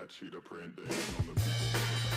that cheetah print dancing on the people.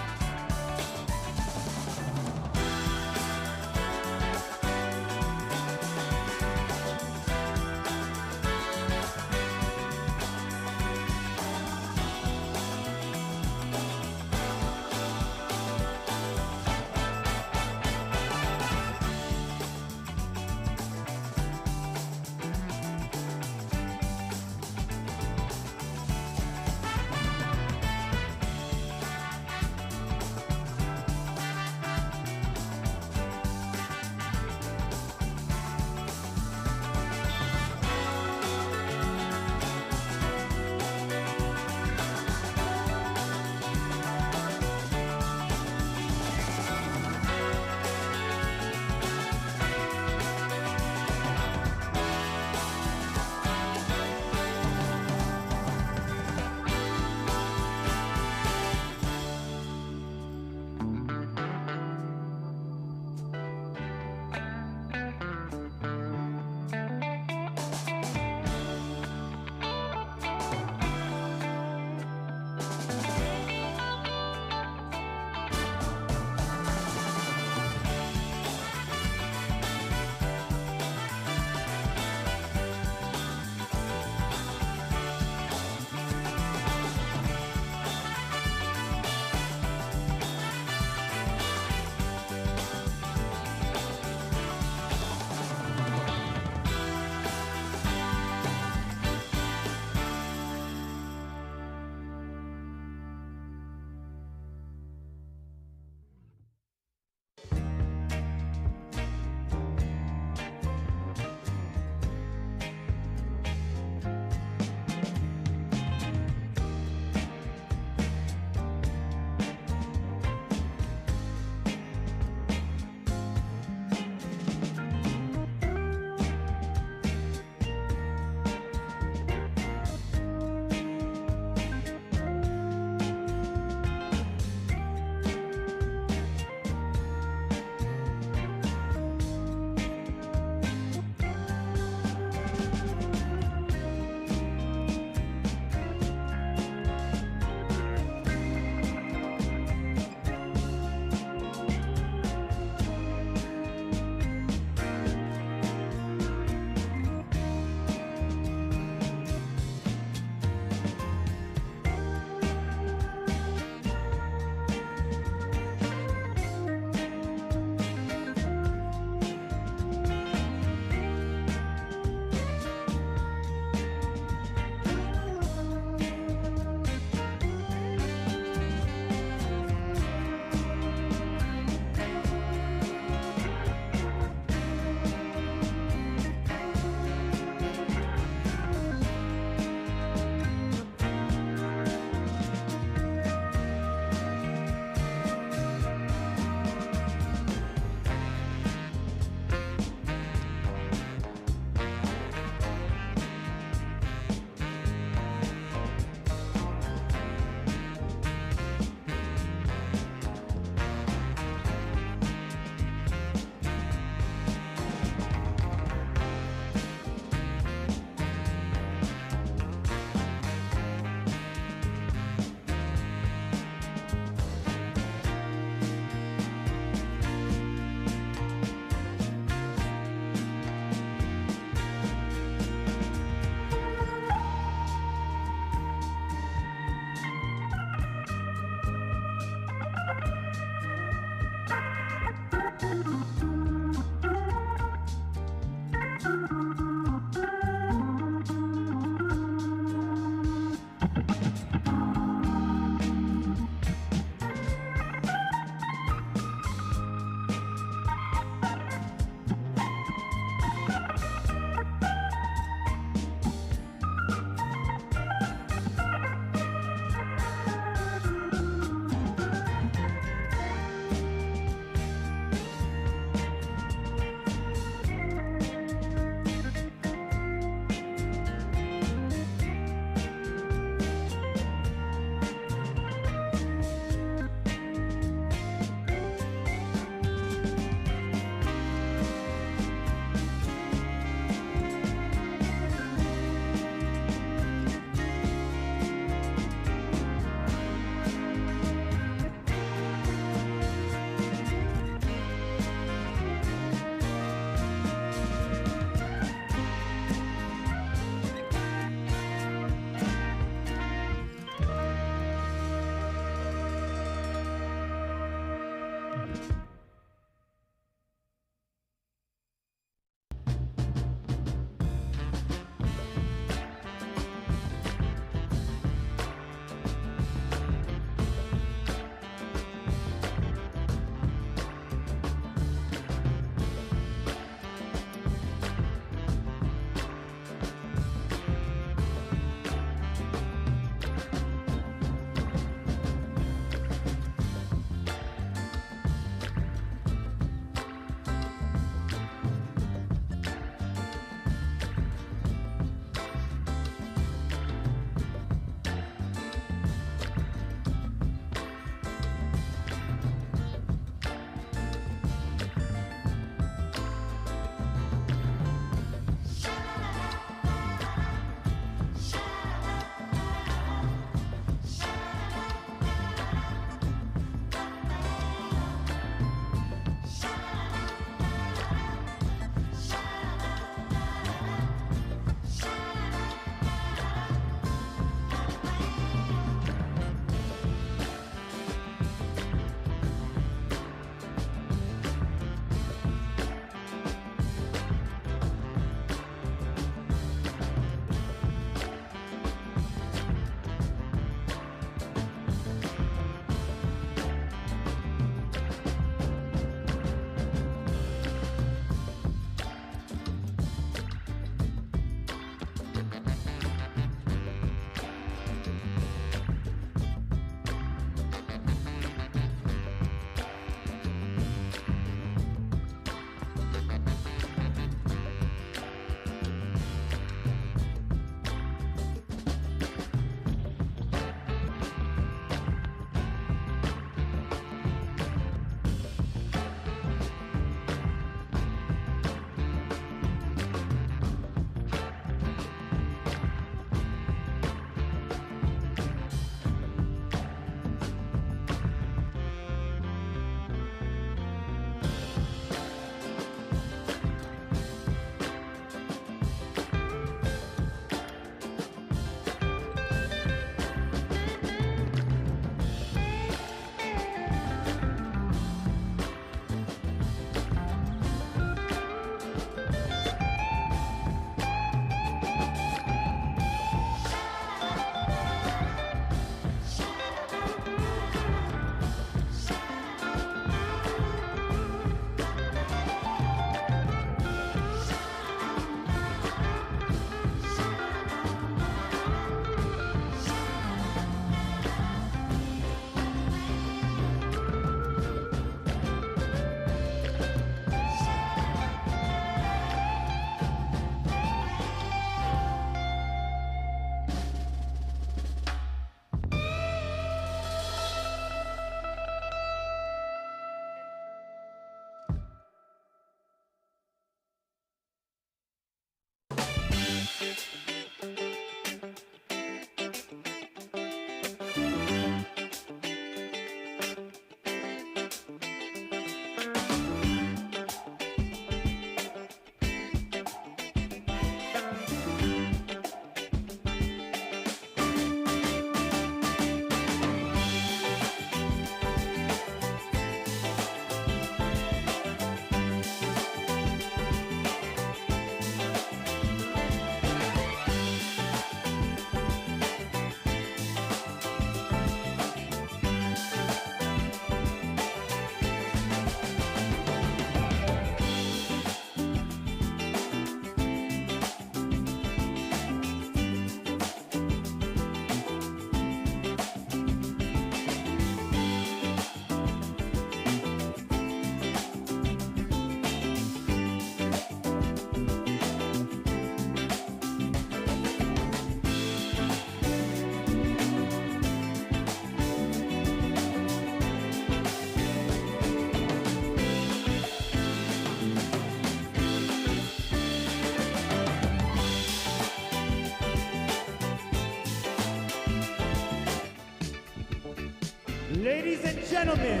gentlemen,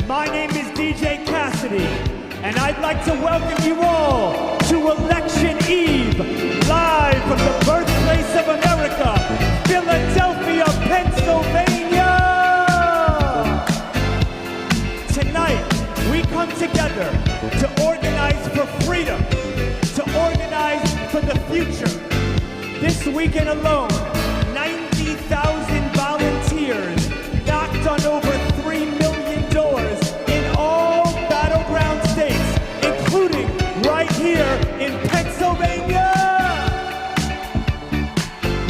my name is DJ Cassidy, and I'd like to welcome you all to Election Eve, live from the birthplace of America, Philadelphia, Pennsylvania. Tonight, we come together to organize for freedom, to organize for the future. This weekend alone, 90,000 volunteers knocked on over 3 million doors in all battleground states, including right here in Pennsylvania.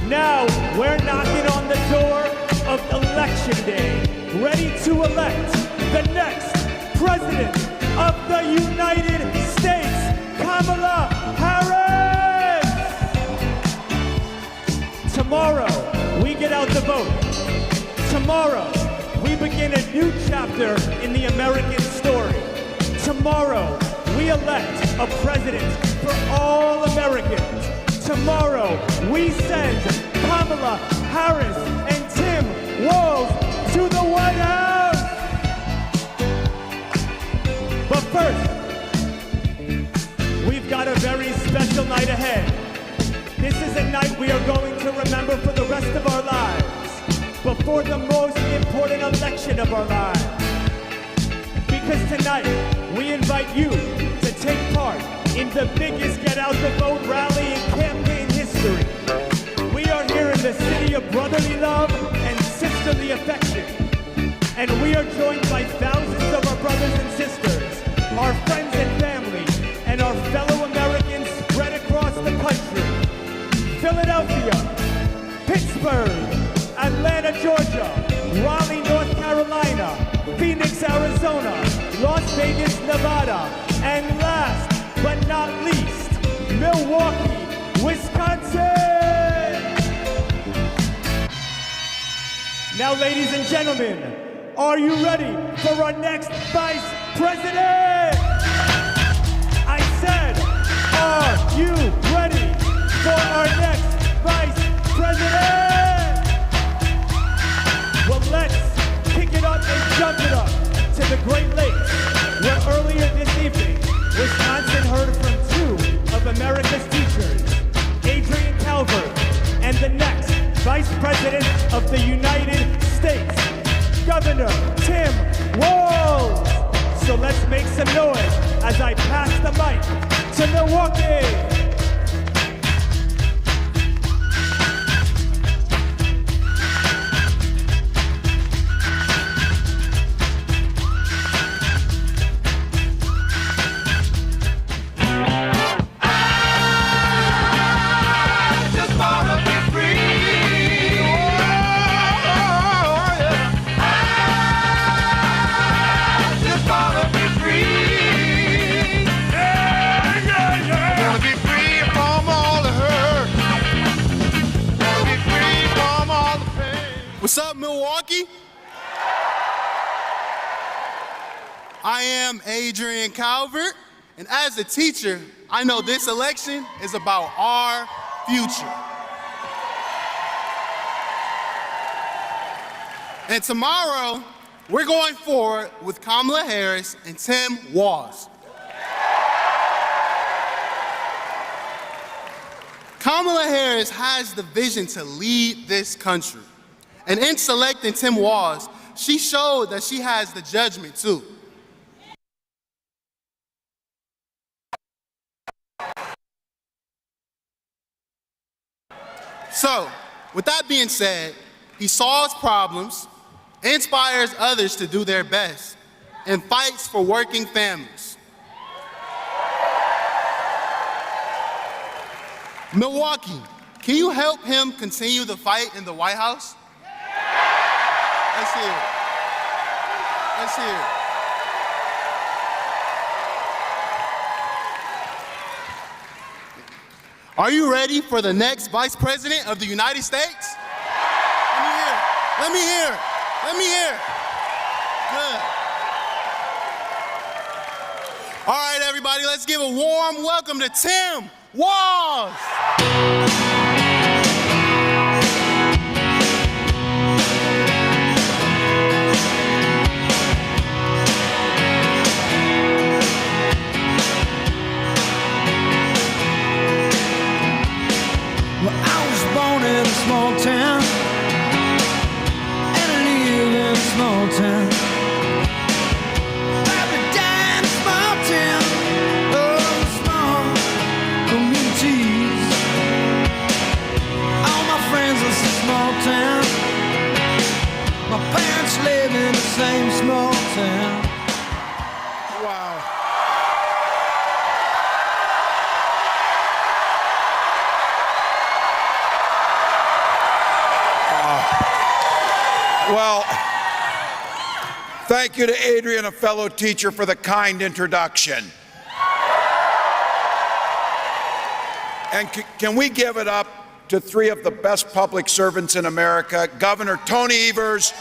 Now we're knocking on the door of Election Day, ready to elect the next President of the United States, Kamala Harris. Tomorrow, we get out the vote. Tomorrow, we begin a new chapter in the American story. Tomorrow, we elect a president for all Americans. Tomorrow, we send Kamala Harris and Tim Walz to the White House. But first, we've got a very special night ahead. This is a night we are going to remember for the rest of our lives, before the most important election of our lives. Because tonight, we invite you to take part in the biggest Get Out the Vote rally in campaign history. We are here in the city of brotherly love and sisterly affection. And we are joined by thousands of our brothers and sisters, our friends and family, and our fellow Americans spread across the country. Philadelphia, Pittsburgh, Atlanta, Georgia, Raleigh, North Carolina, Phoenix, Arizona, Las Vegas, Nevada, and last but not least, Milwaukee, Wisconsin. Now, ladies and gentlemen, are you ready for our next Vice President? I said, are you ready for our next Vice President? Well, let's kick it up and jump it up to the Great Lakes, where earlier this evening, Wisconsin heard from 2 of America's teachers, Adrian Calvert, and the next Vice President of the United States, Governor Tim Walz. So let's make some noise as I pass the mic to Milwaukee. What's up, Milwaukee? I am Adrian Calvert, and as a teacher, I know this election is about our future. And tomorrow, we're going forward with Kamala Harris and Tim Walz. Kamala Harris has the vision to lead this country. And in selecting Tim Walz, she showed that she has the judgment too. So, with that being said, he solves problems, inspires others to do their best, and fights for working families. Milwaukee, can you help him continue the fight in the White House? Let's hear it. Let's hear it. Are you ready for the next Vice President of the United States? Let me hear it. Let me hear it. Let me hear it. Good. All right, everybody, let's give a warm welcome to Tim Walz. Wow. Well, thank you to Adrian, a fellow teacher, for the kind introduction. And can we give it up to three of the best public servants in America, Governor Tony Evers,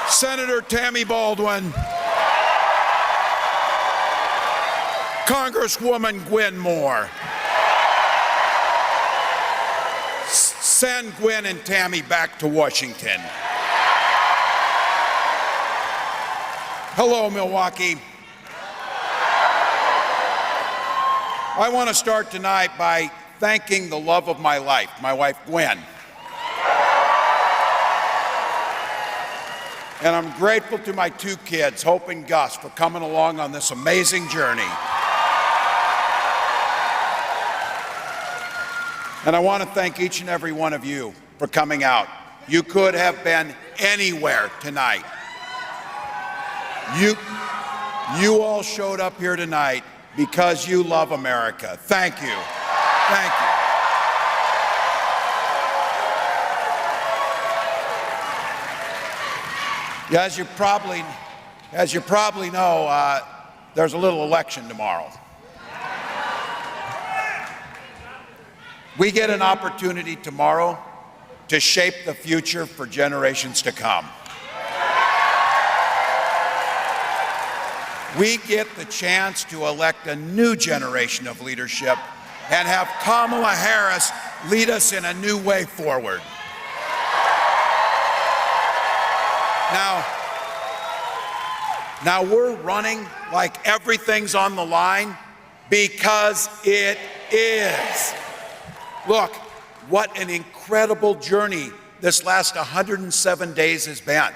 Senator Tammy Baldwin, Congresswoman Gwen Moore. Send Gwen and Tammy back to Washington. Hello, Milwaukee. I want to start tonight by thanking the love of my life, my wife, Gwen. And I'm grateful to my two kids, Hope and Gus, for coming along on this amazing journey. And I want to thank each and every one of you for coming out. You could have been anywhere tonight. You all showed up here tonight because you love America. Thank you. Thank you. Yeah, as you probably know, there's a little election tomorrow. We get an opportunity tomorrow to shape the future for generations to come. We get the chance to elect a new generation of leadership and have Kamala Harris lead us in a new way forward. Now we're running like everything's on the line because it is. Look, what an incredible journey this last 107 days has been.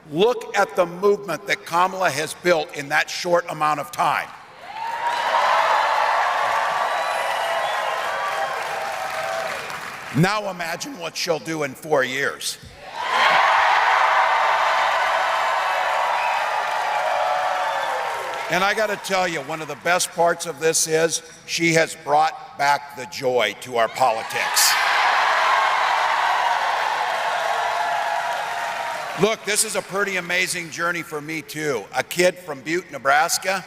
Look at the movement that Kamala has built in that short amount of time. Now imagine what she'll do in 4 years. And I got to tell you, one of the best parts of this is she has brought back the joy to our politics. Look, this is a pretty amazing journey for me too. A kid from Butte, Nebraska,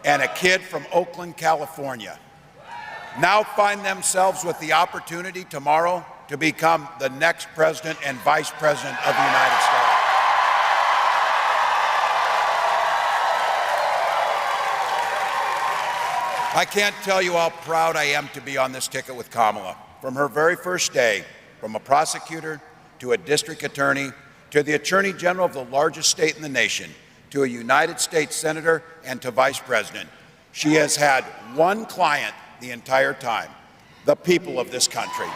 and a kid from Oakland, California, now find themselves with the opportunity tomorrow to become the next president and vice president of the United States. I can't tell you how proud I am to be on this ticket with Kamala. From her very first day, from a prosecutor to a district attorney to the attorney general of the largest state in the nation to a United States senator and to vice president, she has had one client the entire time: the people of this country.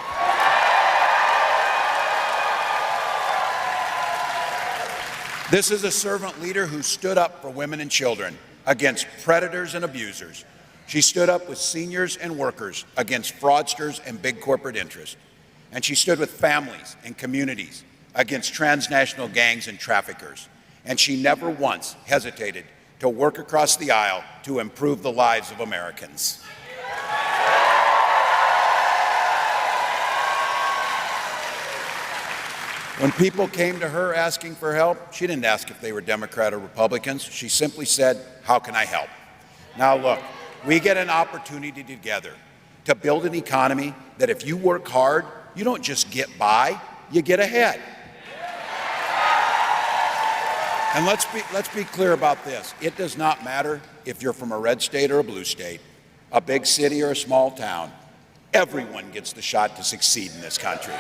This is a servant leader who stood up for women and children against predators and abusers. She stood up with seniors and workers against fraudsters and big corporate interests. And she stood with families and communities against transnational gangs and traffickers. And she never once hesitated to work across the aisle to improve the lives of Americans. When people came to her asking for help, she didn't ask if they were Democrat or Republicans. She simply said, "How can I help?" Now look, we get an opportunity together to build an economy that if you work hard, you don't just get by, you get ahead. And let's be clear about this. It does not matter if you're from a red state or a blue state, a big city or a small town. Everyone gets the shot to succeed in this country.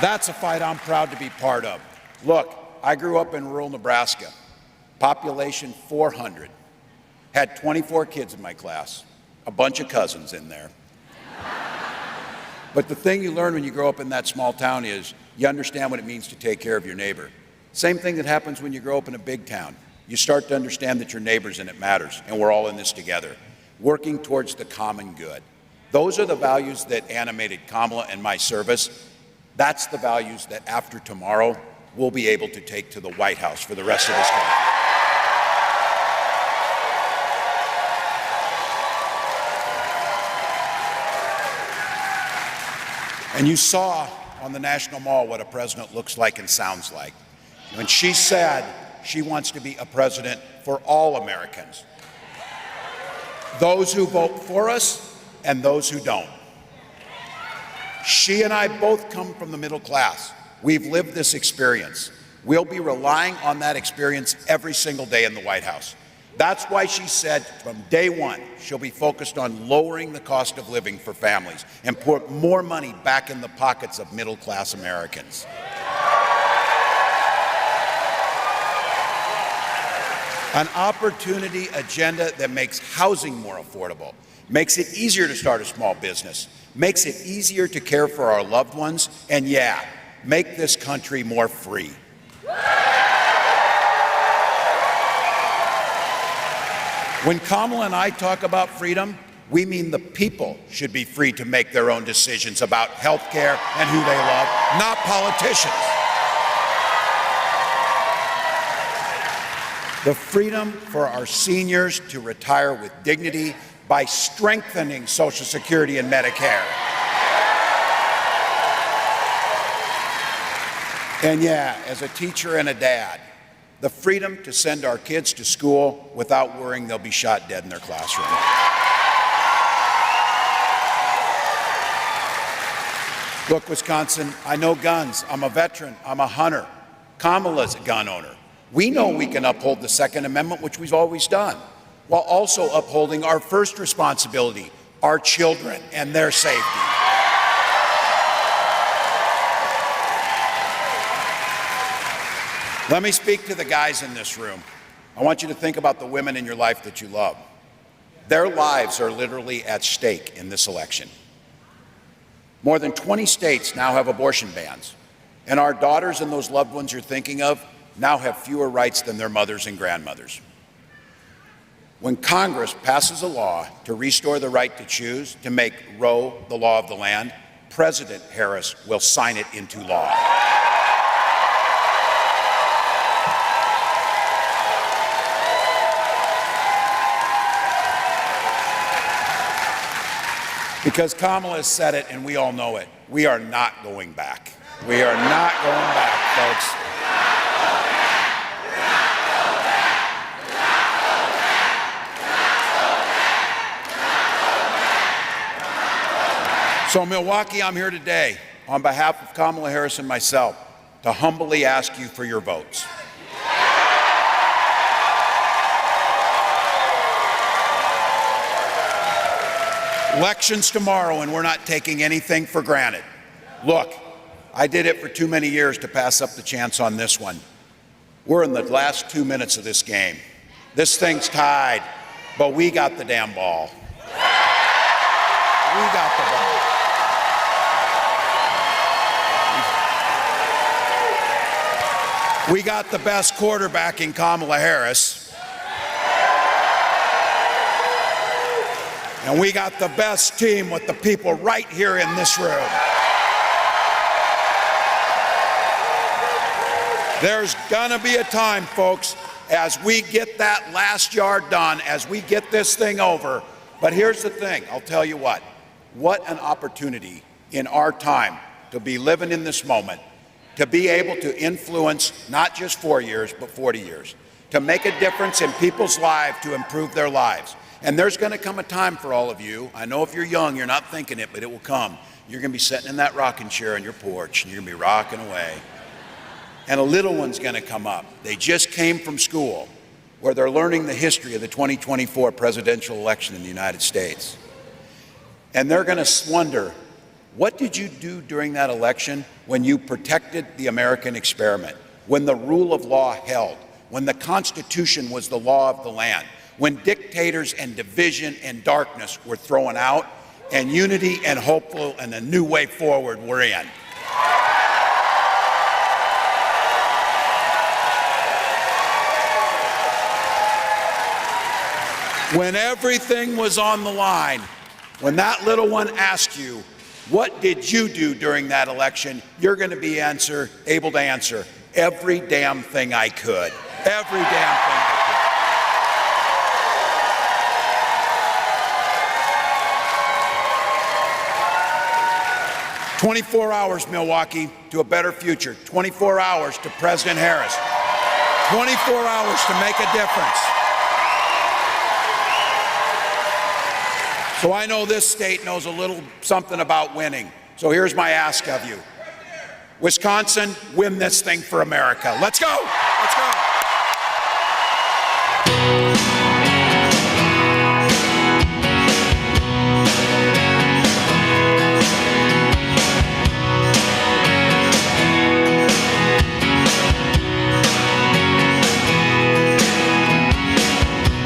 That's a fight I'm proud to be part of. Look, I grew up in rural Nebraska. Population 400, had 24 kids in my class, a bunch of cousins in there. But the thing you learn when you grow up in that small town is you understand what it means to take care of your neighbor. Same thing that happens when you grow up in a big town. You start to understand that your neighbors and it matters, and we're all in this together, working towards the common good. Those are the values that animated Kamala and my service, That's the values that after tomorrow, we'll be able to take to the White House for the rest of this country. And you saw on the National Mall what a president looks like and sounds like. When she said she wants to be a president for all Americans, those who vote for us and those who don't. She and I both come from the middle class. We've lived this experience. We'll be relying on that experience every single day in the White House. That's why she said from day one, she'll be focused on lowering the cost of living for families and put more money back in the pockets of middle-class Americans. An opportunity agenda that makes housing more affordable, makes it easier to start a small business, makes it easier to care for our loved ones, and yeah, make this country more free. When Kamala and I talk about freedom, we mean the people should be free to make their own decisions about health care and who they love, not politicians. The freedom for our seniors to retire with dignity by strengthening Social Security and Medicare. And yeah, as a teacher and a dad, the freedom to send our kids to school without worrying they'll be shot dead in their classroom. Look, Wisconsin, I know guns. I'm a veteran. I'm a hunter. Kamala's a gun owner. We know we can uphold the Second Amendment, which we've always done, while also upholding our first responsibility, our children and their safety. Let me speak to the guys in this room. I want you to think about the women in your life that you love. Their lives are literally at stake in this election. More than 20 states now have abortion bans, and our daughters and those loved ones you're thinking of now have fewer rights than their mothers and grandmothers. When Congress passes a law to restore the right to choose, to make Roe the law of the land, President Harris will sign it into law. Because Kamala has said it, and we all know it. We are not going back. We are not going back, folks. So, Milwaukee, I'm here today on behalf of Kamala Harris and myself to humbly ask you for your votes. Elections tomorrow, and we're not taking anything for granted. Look, I did it for too many years to pass up the chance on this one. We're in the last 2 minutes of this game. This thing's tied, but we got the damn ball. We got the ball. We got the best quarterback in Kamala Harris. And we got the best team with the people right here in this room. There's gonna be a time, folks, as we get that last yard done, as we get this thing over. But here's the thing, I'll tell you what an opportunity in our time to be living in this moment, to be able to influence not just 4 years, but 40 years, to make a difference in people's lives, to improve their lives. And there's going to come a time for all of you. I know if you're young, you're not thinking it, but it will come. You're going to be sitting in that rocking chair on your porch, and you're going to be rocking away. And a little one's going to come up. They just came from school where they're learning the history of the 2024 presidential election in the United States. And they're going to wonder, what did you do during that election when you protected the American experiment, when the rule of law held, when the Constitution was the law of the land, when dictators and division and darkness were thrown out, and unity and hopeful and a new way forward were in. When everything was on the line, when that little one asked you, What did you do during that election? You're going to be able to answer every damn thing I could. Every damn thing I could. 24 hours, Milwaukee, to a better future. 24 hours to President Harris. 24 hours to make a difference. So I know this state knows a little something about winning. So here's my ask of you. Wisconsin, win this thing for America. Let's go. Let's go.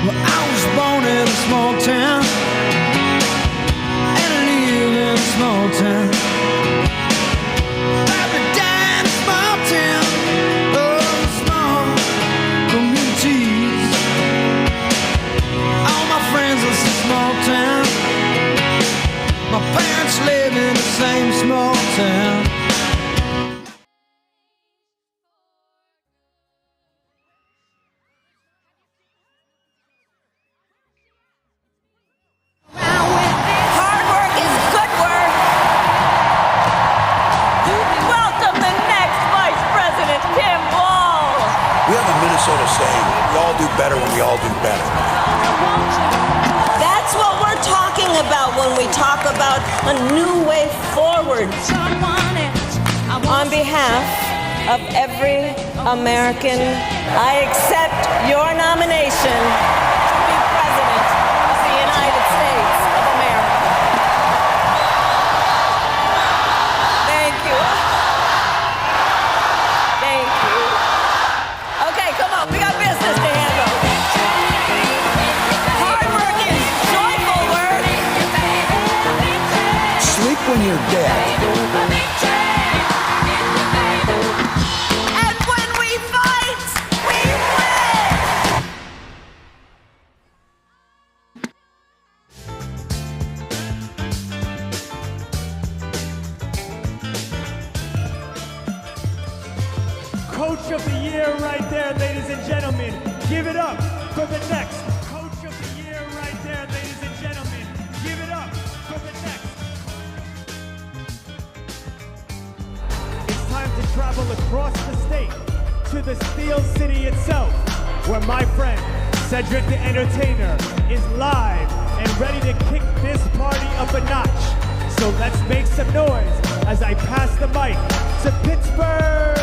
Well, I was born in a small town. Small town, every damn small town, oh, small communities. All my friends live in a small town. My parents live in the same small town. Minnesota saying, we all do better when we all do better. That's what we're talking about when we talk about a new way forward. On behalf of every American, I accept your nomination to be President of the United States of America. Thank you. Thank you. Okay, come on, we got business to handle. Hard work is joyful work. Sleep when you're dead. And when we fight, we win. Coach of the year right there, ladies and gentlemen. Give it up for the next Coach of the year right there, ladies and gentlemen. Give it up for the next. It's time to travel across the state to the Steel City itself, where my friend Cedric the Entertainer is live and ready to kick this party up a notch. So let's make some noise as I pass the mic to Pittsburgh.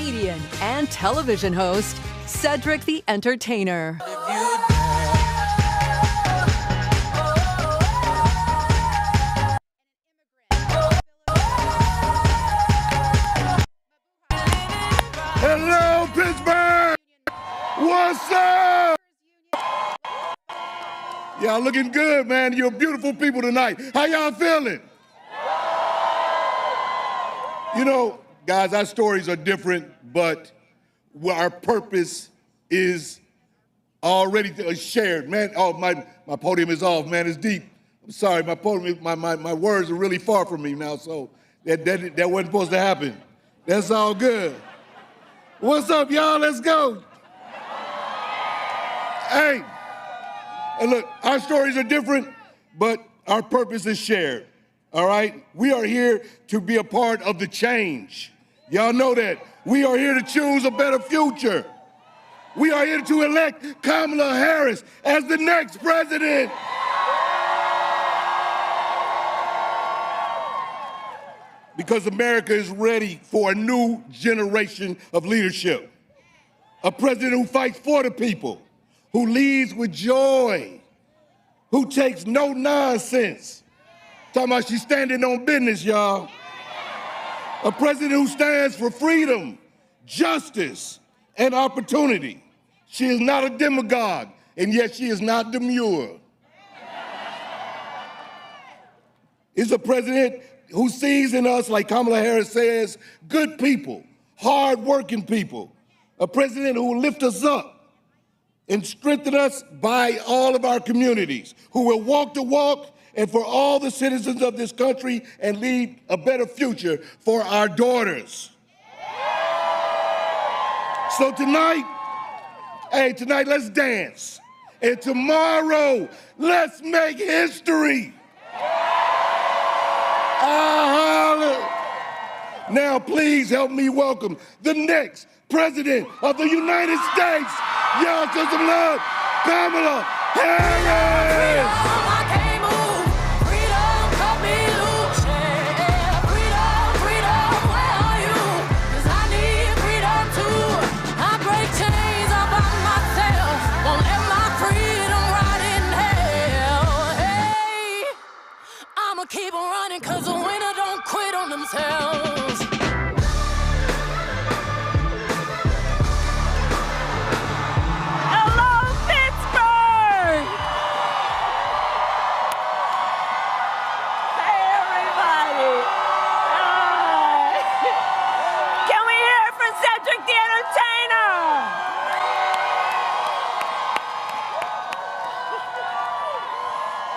Comedian and television host, Cedric the Entertainer. Hello, Pittsburgh! What's up? Y'all looking good, man. You're beautiful people tonight. How y'all feeling? You know, guys, our stories are different, but our purpose is already shared. Man, oh, my podium is off, man. It's deep. I'm sorry, my podium, my words are really far from me now, so that wasn't supposed to happen. That's all good. What's up, y'all? Let's go. Hey, and look, our stories are different, but our purpose is shared, all right? We are here to be a part of the change. Y'all know that. We are here to choose a better future. We are here to elect Kamala Harris as the next president. Because America is ready for a new generation of leadership. A president who fights for the people, who leads with joy, who takes no nonsense. Talking about she's standing on business, y'all. A president who stands for freedom, justice, and opportunity. She is not a demagogue, and yet she is not demure. Is a president who sees in us, like Kamala Harris says, good people, hard-working people. A president who will lift us up and strengthen us by all of our communities, who will walk the walk and for all the citizens of this country and lead a better future for our daughters. So tonight, let's dance. And tomorrow, let's make history. Now, please help me welcome the next president of the United States. Y'all show some love, Kamala Harris. Keep on running, cause the winner don't quit on themselves. Hello, Pittsburgh! Hey, everybody. Can we hear it from Cedric the Entertainer?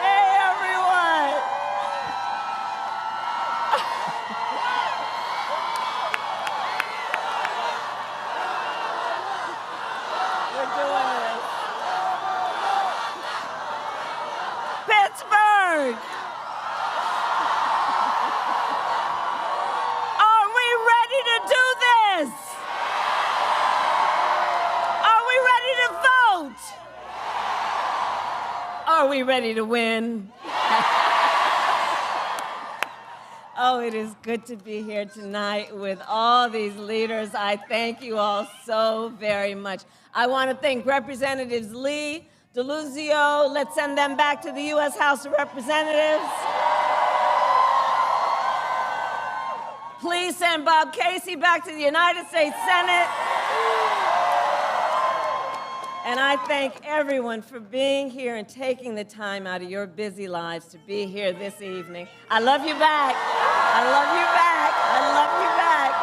Hey, everyone. Pittsburgh! Are we ready to do this? Are we ready to vote? Are we ready to win? Oh, it is good to be here tonight with all these leaders. I thank you all so very much. I want to thank Representatives Lee, DeLuzio. Let's send them back to the U.S. House of Representatives. Please send Bob Casey back to the United States Senate. And I thank everyone for being here and taking the time out of your busy lives to be here this evening. I love you back. I love you back. I love you back.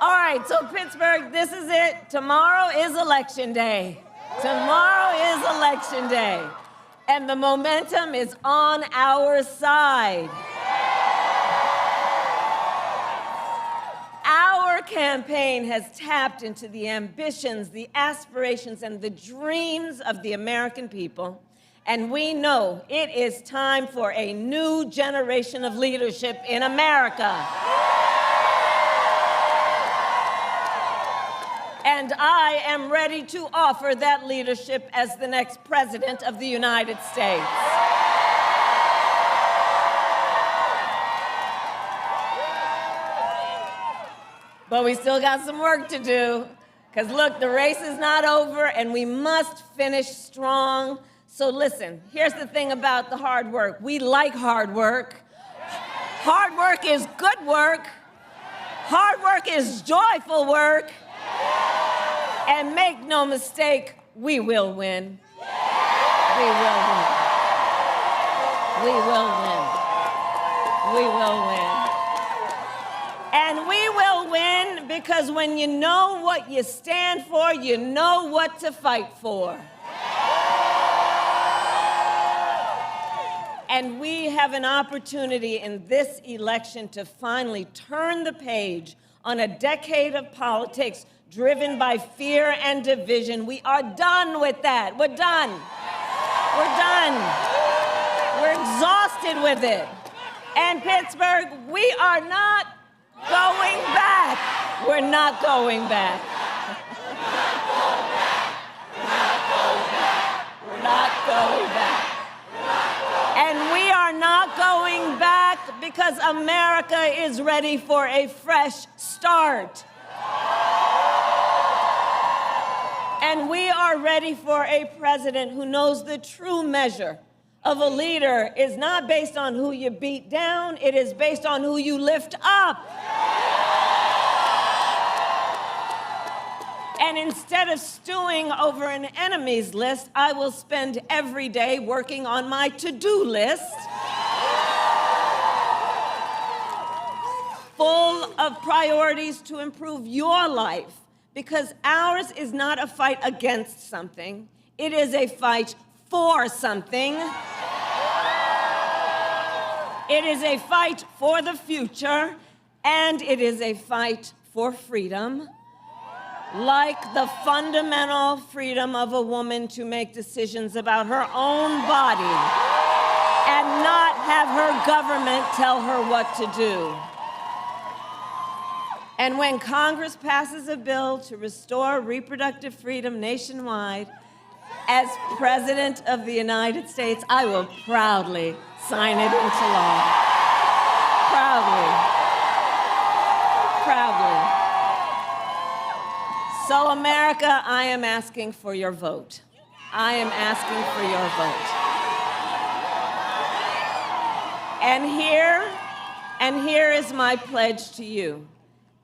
All right, so Pittsburgh, this is it. Tomorrow is Election Day. Tomorrow is Election Day. And the momentum is on our side. Our campaign has tapped into the ambitions, the aspirations, and the dreams of the American people. And we know it is time for a new generation of leadership in America. And I am ready to offer that leadership as the next president of the United States. But we still got some work to do, because look, the race is not over and we must finish strong. So listen, here's the thing about the hard work. We like hard work. Hard work is good work. Hard work is joyful work. And make no mistake, we will win. We will win. We will win. We will win. And we will win because when you know what you stand for, you know what to fight for. And we have an opportunity in this election to finally turn the page on a decade of politics driven by fear and division. We are done with that. We're done. We're done. We're exhausted with it. And Pittsburgh, we are not going back. We're not going back. We're not going back. And we are not going back because America is ready for a fresh start. And we are ready for a president who knows the true measure of a leader is not based on who you beat down, it is based on who you lift up. And instead of stewing over an enemy's list, I will spend every day working on my to-do list, full of priorities to improve your life, because ours is not a fight against something, it is a fight for something. It is a fight for the future, and it is a fight for freedom. Like the fundamental freedom of a woman to make decisions about her own body and not have her government tell her what to do. And when Congress passes a bill to restore reproductive freedom nationwide, as President of the United States, I will proudly sign it into law. Proudly. Proudly. So, America, I am asking for your vote. I am asking for your vote. And here is my pledge to you.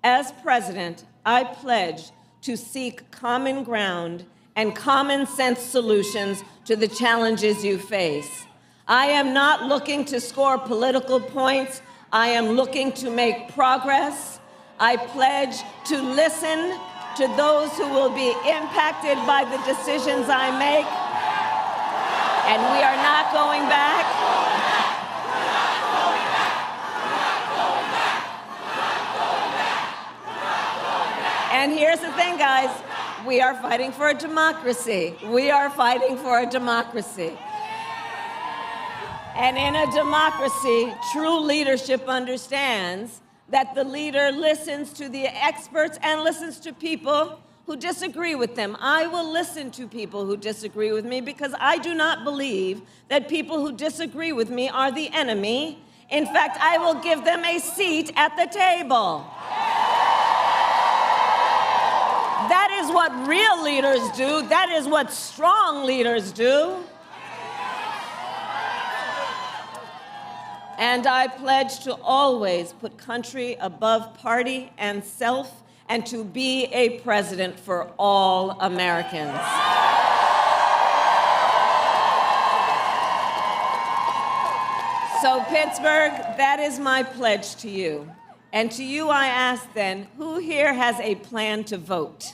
As president, I pledge to seek common ground and common sense solutions to the challenges you face. I am not looking to score political points. I am looking to make progress. I pledge to listen to those who will be impacted by the decisions I make. And we are not going back. And here's the thing, guys. We are fighting for a democracy. We are fighting for a democracy. And in a democracy, true leadership understands that the leader listens to the experts and listens to people who disagree with them. I will listen to people who disagree with me because I do not believe that people who disagree with me are the enemy. In fact, I will give them a seat at the table. That is what real leaders do. That is what strong leaders do. And I pledge to always put country above party and self, and to be a president for all Americans. So, Pittsburgh, that is my pledge to you. And to you I ask then, who here has a plan to vote?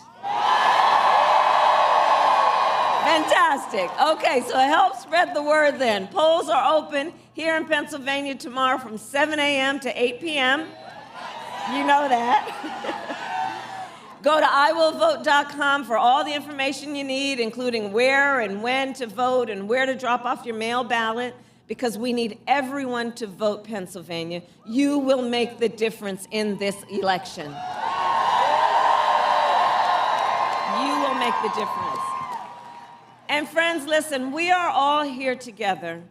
Fantastic. Okay, so help spread the word then. Polls are open here in Pennsylvania tomorrow from 7 a.m. to 8 p.m. You know that. Go to iwillvote.com for all the information you need, including where and when to vote and where to drop off your mail ballot, because we need everyone to vote, Pennsylvania. You will make the difference in this election. You will make the difference. And friends, listen, we are all here together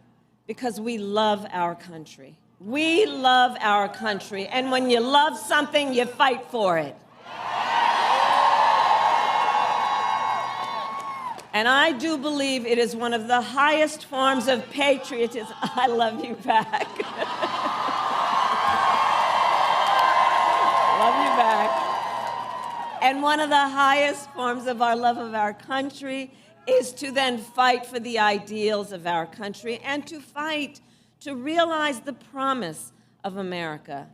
because we love our country. We love our country. And when you love something, you fight for it. And I do believe it is one of the highest forms of patriotism. I love you back. Love you back. And one of the highest forms of our love of our country is to then fight for the ideals of our country and to fight to realize the promise of America.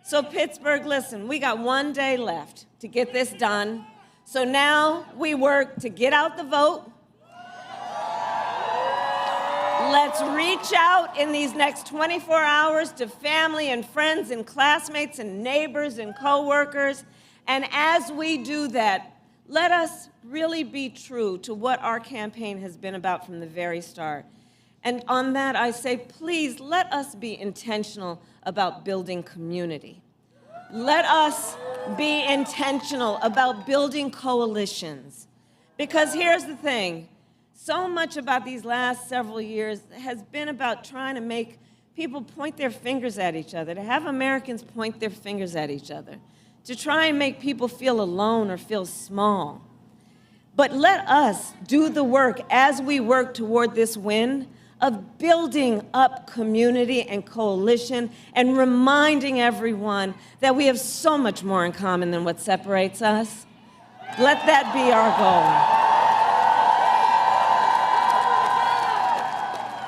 So Pittsburgh, listen, we got one day left to get this done. So now we work to get out the vote. Let's reach out in these next 24 hours to family and friends and classmates and neighbors and coworkers. And as we do that, let us really be true to what our campaign has been about from the very start. And on that, I say, please, let us be intentional about building community. Let us be intentional about building coalitions. Because here's the thing, so much about these last several years has been about trying to make people point their fingers at each other, to have Americans point their fingers at each other, to try and make people feel alone or feel small. But let us do the work as we work toward this win of building up community and coalition and reminding everyone that we have so much more in common than what separates us. Let that be our goal.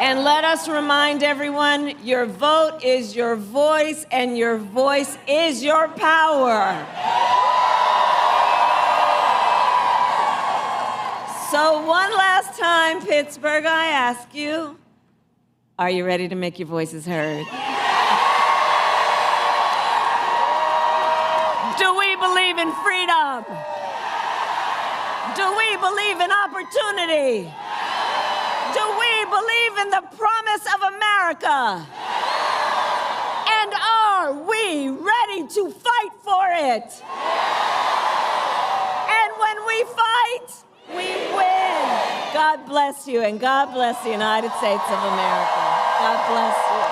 And let us remind everyone, your vote is your voice and your voice is your power. So one last time, Pittsburgh, I ask you, are you ready to make your voices heard? Do we believe in freedom? Do we believe in opportunity? Do we believe in the promise of America? And are we ready to fight for it? And when we fight, we win. God bless you, and God bless the United States of America. God bless you.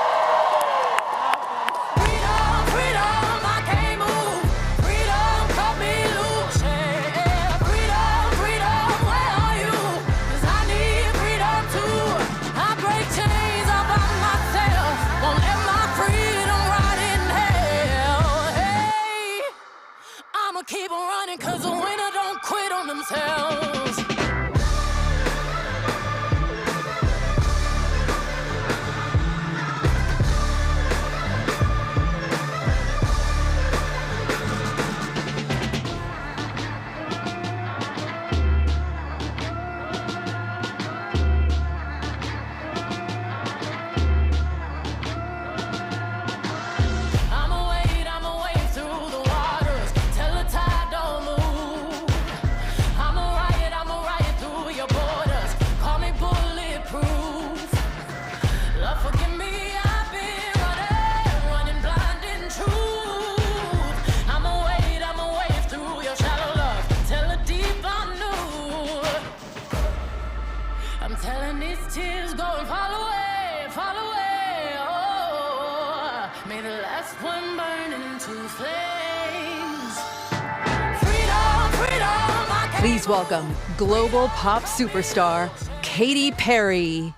Freedom, freedom, I can't move. Freedom, cut me loose. Yeah. Freedom, freedom, where are you? 'Cause I need freedom too. I break chains all by myself. Won't let my freedom rot in hell. Hey, I'ma keep on running 'cause the winner don't quit on themselves. I'ma wade through the waters till the tide don't move. I'ma riot through your borders. Call me bulletproof. Lord, forgive me, I've been running blind in truth. I'ma wade through your shallow love till the deep unknown. I'm telling these tears go and fall away, fall away. Oh, may the last one burn into flames. Freedom, freedom, I can't Please welcome global pop superstar Katy Perry.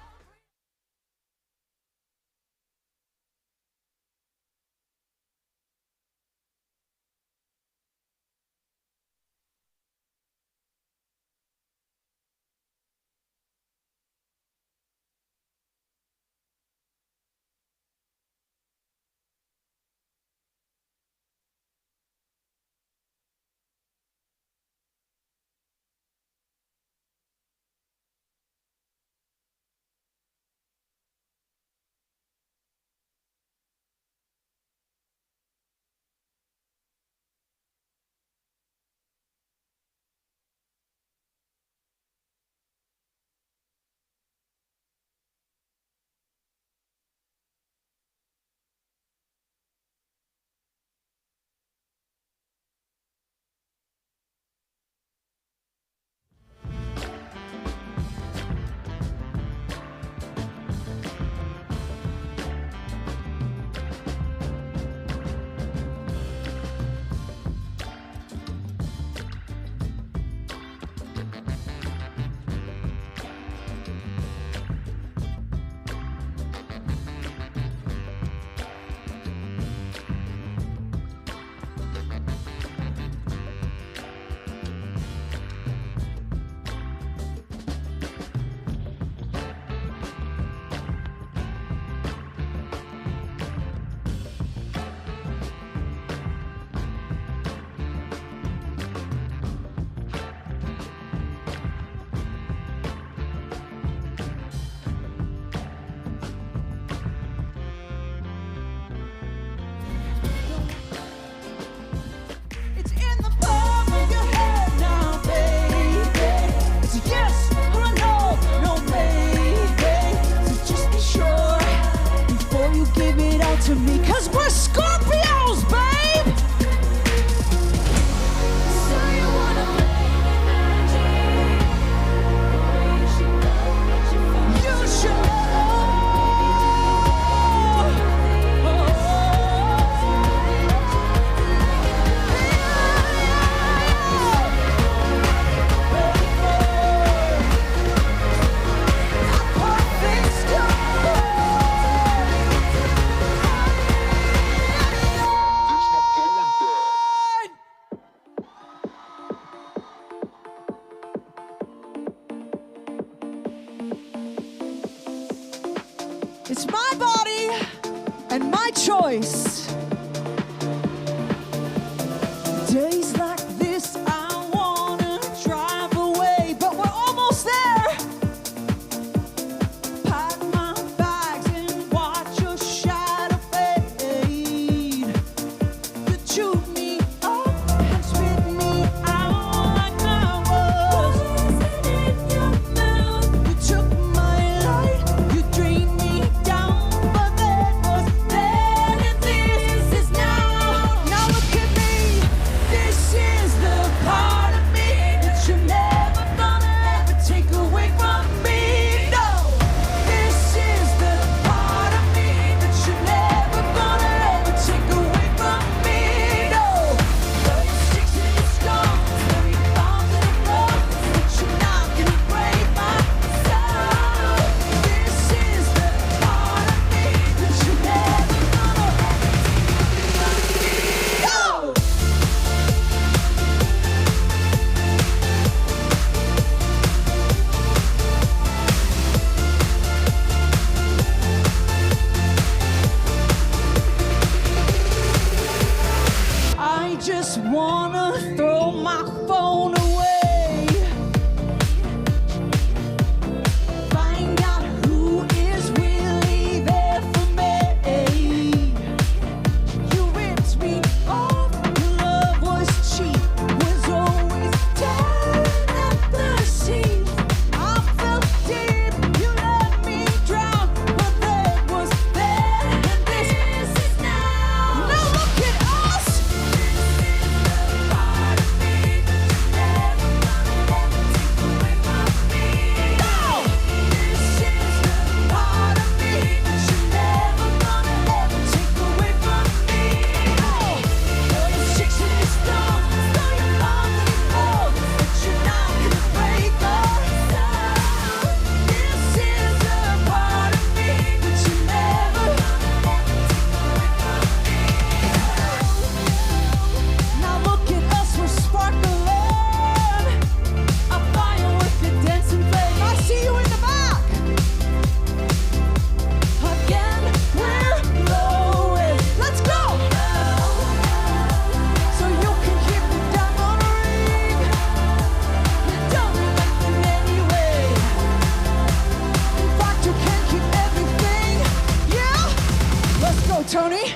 to me, 'cause we're Scorpios, babe! So you wanna play magic? You should know. It's my body and my choice. Days like this, I wanna drive away, but we're almost there. Pack my bags and watch your shadow fade. You chewed me up and spit me out like I was poison in your mouth. You took my light, you drained me down, but that was then and this is now. Now look at me, this is the part of me that you're never gonna ever take away from me. No, this is the part of me that you're never gonna ever take away from me. No, though your sticks and your stones, though your bombs and your blows, but you're not gonna break my soul. This is the part of me that you're never gonna ever take away from me. No! I just wanna throw my phone away. Find out who is really there for me. You ripped me off, your love was cheap, was always tearing at the seams. I felt deep, you let me drown, but that was then and this is now. Now look at us. Part of me that you're never gonna ever take away from me. No, this is the part of me that you're never gonna ever take away from me. No, though your sticks and your stones, though your bombs and your blows, but you're not gonna break us down. This is the part of me that you're never gonna ever take away from me. Now look at us, we're sparkling. A fire with a dancing flame. I see you in the back. Again, we're glowing. Let's go. So you can keep the diamond ring. You don't like them anyway. In fact, you can't keep everything. Yeah? Let's go, Tony.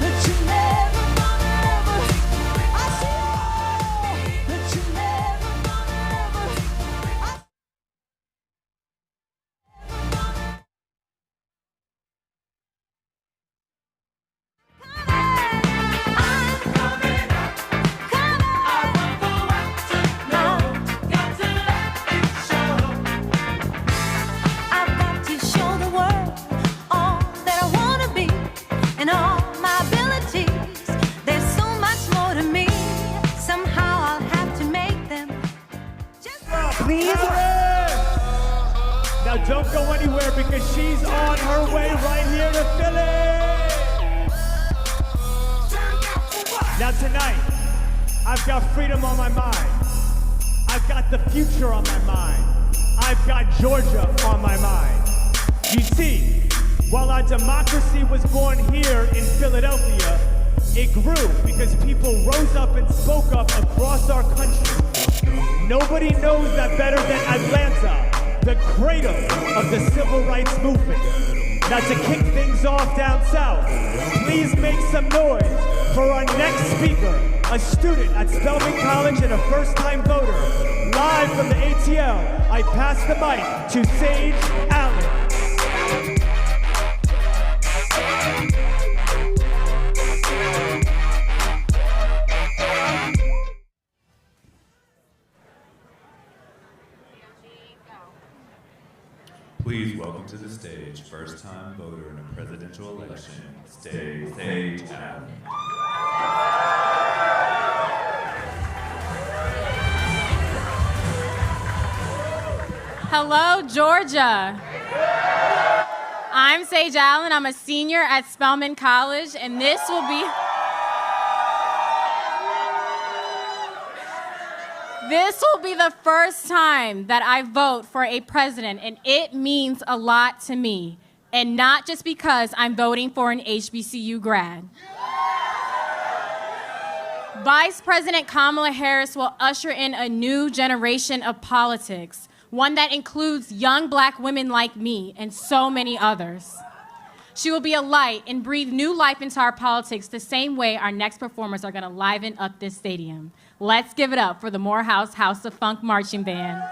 That you're never gonna ever. I see that you're never gonna ever. I've got to show the world all that I wanna be and all my abilities. There's so much more to me. Somehow I'll have to make them. Please. Now don't go anywhere because she's on her way right here to Philly. Now tonight, I've got freedom on my mind. I've got the future on my mind. I've got Georgia on my mind. You see, while our democracy was born here in Philadelphia, it grew because people rose up and spoke up across our country. Nobody knows that better than Atlanta. the cradle of the civil rights movement. Now to kick things off down south, please make some noise for our next speaker, a student at Spelman College and a first-time voter. Live from the ATL, I pass the mic to Sage Allen. Please welcome to the stage, first-time voter in a presidential election, Sage Allen. Hello, Georgia. I'm Sage Allen. I'm a senior at Spelman College, and this will be the first time that I vote for a president, and it means a lot to me. And not just because I'm voting for an HBCU grad. Vice President Kamala Harris will usher in a new generation of politics, one that includes young black women like me and so many others. She will be a light and breathe new life into our politics the same way our next performers are going to liven up this stadium. Let's give it up for the Morehouse House of Funk Marching Band.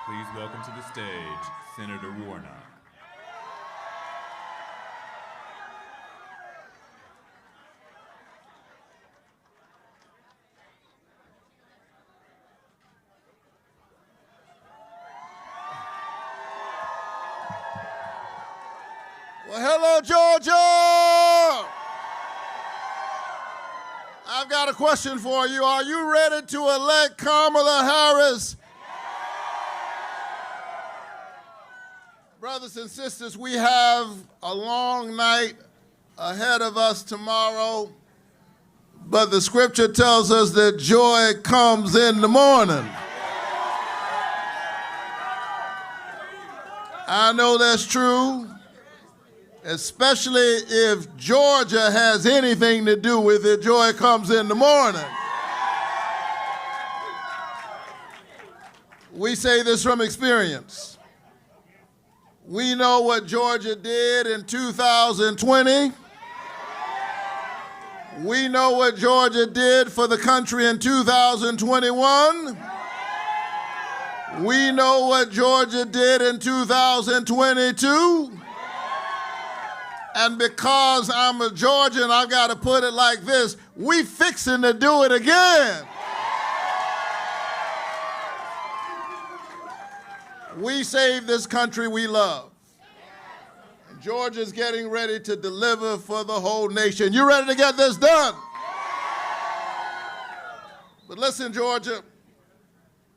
Please welcome to the stage, Senator Warnock. Well, hello, Georgia! I've got a question for you. Are you ready to elect Kamala Harris? Brothers and sisters, we have a long night ahead of us tomorrow, but the scripture tells us that joy comes in the morning. I know that's true, especially if Georgia has anything to do with it. Joy comes in the morning. We say this from experience. We know what Georgia did in 2020. We know what Georgia did for the country in 2021. We know what Georgia did in 2022. And because I'm a Georgian, I've got to put it like this: we fixing to do it again. We save this country we love. And Georgia's getting ready to deliver for the whole nation. You ready to get this done? But listen, Georgia,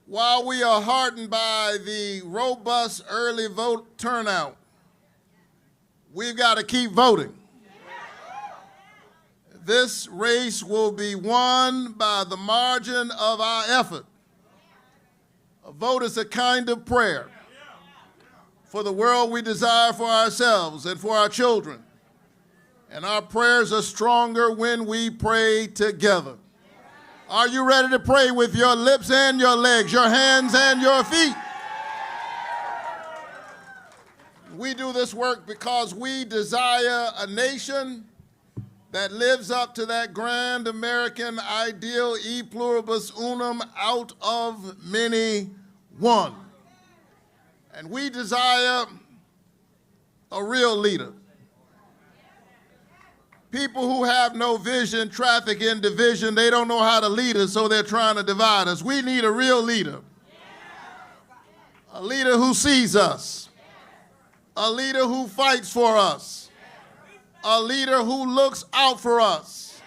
while we are heartened by the robust early vote turnout, we've got to keep voting. This race will be won by the margin of our effort. A vote is a kind of prayer for the world we desire for ourselves and for our children. And our prayers are stronger when we pray together. Are you ready to pray with your lips and your legs, your hands and your feet? We do this work because we desire a nation that lives up to that grand American ideal, e pluribus unum, out of many, one. And we desire a real leader. People who have no vision traffic in division. They don't know how to lead us, so they're trying to divide us. We need a real leader. A leader who sees us. A leader who fights for us. A leader who looks out for us.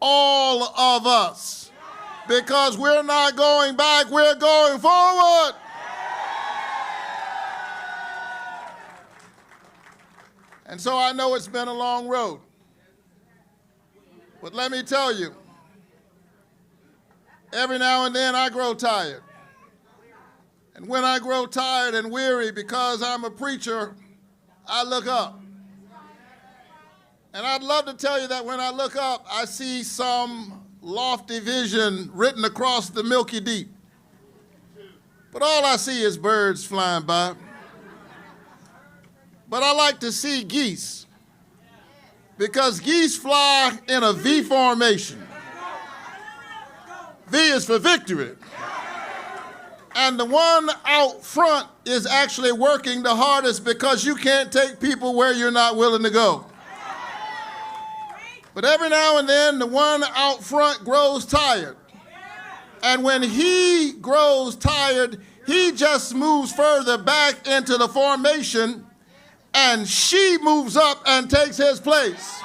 All of us. Because we're not going back, we're going forward. And so I know it's been a long road. But let me tell you, every now and then I grow tired. And when I grow tired and weary, because I'm a preacher, I look up. And I'd love to tell you that when I look up, I see some lofty vision written across the milky deep. But all I see is birds flying by. But I like to see geese, because geese fly in a V formation. V is for victory. And the one out front is actually working the hardest, because you can't take people where you're not willing to go. But every now and then, the one out front grows tired. And when he grows tired, he just moves further back into the formation, and she moves up and takes his place.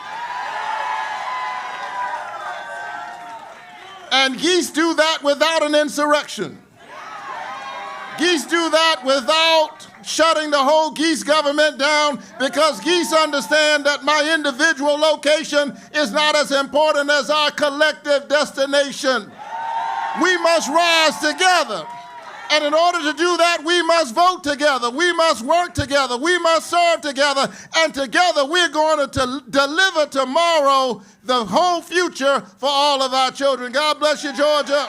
And geese do that without an insurrection. Geese do that without shutting the whole geese government down, because geese understand that my individual location is not as important as our collective destination. We must rise together. And in order to do that, we must vote together. We must work together. We must serve together. And together we're going to deliver tomorrow the whole future for all of our children. God bless you, Georgia.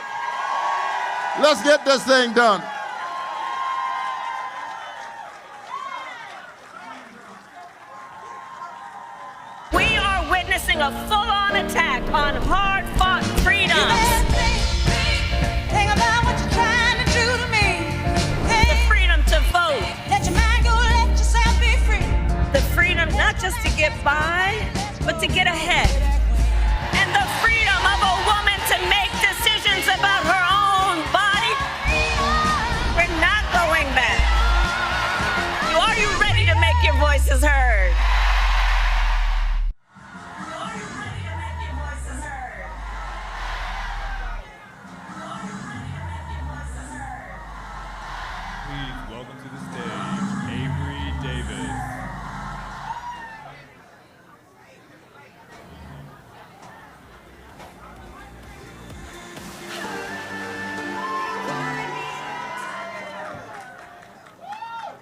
Let's get this thing done. We are witnessing a full-on attack on hard-fought freedoms. Think about what you're trying to do to me. The freedom to vote. Let your mind go, let yourself be free. The freedom not just to get by, but to get ahead. And the freedom of a woman to make decisions about her own body. We're not going back. Are you ready to make your voices heard? Please welcome to the stage, Avery Davis.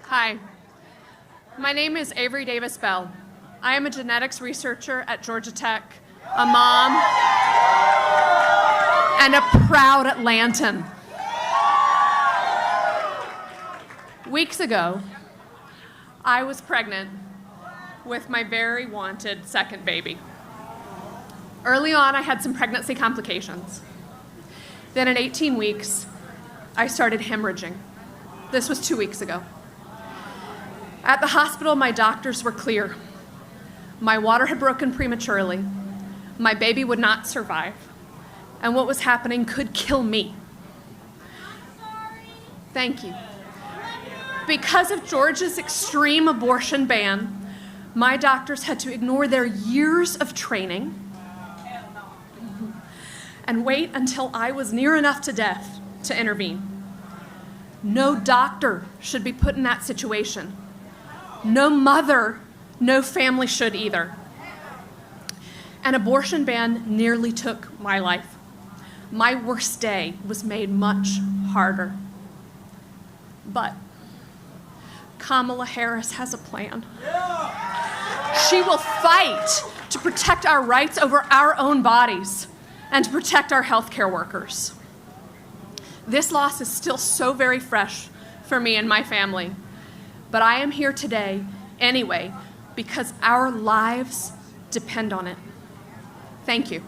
Hi, my name is Avery Davis Bell. I am a genetics researcher at Georgia Tech, a mom, and a proud Atlantan. Weeks ago, I was pregnant with my very wanted second baby. Early on, I had some pregnancy complications. Then at 18 weeks, I started hemorrhaging. This was 2 weeks ago. At the hospital, my doctors were clear. My water had broken prematurely. My baby would not survive. And what was happening could kill me. Thank you. Because of Georgia's extreme abortion ban, my doctors had to ignore their years of training and wait until I was near enough to death to intervene. No doctor should be put in that situation. No mother, no family should either. An abortion ban nearly took my life. My worst day was made much harder. But Kamala Harris has a plan. She will fight to protect our rights over our own bodies and to protect our healthcare workers. This loss is still so very fresh for me and my family, but I am here today anyway because our lives depend on it. Thank you.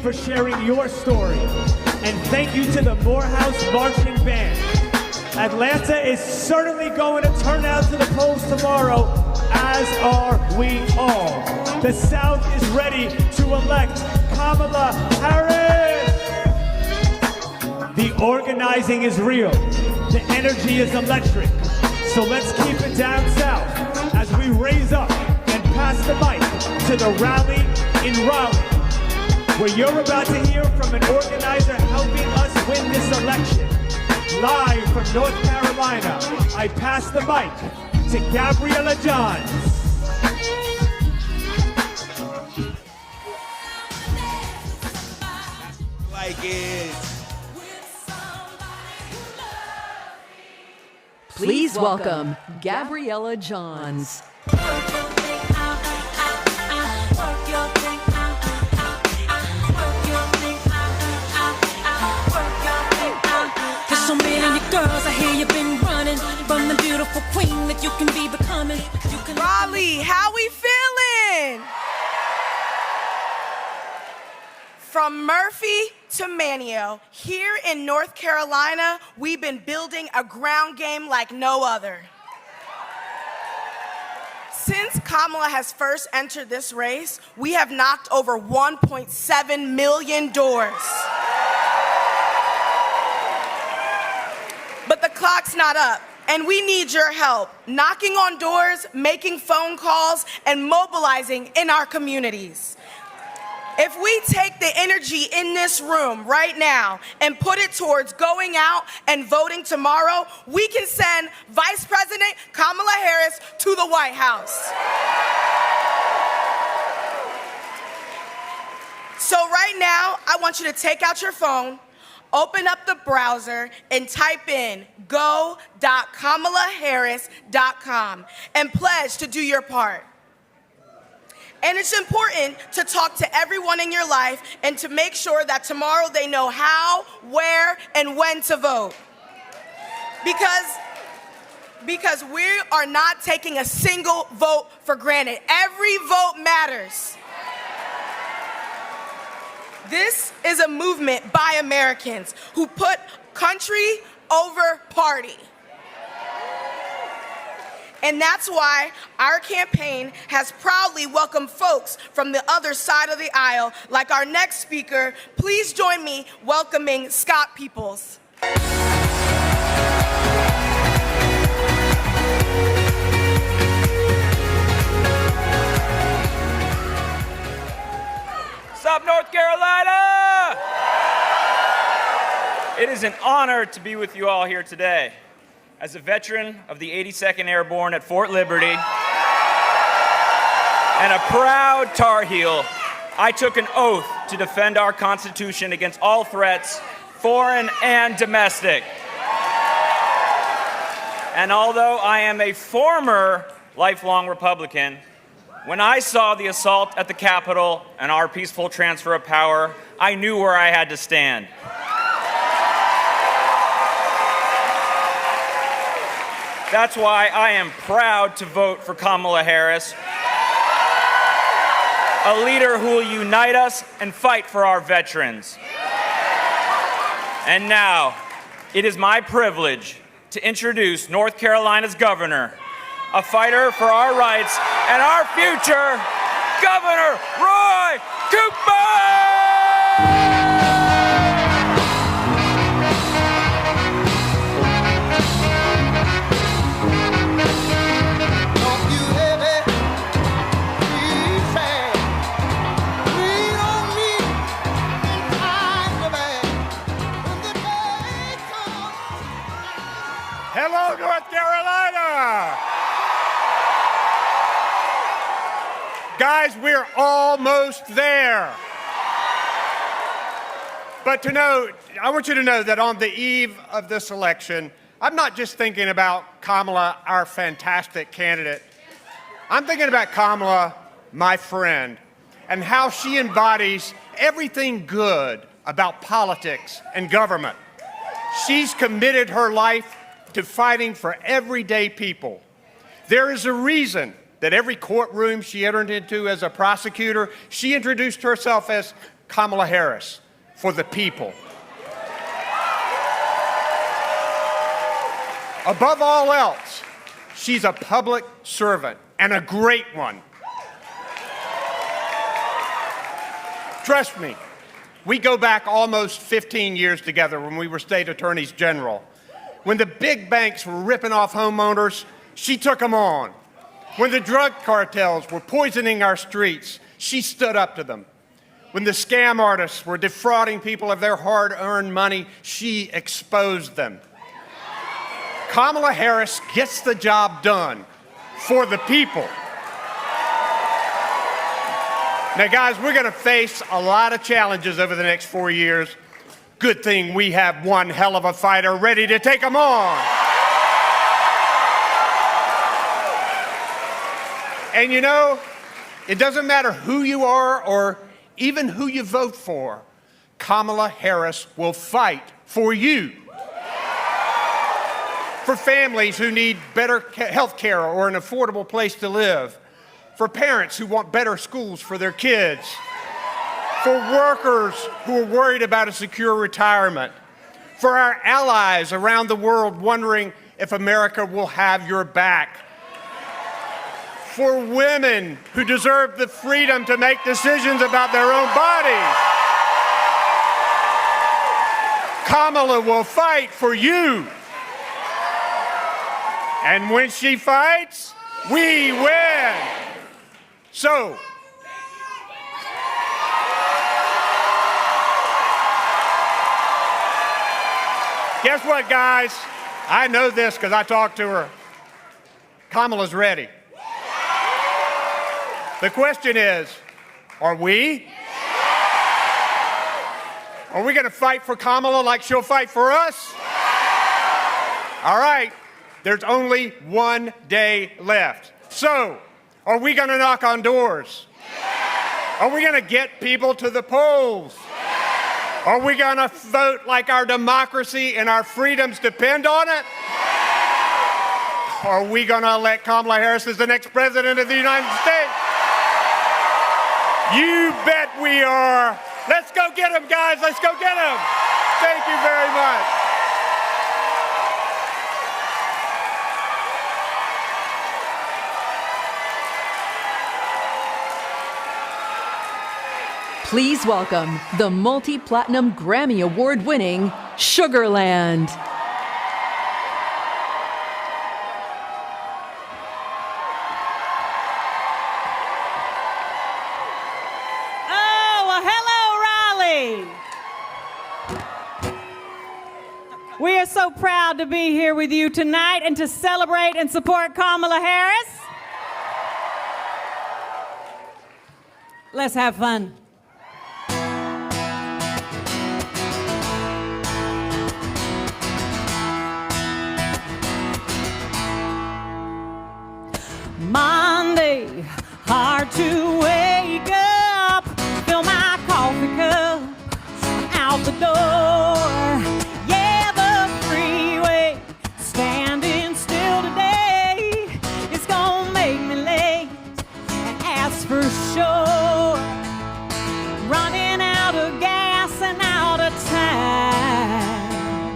For sharing your story. And thank you to the Morehouse Marching Band. Atlanta is certainly going to turn out to the polls tomorrow, as are we all. The South is ready to elect Kamala Harris. The organizing is real. The energy is electric. So let's keep it down south as we raise up and pass the mic to the rally in Raleigh, where you're about to hear from an organizer helping us win this election. Live from North Carolina, I pass the mic to Gabriella Johns. Like it. Please welcome Gabriella Johns. So many girls, I hear you've been running from the beautiful queen that you can be becoming. Raleigh, how we feeling? From Murphy to Manio, here in North Carolina, we've been building a ground game like no other. Since Kamala has first entered this race, we have knocked over 1.7 million doors. But the clock's not up, and we need your help, knocking on doors, making phone calls, and mobilizing in our communities. If we take the energy in this room right now and put it towards going out and voting tomorrow, we can send Vice President Kamala Harris to the White House. So right now, I want you to take out your phone, open up the browser and type in go.kamalaharris.com and pledge to do your part. And it's important to talk to everyone in your life and to make sure that tomorrow they know how, where, and when to vote. Because we are not taking a single vote for granted. Every vote matters. This is a movement by Americans who put country over party. And that's why our campaign has proudly welcomed folks from the other side of the aisle, like our next speaker. Please join me welcoming Scott Peoples. What's up, North Carolina? It is an honor to be with you all here today. As a veteran of the 82nd Airborne at Fort Liberty and a proud Tar Heel, I took an oath to defend our Constitution against all threats, foreign and domestic. And although I am a former lifelong Republican, when I saw the assault at the Capitol and our peaceful transfer of power, I knew where I had to stand. That's why I am proud to vote for Kamala Harris, a leader who will unite us and fight for our veterans. And now, it is my privilege to introduce North Carolina's governor, a fighter for our rights and our future, Governor Roy Cooper! Hello, North Carolina! Guys, we're almost there. But I want you to know that on the eve of this election, I'm not just thinking about Kamala, our fantastic candidate. I'm thinking about Kamala, my friend, and how she embodies everything good about politics and government. She's committed her life to fighting for everyday people. There is a reason that every courtroom she entered into as a prosecutor, she introduced herself as Kamala Harris, for the people. Above all else, she's a public servant, and a great one. Trust me, we go back almost 15 years together when we were state attorneys general. When the big banks were ripping off homeowners, she took them on. When the drug cartels were poisoning our streets, she stood up to them. When the scam artists were defrauding people of their hard-earned money, she exposed them. Kamala Harris gets the job done for the people. Now, guys, we're going to face a lot of challenges over the next 4 years. Good thing we have one hell of a fighter ready to take them on. And you know, it doesn't matter who you are or even who you vote for. Kamala Harris will fight for you. For families who need better health care or an affordable place to live. For parents who want better schools for their kids. For workers who are worried about a secure retirement. For our allies around the world wondering if America will have your back. For women who deserve the freedom to make decisions about their own bodies. Kamala will fight for you. And when she fights, we win. So, guess what, guys? I know this because I talked to her. Kamala's ready. The question is, are we? Are we going to fight for Kamala like she'll fight for us? All right, there's only one day left. So, are we going to knock on doors? Are we going to get people to the polls? Are we going to vote like our democracy and our freedoms depend on it? Are we going to elect Kamala Harris as the next president of the United States? You bet we are. Let's go get them, guys. Let's go get them. Thank you very much. Please welcome the multi-platinum Grammy Award-winning Sugarland. Oh, well, hello, Raleigh. We are so proud to be here with you tonight and to celebrate and support Kamala Harris. Let's have fun. out the door. Yeah, the freeway, standing still today, it's gonna make me late, and that's for sure. Running out of gas and out of time,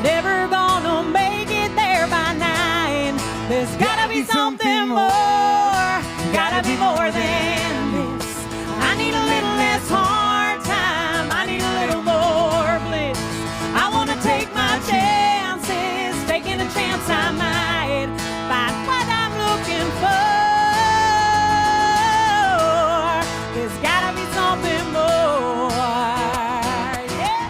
never gonna make it there by 9. There's gotta be something more, gotta be more than this. I need a little less hard time, I need a little more bliss. I wanna take my chances, taking a chance I might find what I'm looking for. There's gotta be something more, yeah.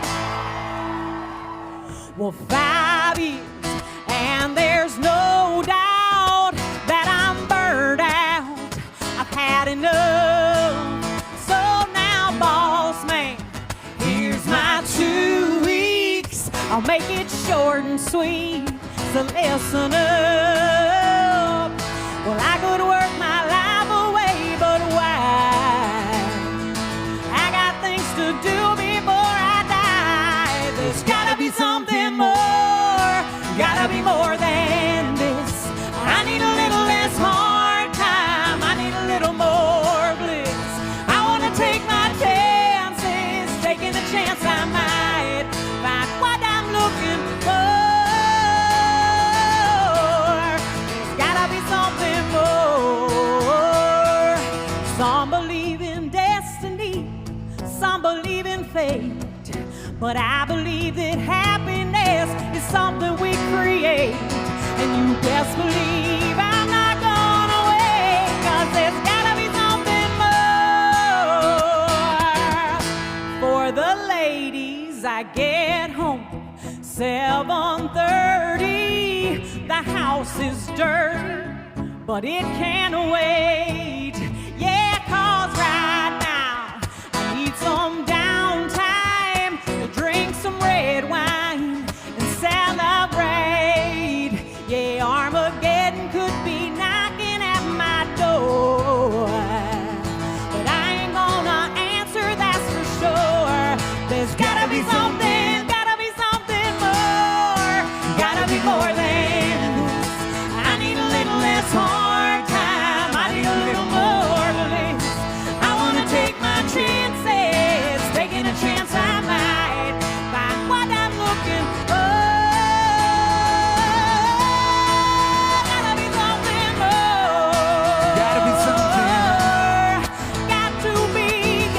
Well, 5 years, and there's no doubt that I'm burned out. I've had enough. So now, boss man, here's my 2 weeks. I'll make it short and sweet, so listen up. Well, I could work my life away, but why? I got things to do before I die. There's gotta be something more, gotta be more than this. I need a little less hard time, I need a little more bliss. I wanna take my chances, taking a chance I might find what I'm looking for. There's gotta be something more. Some believe in destiny, some believe in fate, but I believe that happiness is something we create. And you best believe I'm not gonna wait, 'cause there's gotta be something more. For the ladies, I get home 7:30. The house is dirty, but it can wait. Yeah, 'cause right now I need some downtime to drink some red wine and celebrate. Yeah, Armageddon could be knocking at my door, but I ain't gonna answer, that's for sure. There's gotta be something, gotta be something more, gotta be more than this. I need a little less hard time, I need a little more bliss. I wanna take my chances, taking a chance I might find what I'm looking for. Gotta be something more. Gotta be something more. Got to be,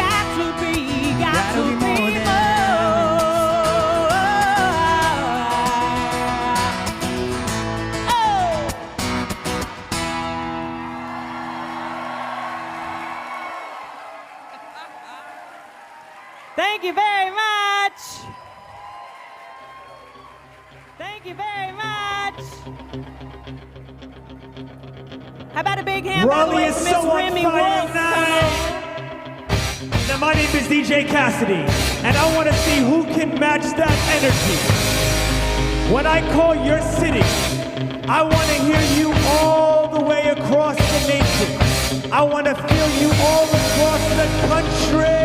got to be, got to be more. Oh. Thank you very much. Thank you very much. How about a big hand by the Raleigh way is for so Miss on Remy fire Wolf tonight. Now, my name is DJ Cassidy, and I want to see who can match that energy. When I call your city, I want to hear you all the way across the nation. I want to feel you all across the country.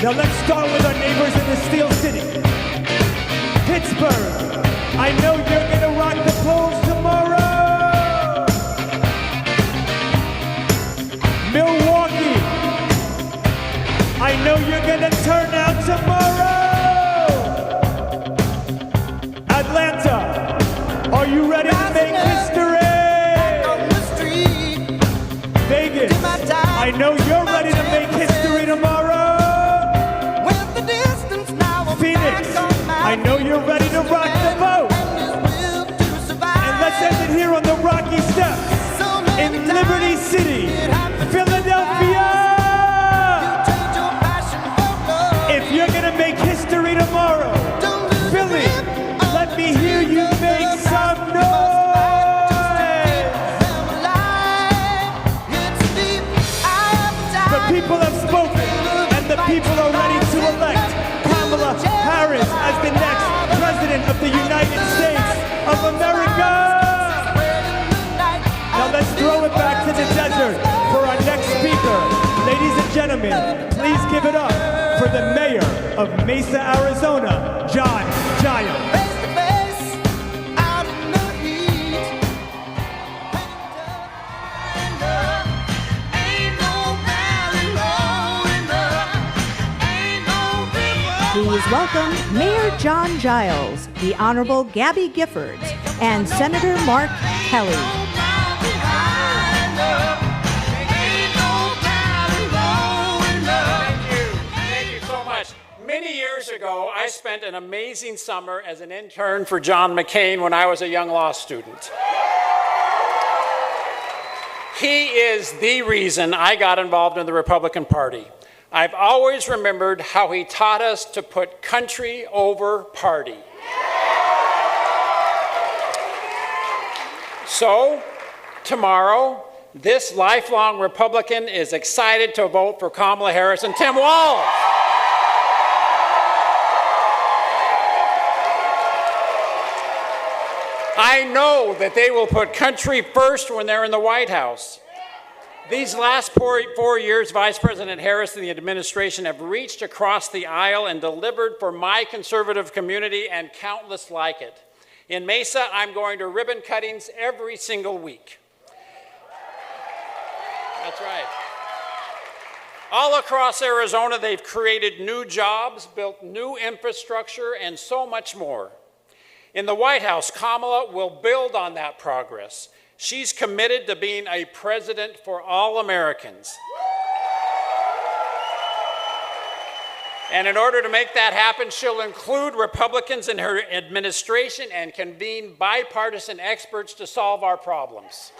Now, let's start with our neighbors in the Steel City. Pittsburgh, I know you're going to rock the polls tomorrow. Milwaukee, I know you're gonna turn out tomorrow. Atlanta, are you ready to make history? Vegas, I know you're ready to make history tomorrow. Phoenix, I know you're ready to rock the boat. And let's end it here on the Rocky Steps in Liberty City, Philadelphia. If you're gonna make history tomorrow, Philly, let me hear you make some noise. The people have spoken, and the people are ready to elect Kamala Harris as the next President of the United States of America. Now let's throw it back to the desert for our next speaker. Ladies and gentlemen, please give it up for the mayor of Mesa, Arizona, John Giles. Please welcome Mayor John Giles, the Honorable Gabby Giffords, and Senator Mark Kelly. Thank you so much. Many years ago, I spent an amazing summer as an intern for John McCain when I was a young law student. He is the reason I got involved in the Republican Party. I've always remembered how he taught us to put country over party. So, tomorrow, this lifelong Republican is excited to vote for Kamala Harris and Tim Walz. I know that they will put country first when they're in the White House. These last 4 years, Vice President Harris and the administration have reached across the aisle and delivered for my conservative community and countless like it. In Mesa, I'm going to ribbon cuttings every single week. That's right. All across Arizona, they've created new jobs, built new infrastructure, and so much more. In the White House, Kamala will build on that progress. She's committed to being a president for all Americans. And in order to make that happen, she'll include Republicans in her administration and convene bipartisan experts to solve our problems.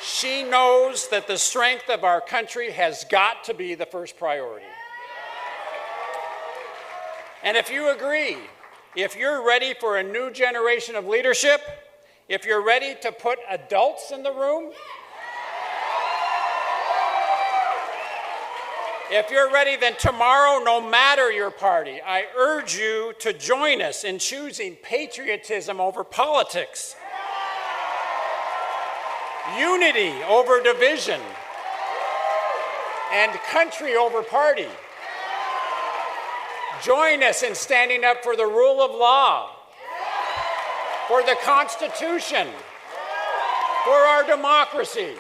She knows that the strength of our country has got to be the first priority. And if you agree, if you're ready for a new generation of leadership, if you're ready to put adults in the room, if you're ready, then tomorrow, no matter your party, I urge you to join us in choosing patriotism over politics, unity over division, and country over party. Join us in standing up for the rule of law, for the Constitution, for our democracy.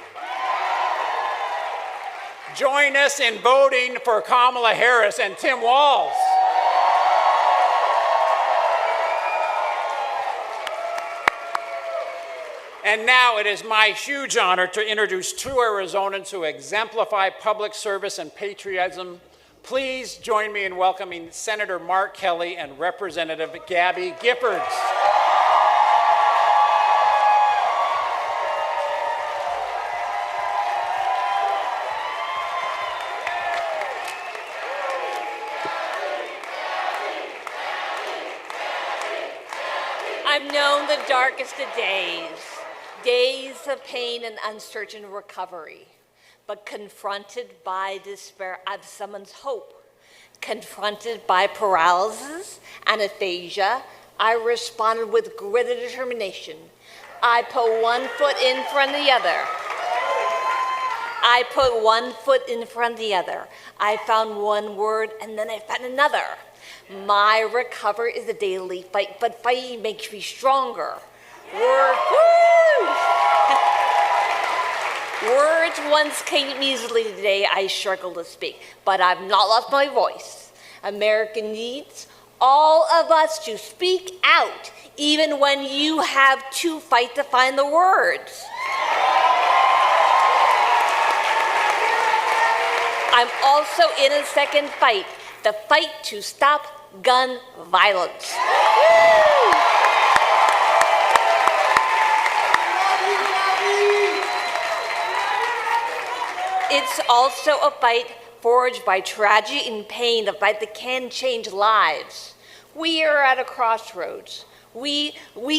Join us in voting for Kamala Harris and Tim Walz. And now it is my huge honor to introduce two Arizonans who exemplify public service and patriotism. Please join me in welcoming Senator Mark Kelly and Representative Gabby Giffords. I've known the darkest of days of pain and uncertain recovery. But confronted by despair, I've summoned hope. Confronted by paralysis and aphasia, I responded with grit and determination. I put one foot in front of the other. I put one foot in front of the other. I found one word and then I found another. My recovery is a daily fight, but fighting makes me stronger. Words once came easily, today I struggle to speak, but I've not lost my voice. America needs all of us to speak out, even when you have to fight to find the words. I'm also in a second fight, the fight to stop gun violence. It's also a fight forged by tragedy and pain, a fight that can change lives. We are at a crossroads. We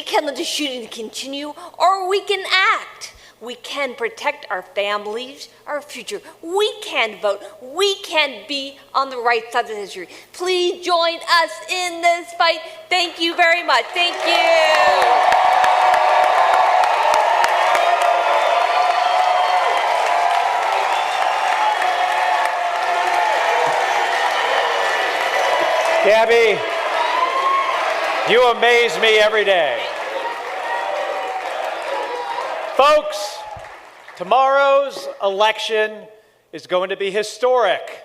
can let the shooting continue, or we can act. We can protect our families, our future. We can vote. We can be on the right side of history. Please join us in this fight. Thank you very much. Thank you. Gabby, you amaze me every day. Folks, tomorrow's election is going to be historic.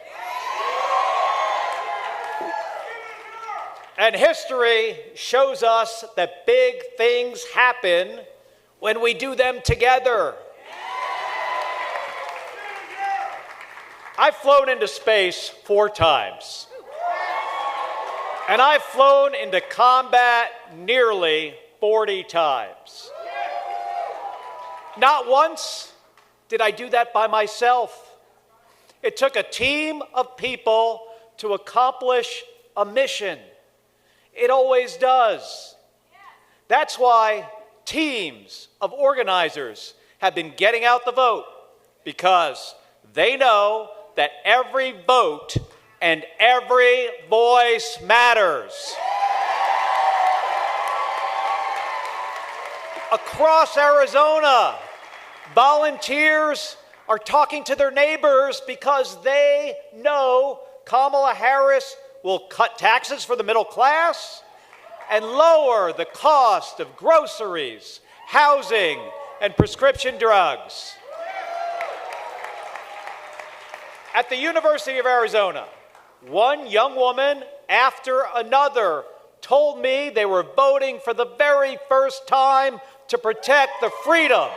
And history shows us that big things happen when we do them together. I've flown into space 4 times. And I've flown into combat nearly 40 times. Not once did I do that by myself. It took a team of people to accomplish a mission. It always does. That's why teams of organizers have been getting out the vote, because they know that every vote and every voice matters. Across Arizona, volunteers are talking to their neighbors because they know Kamala Harris will cut taxes for the middle class and lower the cost of groceries, housing, and prescription drugs. At the University of Arizona, one young woman after another told me they were voting for the very first time to protect the freedom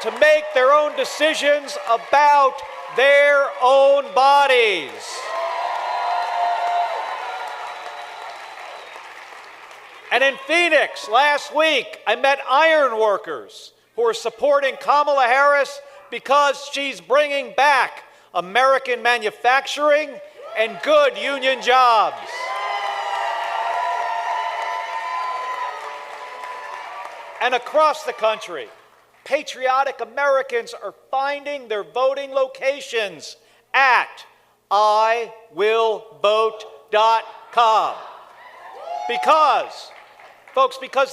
to make their own decisions about their own bodies. And in Phoenix last week, I met iron workers who are supporting Kamala Harris because she's bringing back American manufacturing and good union jobs. And across the country, patriotic Americans are finding their voting locations at iwillvote.com. Because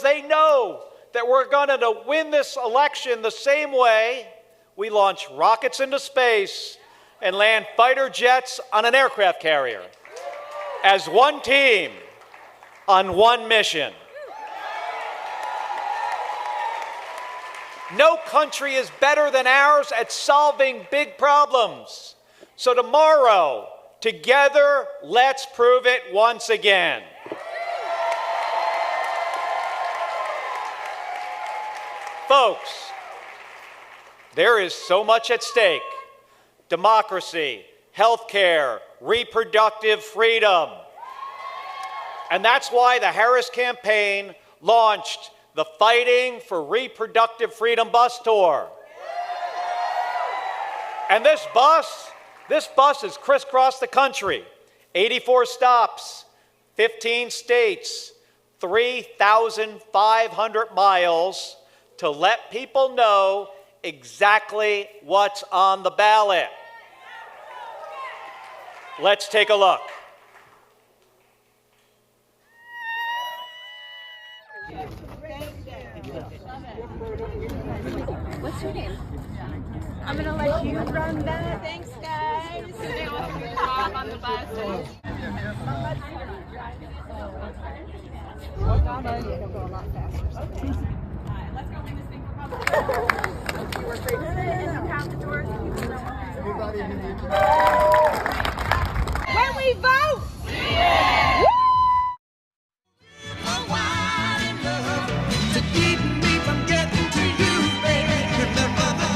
they know that we're going to win this election the same way we launch rockets into space and land fighter jets on an aircraft carrier, as one team on one mission. No country is better than ours at solving big problems. So tomorrow, together, let's prove it once again. Folks, there is so much at stake: democracy, healthcare, reproductive freedom. And that's why the Harris campaign launched the Fighting for Reproductive Freedom bus tour. And this bus is crisscrossed the country, 84 stops, 15 states, 3,500 miles, to let people know exactly what's on the ballot. Let's take a look. What's your name? I'm gonna let you run that. Thanks, guys. They want to drop on the bus. He'll go a lot faster. Okay. Let's go win this thing for public. We're great. Count the doors. When we vote, woo! To keep me from getting to you, baby. Remember the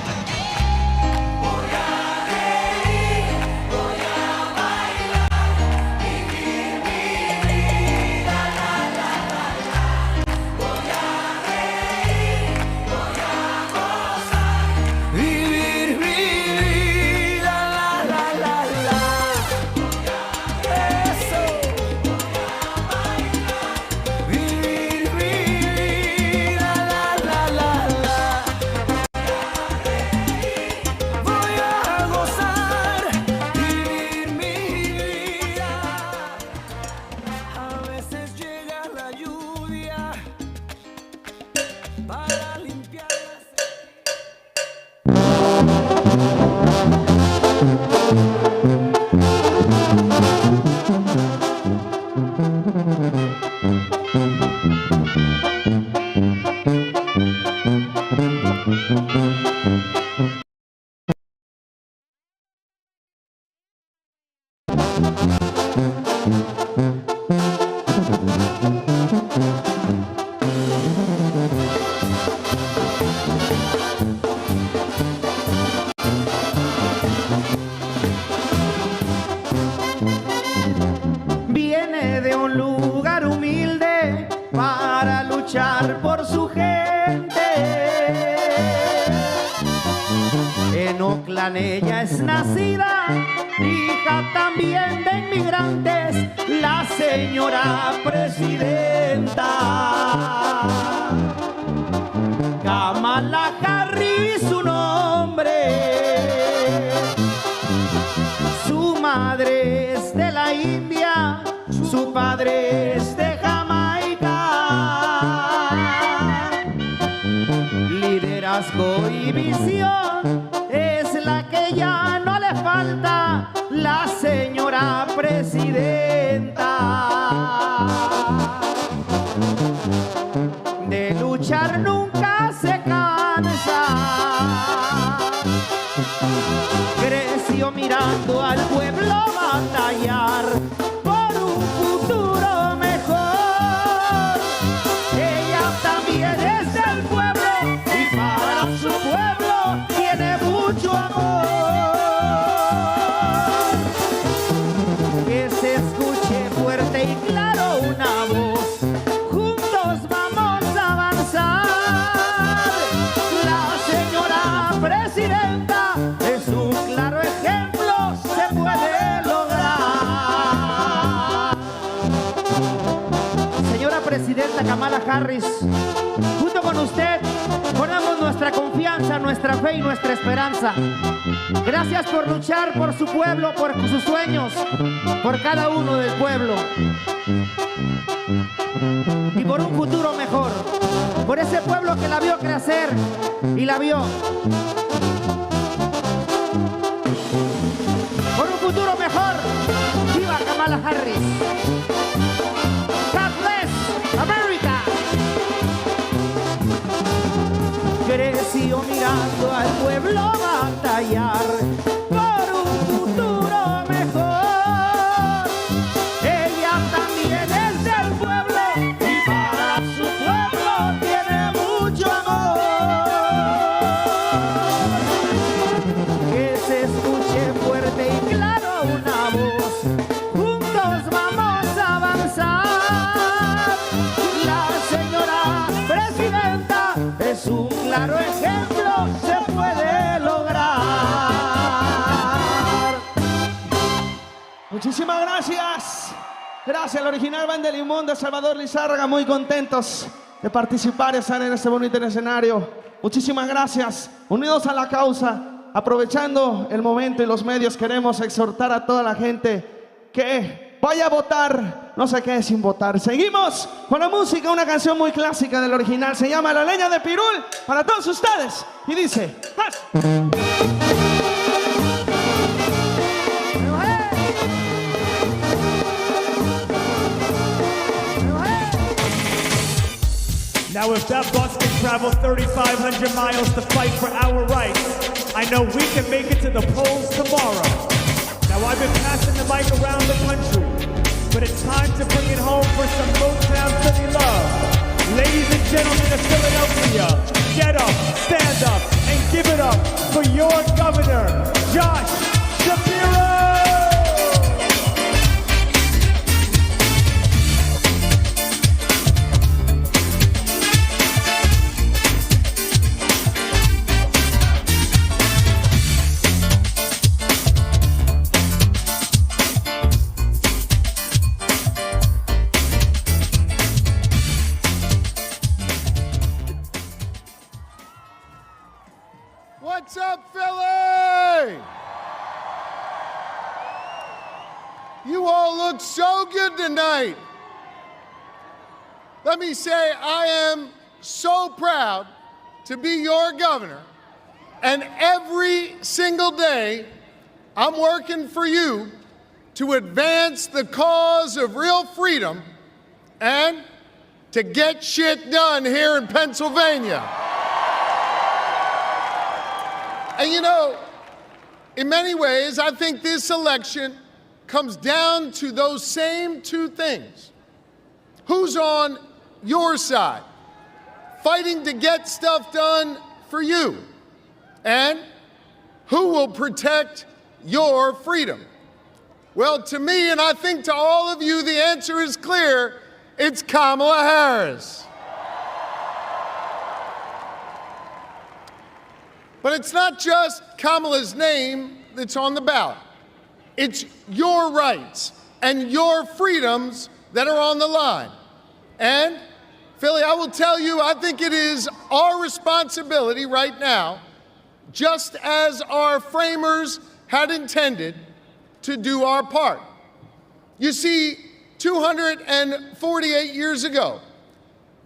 ella es nacida, hija también de inmigrantes, la señora presidenta. Kamala Harris, su nombre. Su madre es de la India, su padre es de Jamaica. Liderazgo y visión es la que ya no le falta, la señora presidenta. De luchar nunca se cansa, creció mirando al pueblo batallar por un futuro mejor. Ella también es del pueblo y para su pueblo tiene mucho amor. Que se escuche fuerte y claro una voz, juntos vamos a avanzar. La señora presidenta es un claro ejemplo, se puede lograr. Señora presidenta Kamala Harris, junto con usted ponemos nuestra confianza, nuestra fe y nuestra esperanza. Gracias por luchar por su pueblo, por sus sueños, por cada uno del pueblo y por un futuro mejor, por ese pueblo que la vio crecer y la vio. Por un futuro mejor. ¡Viva Kamala Harris! God bless America. Creció mirando al pueblo batallar por un futuro mejor. Ella también es del pueblo y para su pueblo tiene mucho amor. Que se escuche fuerte y claro una voz, juntos vamos a avanzar. La señora presidenta es un claro ejemplo, se puede lograr. Muchísimas gracias. Gracias, la original banda de Limón de Salvador Lizárraga, muy contentos de participar y estar en este bonito escenario. Muchísimas gracias. Unidos a la causa, aprovechando el momento y los medios, queremos exhortar a toda la gente que vaya a votar, no se quede sin votar. Seguimos con la música, una canción muy clásica del original, se llama La Leña de Pirul, para todos ustedes, y dice... Now if that bus can travel 3,500 miles to fight for our rights, I know we can make it to the polls tomorrow. Now I've been passing the mic around the country, but it's time to bring it home for some Motown Philly love. Ladies and gentlemen of Philadelphia, get up, stand up, and give it up for your governor, Josh Shapiro! What's up, Philly? You all look so good tonight. Let me say, I am so proud to be your governor, and every single day, I'm working for you to advance the cause of real freedom and to get shit done here in Pennsylvania. And you know, in many ways, I think this election comes down to those same two things. Who's on your side, fighting to get stuff done for you? And who will protect your freedom? Well, to me, and I think to all of you, the answer is clear. It's Kamala Harris. But it's not just Kamala's name that's on the ballot. It's your rights and your freedoms that are on the line. And, Philly, I will tell you, I think it is our responsibility right now, just as our framers had intended, to do our part. You see, 248 years ago,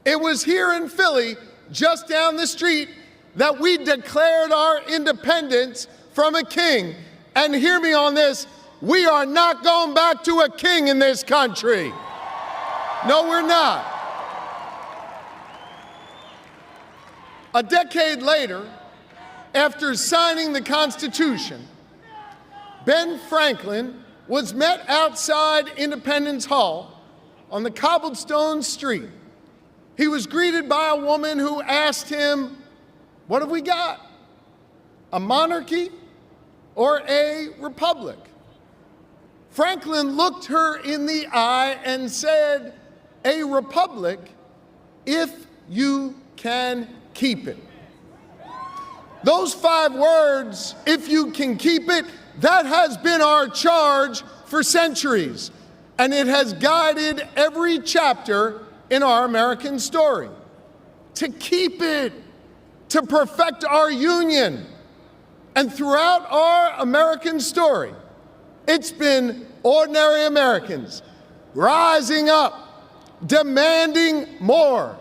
it was here in Philly, just down the street, that we declared our independence from a king. And hear me on this, we are not going back to a king in this country. No, we're not. A decade later, after signing the Constitution, Ben Franklin was met outside Independence Hall on the cobblestone street. He was greeted by a woman who asked him, "What have we got? A monarchy or a republic?" Franklin looked her in the eye and said, "A republic if you can keep it." Those 5 words, "if you can keep it," that has been our charge for centuries, and it has guided every chapter in our American story. To keep it, to perfect our union. And throughout our American story, it's been ordinary Americans rising up, demanding more,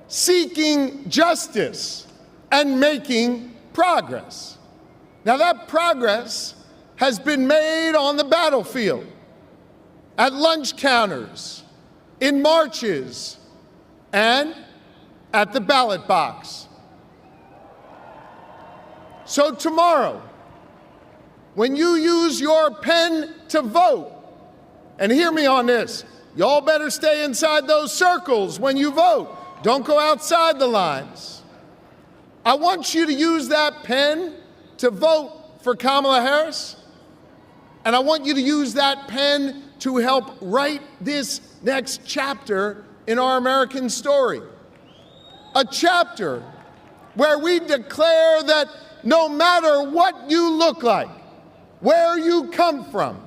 seeking justice, and making progress. Now, that progress has been made on the battlefield, at lunch counters, in marches, and at the ballot box. So tomorrow, when you use your pen to vote, and hear me on this, y'all better stay inside those circles when you vote. Don't go outside the lines. I want you to use that pen to vote for Kamala Harris, and I want you to use that pen to help write this next chapter in our American story. A chapter where we declare that no matter what you look like, where you come from,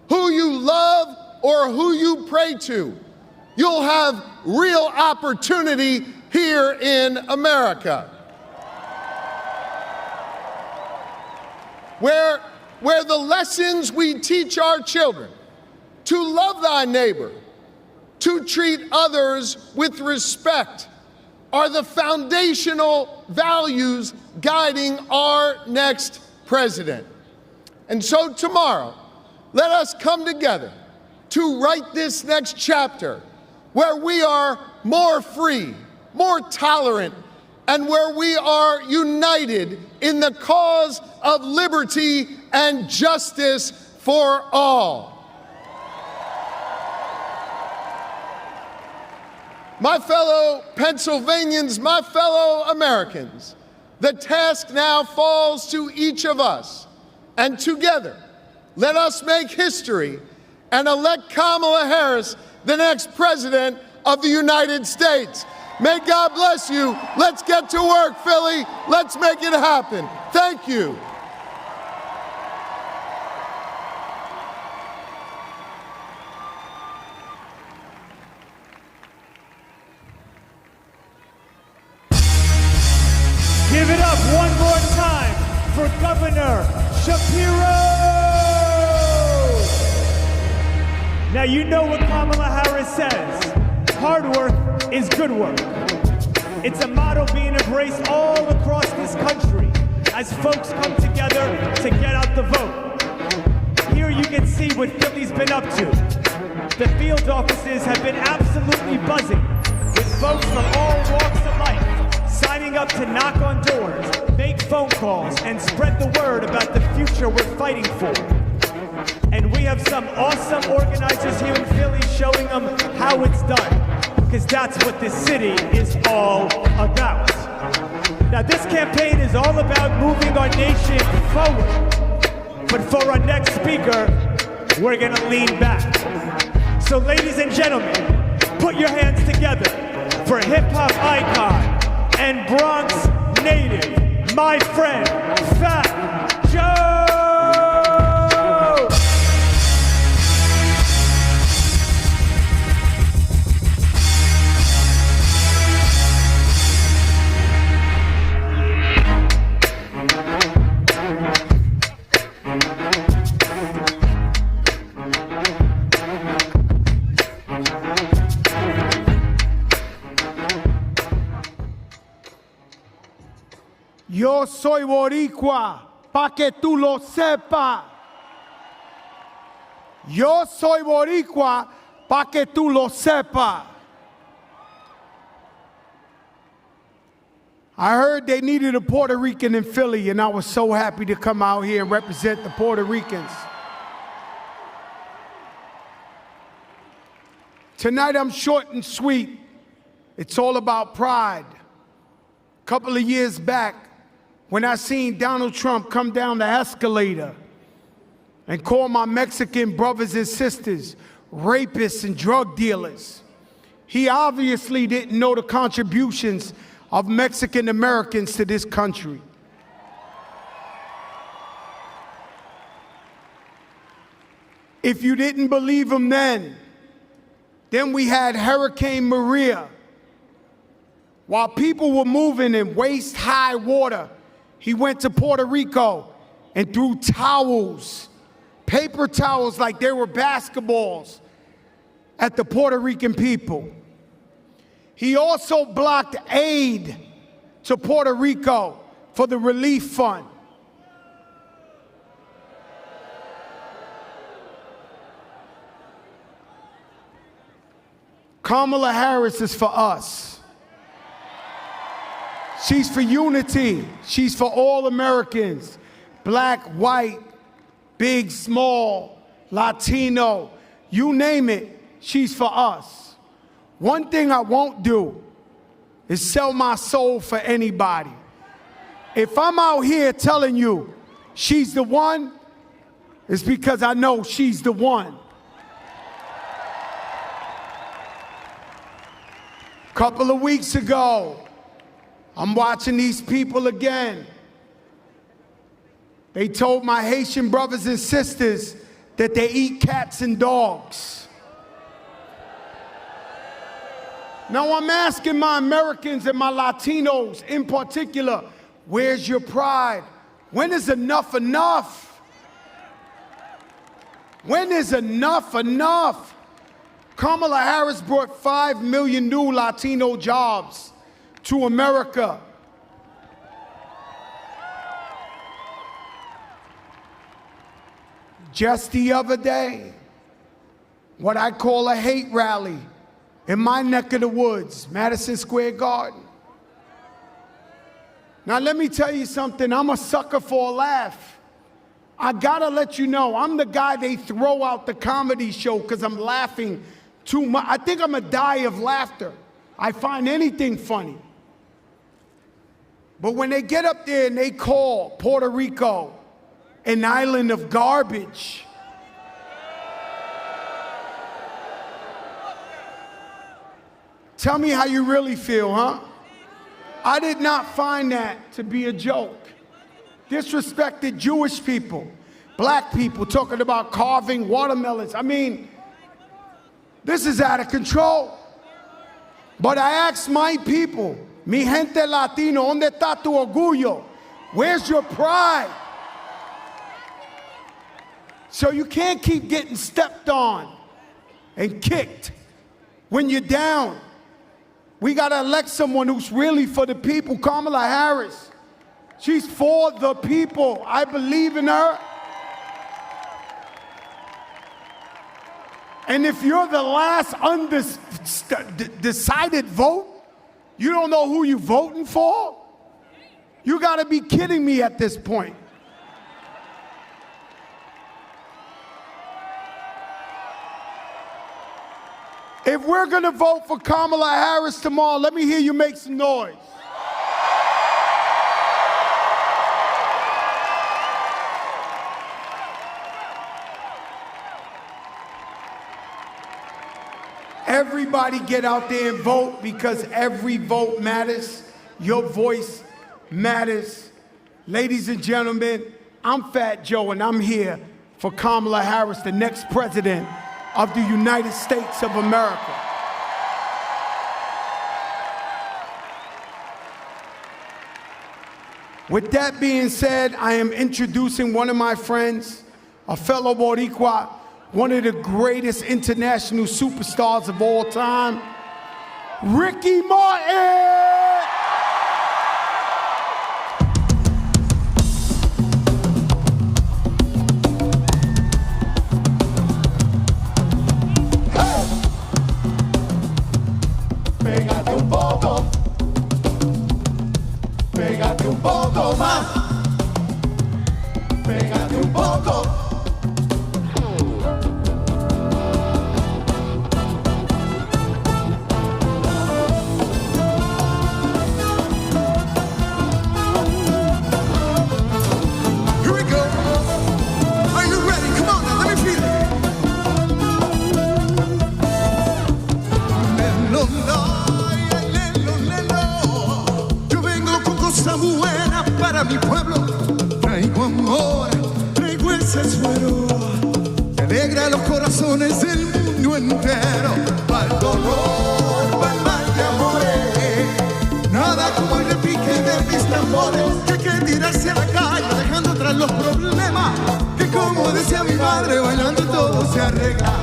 who you love or who you pray to, you'll have real opportunity here in America. Where the lessons we teach our children, to love thy neighbor, to treat others with respect, are the foundational values guiding our next president. And so tomorrow, let us come together to write this next chapter where we are more free, more tolerant, and where we are united in the cause of liberty and justice for all. My fellow Pennsylvanians, my fellow Americans, the task now falls to each of us. And together, let us make history and elect Kamala Harris the next president of the United States. May God bless you. Let's get to work, Philly. Let's make it happen. Thank you. Give it up one more time for Governor Shapiro! Now you know what Kamala Harris says. Hard work is good work. It's a motto being embraced all across this country as folks come together to get out the vote. Here you can see what Philly's been up to. The field offices have been absolutely buzzing with folks from all walks of life signing up to knock on doors, make phone calls, and spread the word about the future we're fighting for. And we have some awesome organizers here in Philly showing them how it's done, because that's what this city is all about. Now, this campaign is all about moving our nation forward. But for our next speaker, we're gonna lean back. So ladies and gentlemen, put your hands together for hip-hop icon and Bronx native, my friend, Fat Joe. Yo soy boricua, pa' que tú lo sepas. Yo soy boricua, pa' que tú lo sepas. I heard they needed a Puerto Rican in Philly, and I was so happy to come out here and represent the Puerto Ricans. Tonight I'm short and sweet. It's all about pride. A couple of years back, when I seen Donald Trump come down the escalator and call my Mexican brothers and sisters rapists and drug dealers, he obviously didn't know the contributions of Mexican Americans to this country. If you didn't believe him then we had Hurricane Maria. While people were moving in waist-high water, he went to Puerto Rico and threw towels, paper towels like they were basketballs, at the Puerto Rican people. He also blocked aid to Puerto Rico for the relief fund. Kamala Harris is for us. She's for unity. She's for all Americans. Black, white, big, small, Latino, you name it, she's for us. One thing I won't do is sell my soul for anybody. If I'm out here telling you she's the one, it's because I know she's the one. A couple of weeks ago, I'm watching these people again. They told my Haitian brothers and sisters that they eat cats and dogs. Now I'm asking my Americans and my Latinos in particular, where's your pride? When is enough enough? When is enough enough? Kamala Harris brought 5 million new Latino jobs to America. Just the other day, what I call a hate rally in my neck of the woods, Madison Square Garden. Now let me tell you something, I'm a sucker for a laugh. I gotta let you know, I'm the guy they throw out the comedy show because I'm laughing too much. I think I'm gonna die of laughter. I find anything funny. But when they get up there and they call Puerto Rico an island of garbage, tell me how you really feel, huh? I did not find that to be a joke. Disrespected Jewish people, black people talking about carving watermelons. I mean, this is out of control. But I asked my people, mi gente latino, ¿dónde está tu orgullo? Where's your pride? So you can't keep getting stepped on and kicked when you're down. We gotta elect someone who's really for the people. Kamala Harris, she's for the people. I believe in her. And if you're the last undecided vote, you don't know who you're voting for? You gotta be kidding me at this point. If we're gonna vote for Kamala Harris tomorrow, let me hear you make some noise. Everybody get out there and vote because every vote matters. Your voice matters. Ladies and gentlemen, I'm Fat Joe, and I'm here for Kamala Harris, the next president of the United States of America. With that being said, I am introducing one of my friends, a fellow Boricua, one of the greatest international superstars of all time, Ricky Martin! Pégate un poco, pégate un poco más, pégate un poco. Here we go. Are you ready? Come on now, let me feel it. Buena para mi pueblo, traigo amor, traigo ese suero que alegra los corazones del mundo entero. Al dolor, al mal de amores, nada como el repique de mis tambores, que hay que tirarse a la calle dejando atrás los problemas, que como decía mi madre, bailando todo se arregla.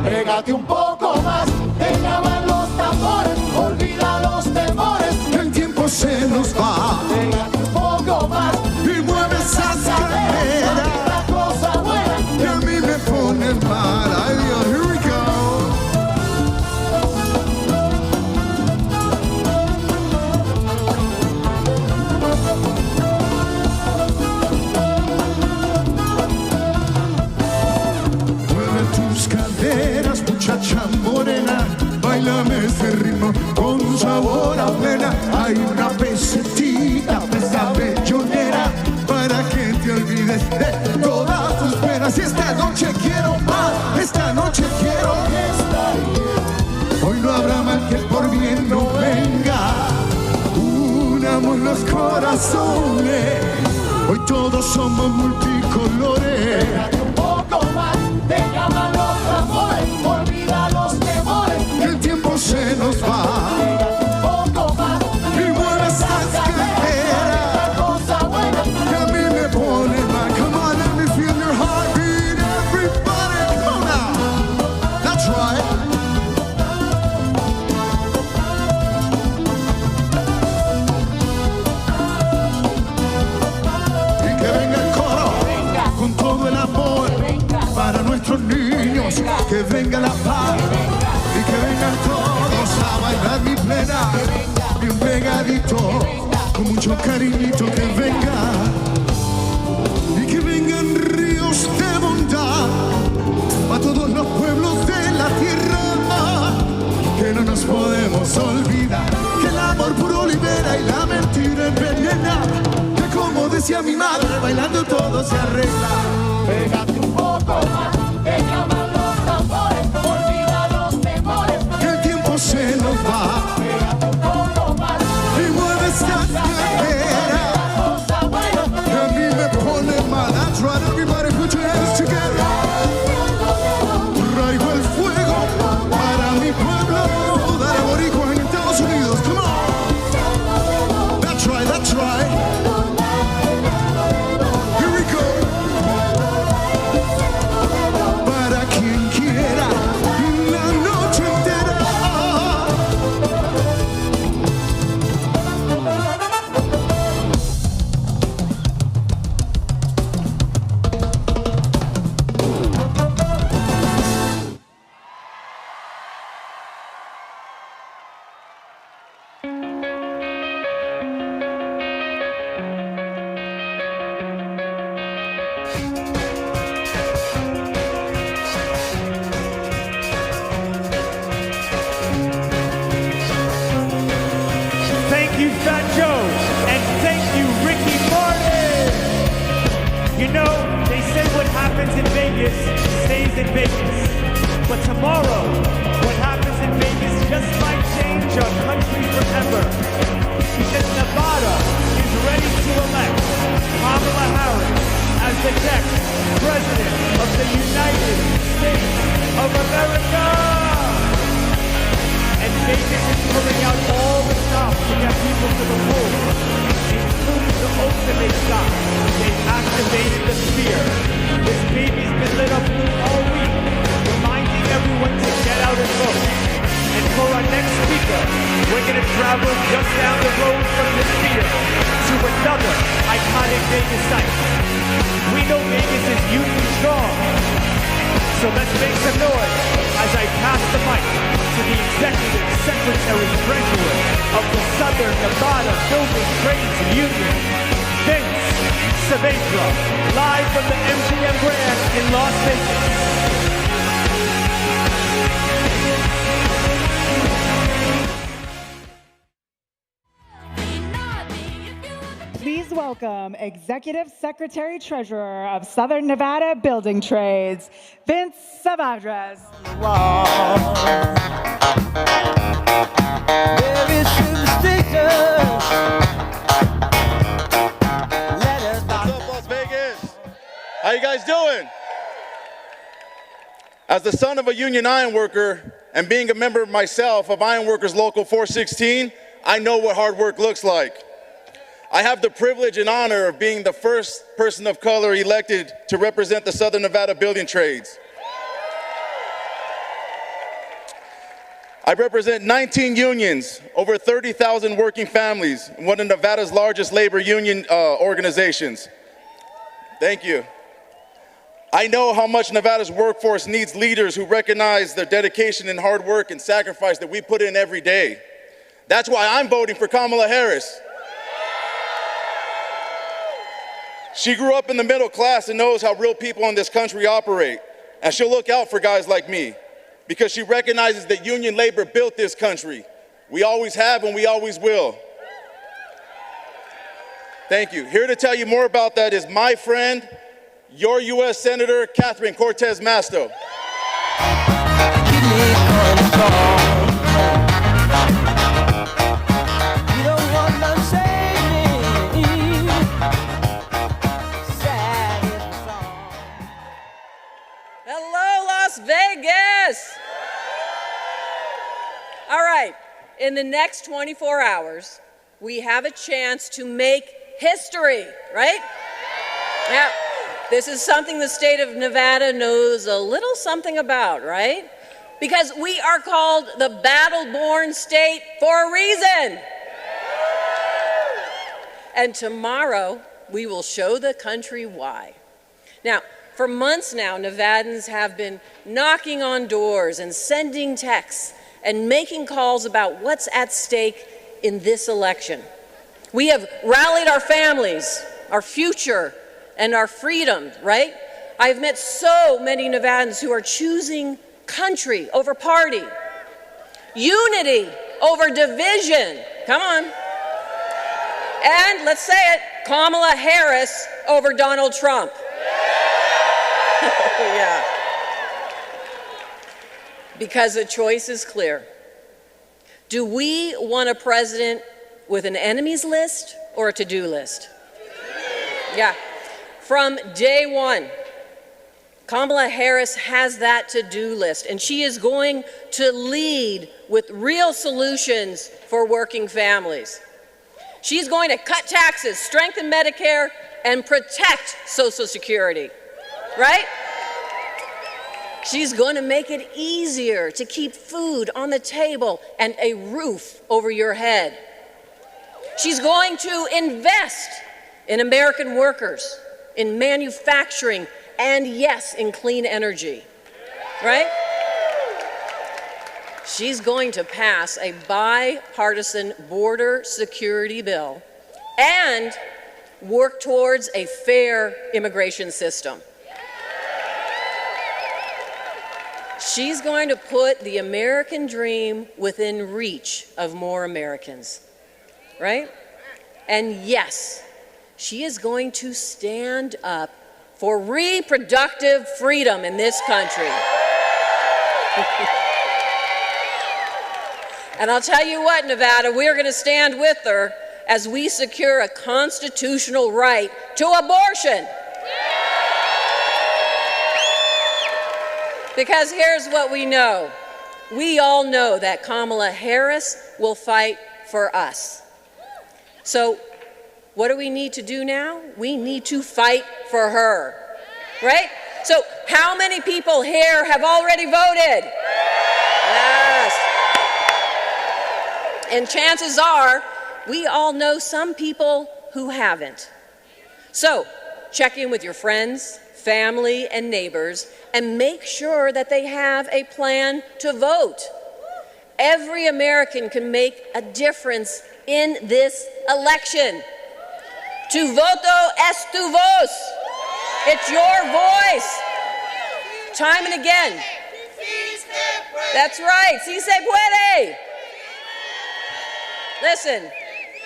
Pégate un poco más, te llaman los tambores, olvida los temores, que el tiempo se nos va. Pégate un poco más y mueve esa cadera, la cosa buena que a mí me pone mal. Ay Dios, here we go. Mueve tus caderas, muchacha morena, bailame ese ritmo con sabor a pena. Hay una pesetita, esa bellonera, para que te olvides de todas tus penas. Y esta noche quiero más, esta noche quiero fiesta. Hoy no habrá mal que por bien no venga. Unamos los corazones, hoy todos somos multicolores. Pégate un poco más, te llaman los amores, olvida los temores, que el tiempo se nos va. Pégate un poco más y mueve esas caderas, la cosa buena que a mí me pone mal. Come on, let me feel your heartbeat, everybody, come on now. That's right. Y que venga el coro con todo el amor para nuestros niños, que venga la paz y que vengan todos a bailar mi plena, bien pegadito, con mucho cariñito, que venga y que vengan ríos de bondad a todos los pueblos de la tierra, que no nos podemos olvidar, que el amor puro libera y la mentira envenena, que como decía mi madre, bailando todo se arregla. Pégate un poco más, te llaman los tambores, olvida los temores, que el tiempo se nos va. Pégate un poco más y mueve esa cadera, la cosa buena que a mí me pone mal. That's right, everybody put your hands together. Traigo el fuego para mi pueblo, dale boricua en Estados Unidos, come on. That's right, that's right. Here we go. Para quien quiera la noche entera. Thank you, Fat Joe, and thank you, Ricky Martin. You know, they say what happens in Vegas stays in Vegas. But tomorrow, what happens in Vegas just might change our country forever. Because Nevada is ready to elect Kamala Harris as the next President of the United States of America. And Vegas is pulling out all the stops to get people to the polls, including the ultimate stop. They've activated the sphere. This baby's been lit up all week, reminding everyone to get out and vote. And for our next speaker, we're going to travel just down the road from the sphere to another iconic Vegas site. We know Vegas is union strong, so let's make some noise as I pass the mic to the Executive Secretary Treasurer of the Southern Nevada Building Trades Union, Vince Saavedra, live from the MGM Grand in Las Vegas. Please welcome Executive Secretary Treasurer of Southern Nevada Building Trades, Vince Saavedra. What's up, Las Vegas? How you guys doing? As the son of a union iron worker and being a member myself of Iron Workers Local 416, I know what hard work looks like. I have the privilege and honor of being the first person of color elected to represent the Southern Nevada building trades. I represent 19 unions, over 30,000 working families, and one of Nevada's largest labor union organizations. Thank you. I know how much Nevada's workforce needs leaders who recognize the dedication and hard work and sacrifice that we put in every day. That's why I'm voting for Kamala Harris. She grew up in the middle class and knows how real people in this country operate. And she'll look out for guys like me because she recognizes that union labor built this country. We always have and we always will. Thank you. Here to tell you more about that is my friend, your U.S. Senator, Catherine Cortez Masto. Vegas! All right, in the next 24 hours, we have a chance to make history, right? Yeah, this is something the state of Nevada knows a little something about, right? Because we are called the battle-born state for a reason. And tomorrow, we will show the country why. Now, for months now, Nevadans have been knocking on doors and sending texts and making calls about what's at stake in this election. We have rallied our families, our future, and our freedom, right? I've met so many Nevadans who are choosing country over party, unity over division, come on, and let's say it, Kamala Harris over Donald Trump. Yeah. Because the choice is clear. Do we want a president with an enemies list or a to-do list? Yeah. From day one, Kamala Harris has that to-do list, and she is going to lead with real solutions for working families. She's going to cut taxes, strengthen Medicare, and protect Social Security. Right? She's going to make it easier to keep food on the table and a roof over your head. She's going to invest in American workers, in manufacturing, and yes, in clean energy. Right? She's going to pass a bipartisan border security bill and work towards a fair immigration system. She's going to put the American dream within reach of more Americans, right? And yes, she is going to stand up for reproductive freedom in this country. And I'll tell you what, Nevada, we're going to stand with her as we secure a constitutional right to abortion. Because here's what we know. We all know that Kamala Harris will fight for us. So what do we need to do now? We need to fight for her, right? So how many people here have already voted? Yes. And chances are, we all know some people who haven't. So check in with your friends, family, and neighbors, and make sure that they have a plan to vote. Every American can make a difference in this election. Tu voto es tu voz. It's your voice. Time and again. That's right. Si se puede. Listen,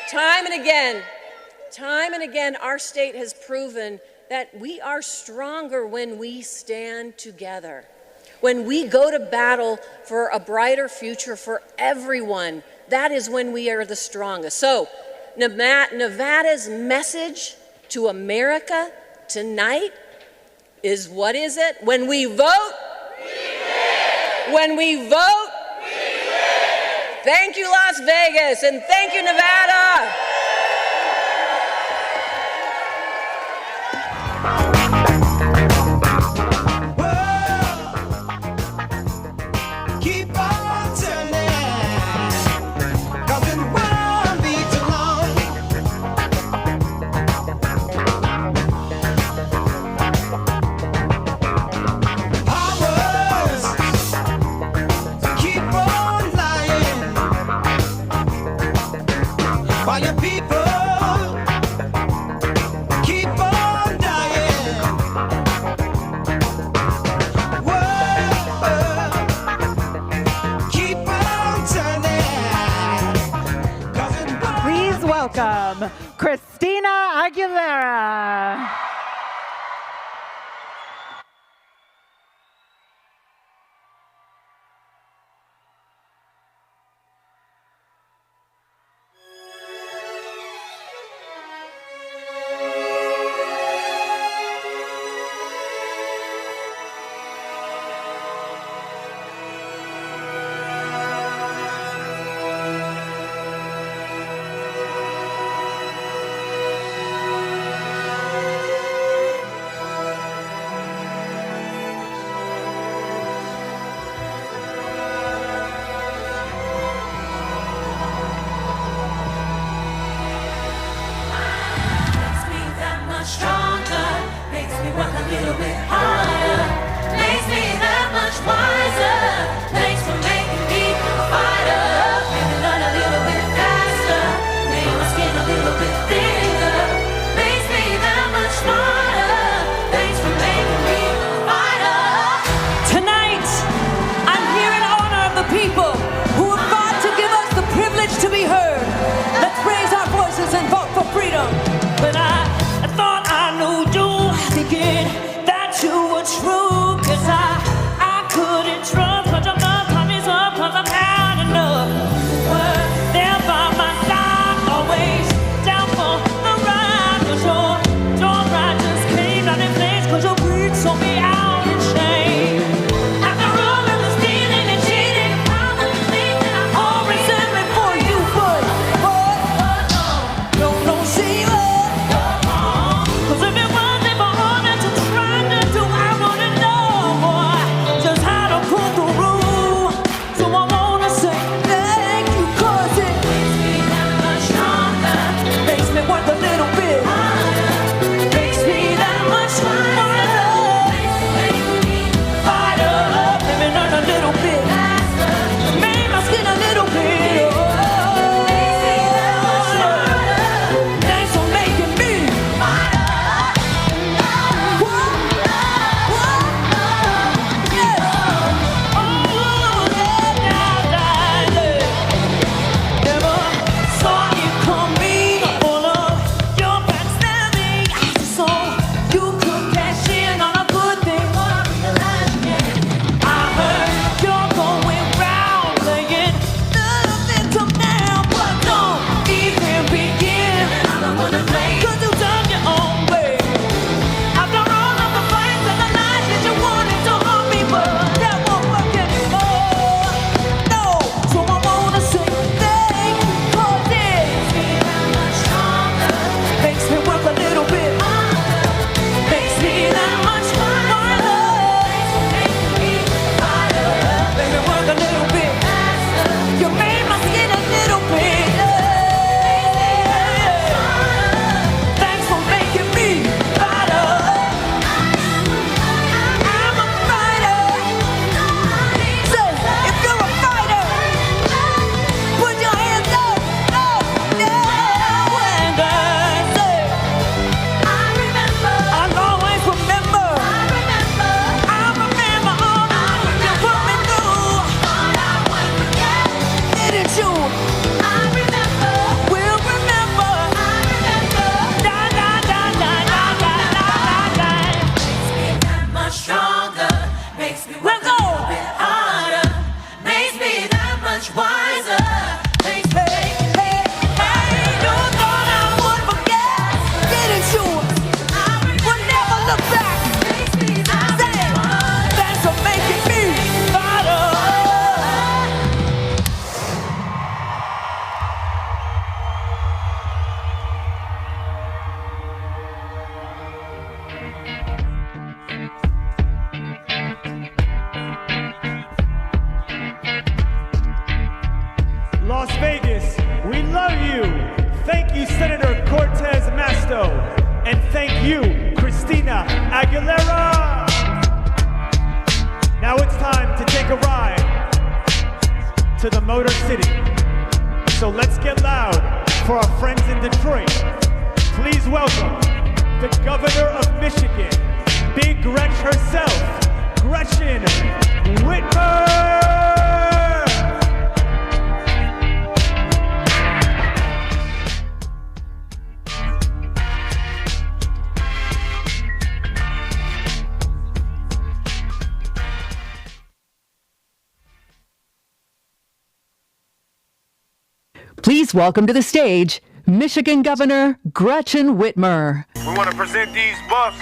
time and again, our state has proven that we are stronger when we stand together. When we go to battle for a brighter future for everyone, that is when we are the strongest. So, Nevada's message to America tonight is, what is it? When we vote, we win. When we vote, we win. Thank you, Las Vegas, and thank you, Nevada. Welcome, Christina Aguilera. Cause if it wasn't for all that you're trying to do, I wouldn't makes me work a little bit harder, makes me that much wiser, makes me hey, you thought I would forget, get insurance, would never look back, say, thanks for making me better. Las Vegas, we love you. Thank you, Senator Cortez Masto. And thank you, Christina Aguilera. Now it's time to take a ride to the Motor City. So let's get loud for our friends in Detroit. Please welcome the Governor of Michigan, Big Gretch herself, Gretchen Whitmer. Please welcome to the stage, Michigan Governor Gretchen Whitmer. We want to present these buffs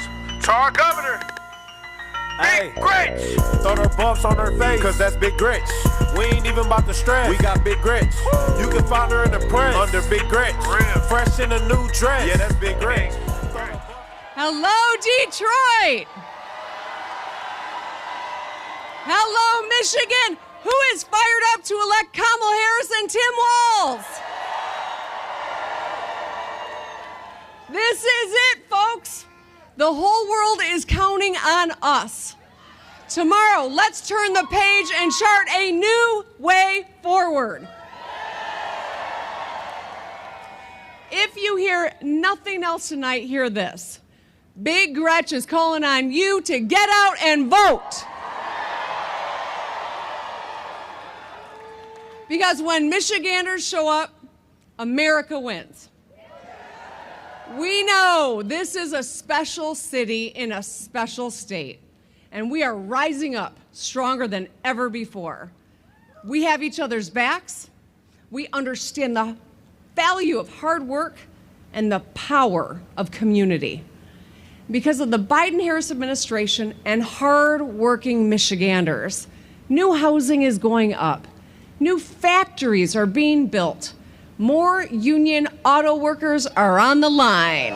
to our governor, Big Gretch. Throw her buffs on her face, cause that's Big Gretch. We ain't even about to stress, we got Big Gretch. You can find her in the press, under Big Gretch. Fresh in a new dress, yeah, that's Big Gretch. Hello, Detroit! Hello, Michigan! Who is fired up to elect Kamala Harris and Tim Walz? This is it, folks. The whole world is counting on us. Tomorrow, let's turn the page and chart a new way forward. If you hear nothing else tonight, hear this. Big Gretch is calling on you to get out and vote. Because when Michiganders show up, America wins. We know this is a special city in a special state, and we are rising up stronger than ever before. We have each other's backs. We understand the value of hard work and the power of community. Because of the Biden-Harris administration and hard-working Michiganders, new housing is going up. New factories are being built. More union auto workers are on the line.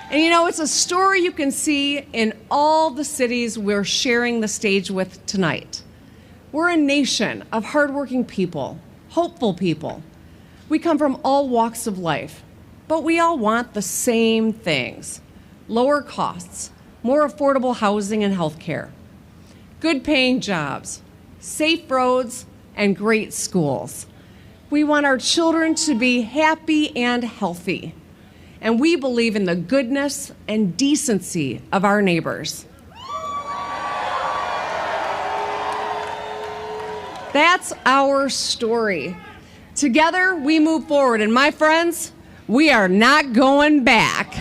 And you know, it's a story you can see in all the cities we're sharing the stage with tonight. We're a nation of hardworking people, hopeful people. We come from all walks of life, but we all want the same things: lower costs, more affordable housing and health care, good paying jobs, safe roads, and great schools. We want our children to be happy and healthy. And we believe in the goodness and decency of our neighbors. That's our story. Together, we move forward. And my friends, we are not going back.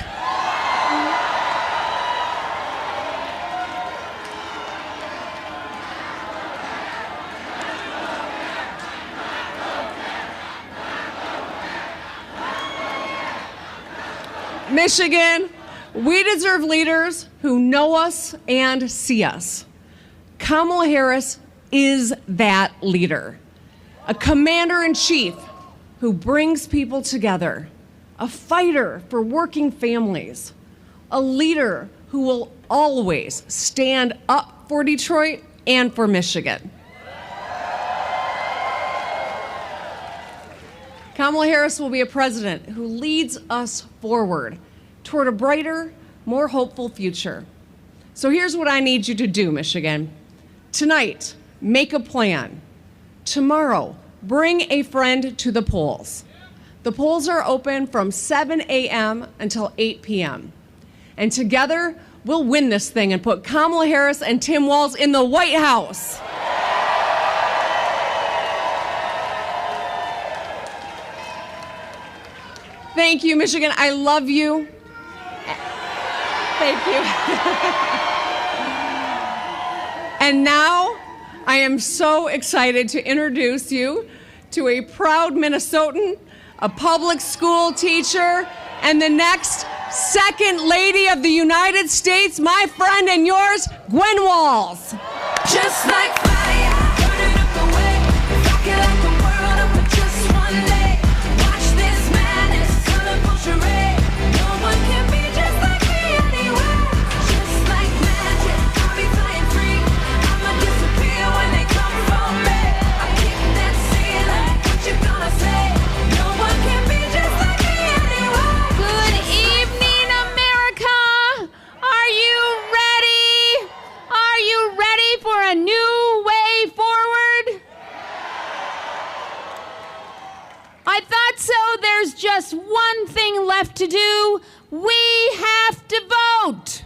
Michigan, we deserve leaders who know us and see us. Kamala Harris is that leader, a commander-in-chief who brings people together, a fighter for working families, a leader who will always stand up for Detroit and for Michigan. Kamala Harris will be a president who leads us forward toward a brighter, more hopeful future. So here's what I need you to do, Michigan. Tonight, make a plan. Tomorrow, bring a friend to the polls. The polls are open from 7 a.m. until 8 p.m. And together, we'll win this thing and put Kamala Harris and Tim Walz in the White House. Thank you, Michigan. I love you. Thank you. And now I am so excited to introduce you to a proud Minnesotan, a public school teacher, and the next Second Lady of the United States, my friend and yours, Gwen Walz. Just like fire, burning up the way. If I could light the world up with just one day, watch this madness, colorful charade. No one can be just like me anyway. Just like magic, I'll be flying free. I'ma disappear when they come for me. I kick that ceiling, what you gonna say? No one can be just like me anyway. Good evening, America. Are you ready? Are you ready for a new way forward? I thought so. There's just one thing left to do. We have to vote.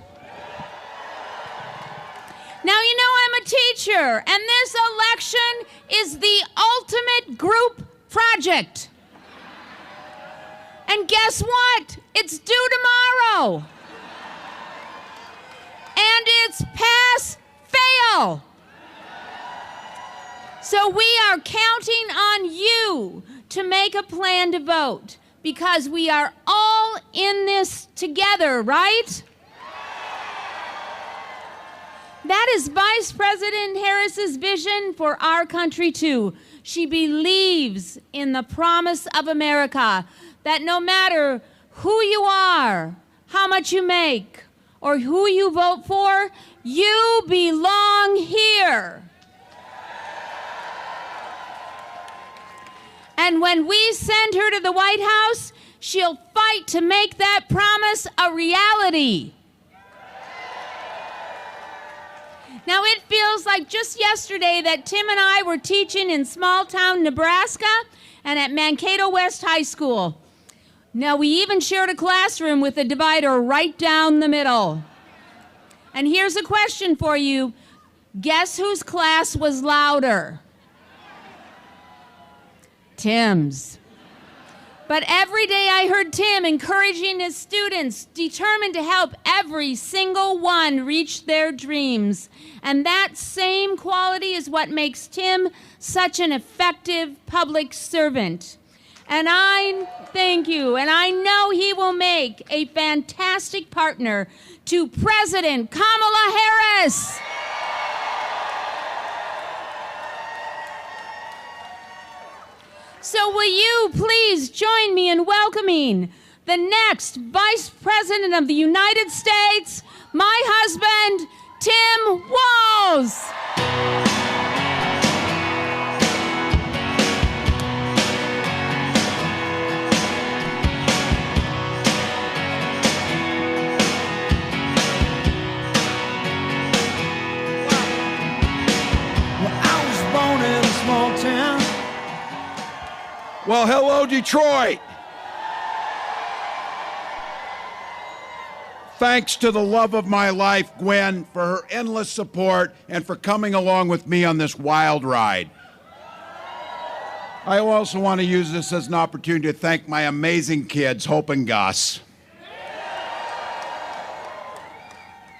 Now, you know I'm a teacher, and this election is the ultimate group project. And guess what? It's due tomorrow. And it's pass, fail. So we are counting on you to make a plan to vote, because we are all in this together, right? That is Vice President Harris's vision for our country too. She believes in the promise of America, that no matter who you are, how much you make, or who you vote for, you belong here. And when we send her to the White House, she'll fight to make that promise a reality. Now, it feels like just yesterday that Tim and I were teaching in small town Nebraska and at Mankato West High School. Now, we even shared a classroom with a divider right down the middle. And here's a question for you. Guess whose class was louder? Tim's. But every day I heard Tim encouraging his students, determined to help every single one reach their dreams. And that same quality is what makes Tim such an effective public servant. And I thank you, and I know he will make a fantastic partner to President Kamala Harris. So will you please join me in welcoming the next Vice President of the United States, my husband, Tim Walz. Small town. Well, hello, Detroit. Thanks to the love of my life, Gwen, for her endless support and for coming along with me on this wild ride. I also want to use this as an opportunity to thank my amazing kids, Hope and Gus.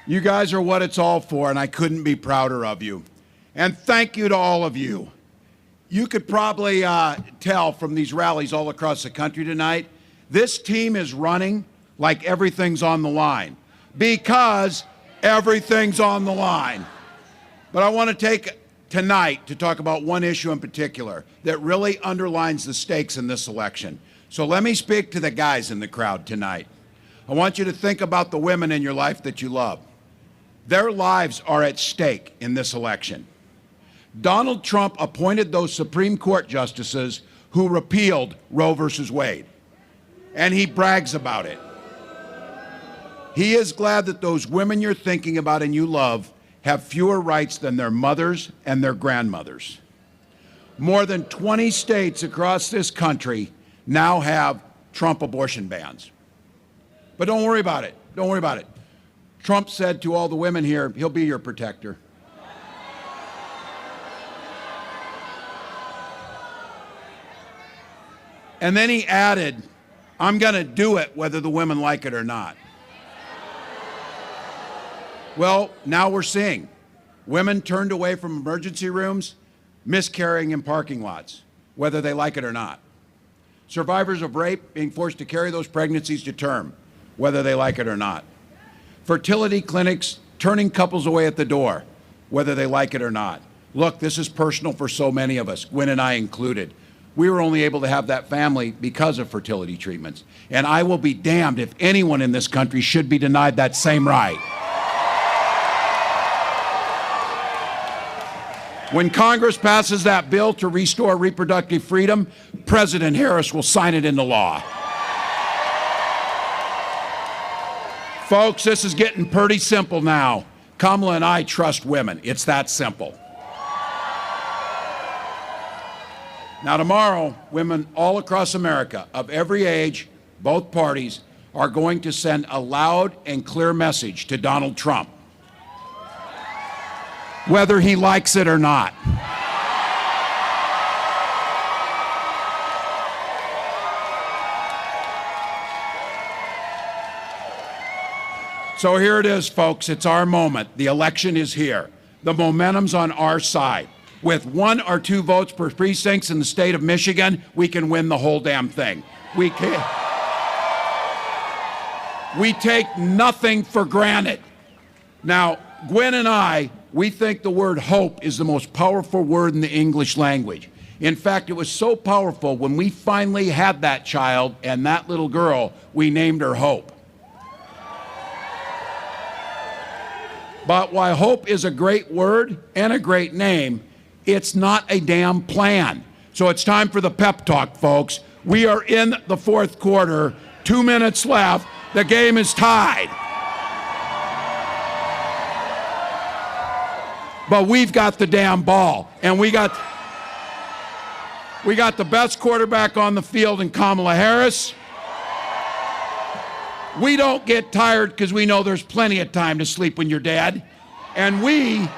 You guys are what it's all for, and I couldn't be prouder of you. And thank you to all of you. You could probably tell from these rallies all across the country tonight, this team is running like everything's on the line, because everything's on the line. But I want to take tonight to talk about one issue in particular that really underlines the stakes in this election. So let me speak to the guys in the crowd tonight. I want you to think about the women in your life that you love. Their lives are at stake in this election. Donald Trump appointed those Supreme Court justices who repealed Roe versus Wade, and he brags about it. He is glad that those women you're thinking about and you love have fewer rights than their mothers and their grandmothers. More than 20 states across this country now have Trump abortion bans. But don't worry about it. Don't worry about it. Trump said to all the women here, he'll be your protector. And then he added, I'm going to do it whether the women like it or not. Well, now we're seeing women turned away from emergency rooms, miscarrying in parking lots, whether they like it or not. Survivors of rape being forced to carry those pregnancies to term, whether they like it or not. Fertility clinics turning couples away at the door, whether they like it or not. Look, this is personal for so many of us, Gwen and I included. We were only able to have that family because of fertility treatments. And I will be damned if anyone in this country should be denied that same right. When Congress passes that bill to restore reproductive freedom, President Harris will sign it into law. Folks, this is getting pretty simple now. Kamala and I trust women. It's that simple. Now, tomorrow, women all across America of every age, both parties, are going to send a loud and clear message to Donald Trump, whether he likes it or not. So here it is, folks. It's our moment. The election is here. The momentum's on our side. With 1 or 2 votes per precincts in the state of Michigan, we can win the whole damn thing. We take nothing for granted. Now, Gwen and I, we think the word hope is the most powerful word in the English language. In fact, it was so powerful when we finally had that child and that little girl, we named her Hope. But while hope is a great word and a great name, it's not a damn plan. So it's time for the pep talk, folks. We are in the 4th quarter, 2 minutes left. The game is tied. But we've got the damn ball, and we got the best quarterback on the field in Kamala Harris. We don't get tired because we know there's plenty of time to sleep when you're dead. And we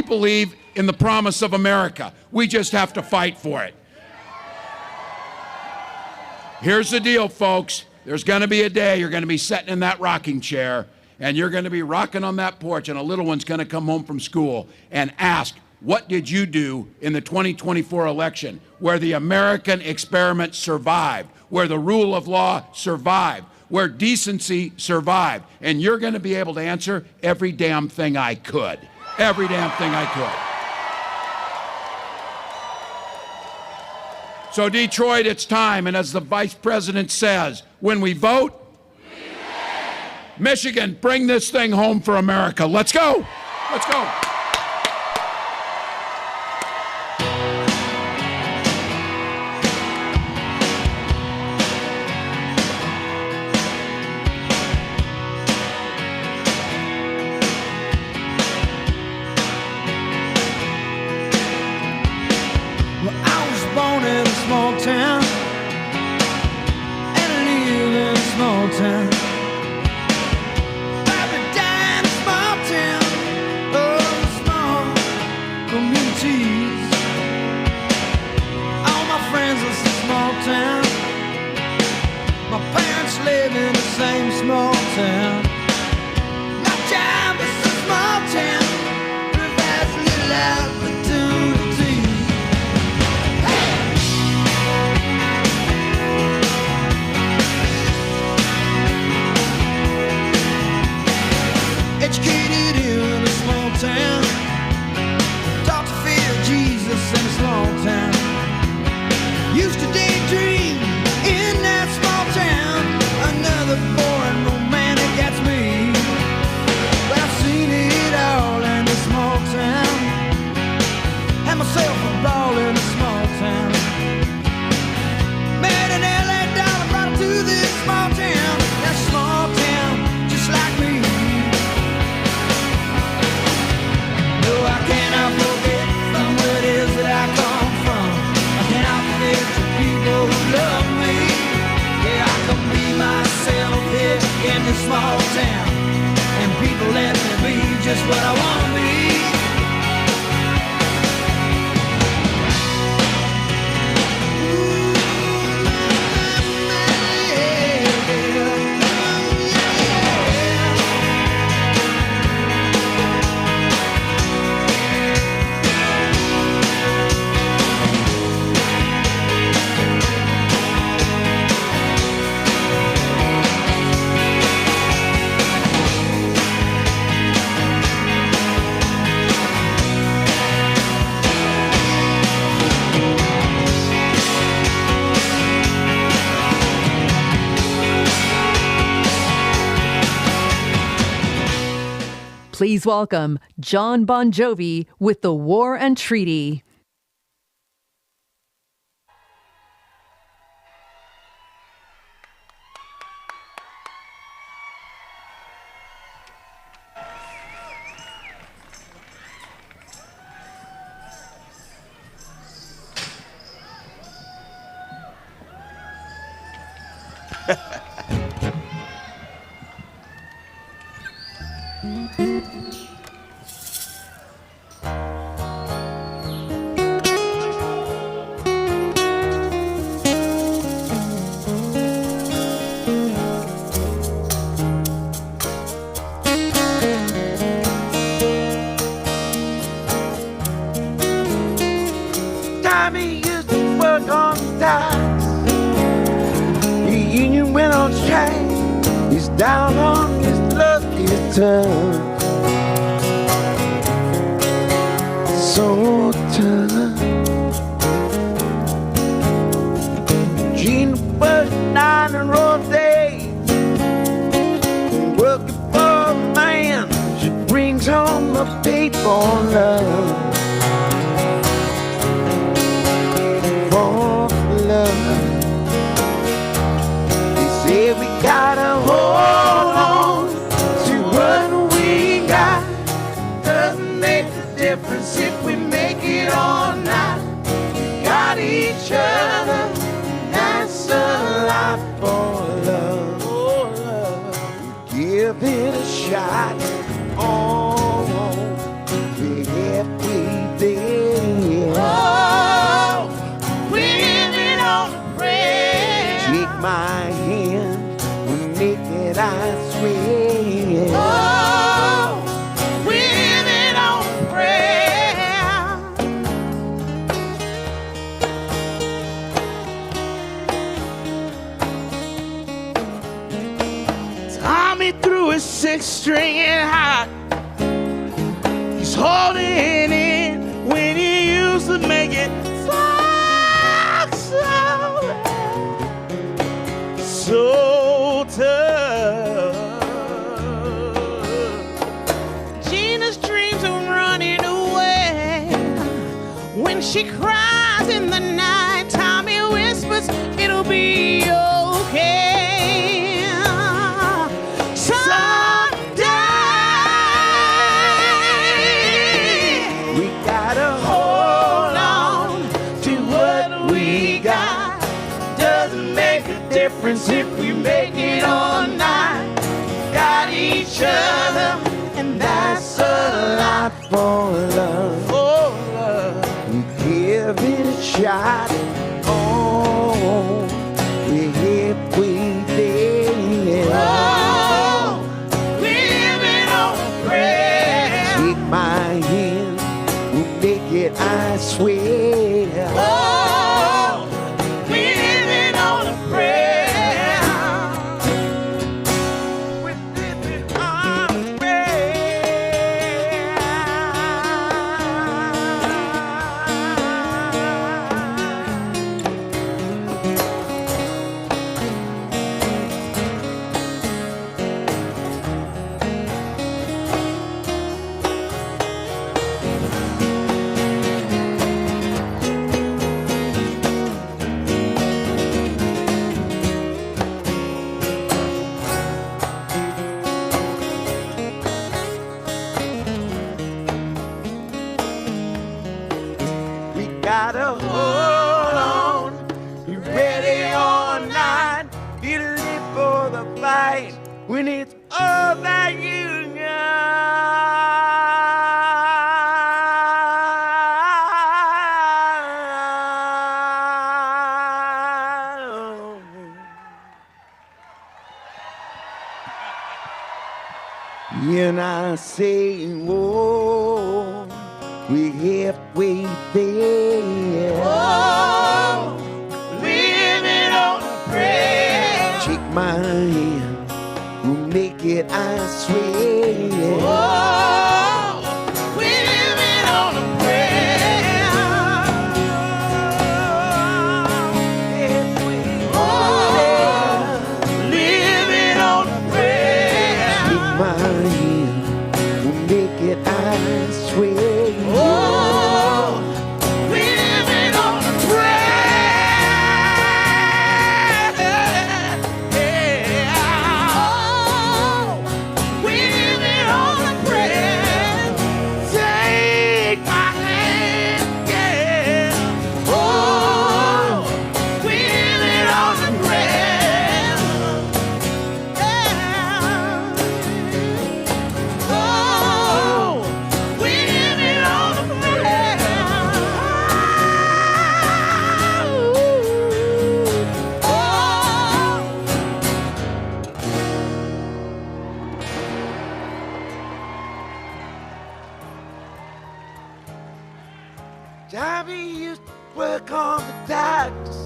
believe in the promise of America. We just have to fight for it. Here's the deal, folks. There's going to be a day you're going to be sitting in that rocking chair, and you're going to be rocking on that porch, and a little one's going to come home from school and ask, what did you do in the 2024 election where the American experiment survived, where the rule of law survived, where decency survived? And you're going to be able to answer every damn thing I could. Every damn thing I could. So Detroit, it's time, and as the Vice President says, when we vote, we win. Michigan, bring this thing home for America. Let's go. Let's go. Small town, and I live in a small town. I've died in a small town, oh, small communities. All my friends live in a small town. My parents live in the same small town. My job is a small town, provides little opportunity. Educated in a small town, taught to fear Jesus in a small town. Used to daydream in that small town. Another boring romantic, that's me. But I've seen it all in a small town. Had myself a ball in a small town. Met an LA dollar, brought her to this small town. That small town, just like me. Please welcome John Bon Jovi with The War and Treaty. Tommy used to work on the docks. The union went on strike. He's down on his luckiest turn. So tough. Gina worked 9 and roll days, working for a man. She brings home a paper love. For love. They say we gotta hold on to what we got. Doesn't make a difference if we make it or not. We got each other, that's a lot for love. Give it a shot. Oh, we're halfway there. Oh, we're living on a prayer. Take my hand, we'll make it, I swear. Oh, we're living on a prayer. Tommy threw his 6-string in hot. He's holding in when he used to make it so tough. Gina's dreams are running away. When she cries in the night, Tommy whispers, it'll be okay. We gotta hold on to what we got. Doesn't make a difference if we make it or not. Got each other, and that's a lot for love. For love, we give it a shot. Oh, we're halfway there. Oh, we're living on a prayer. Take my hand, we'll make it, I swear. Oh, we're living on a prayer. We're living on a gotta hold on, be ready or not. Be live for the fight when it's all that you got. And I say, whoa, we're halfway there. Oh, living on a prayer. Take my hand, we'll make it, I swear. Oh, we're living on a prayer. Oh, living on a prayer. Take my hand, we'll naked eyes, swear. Oh, we living on a prayer. Yeah. Oh, we living on a prayer. Take my hand, yeah. Oh, we living on a prayer. Yeah. Oh, we living on a prayer. Johnny used to work on the docks.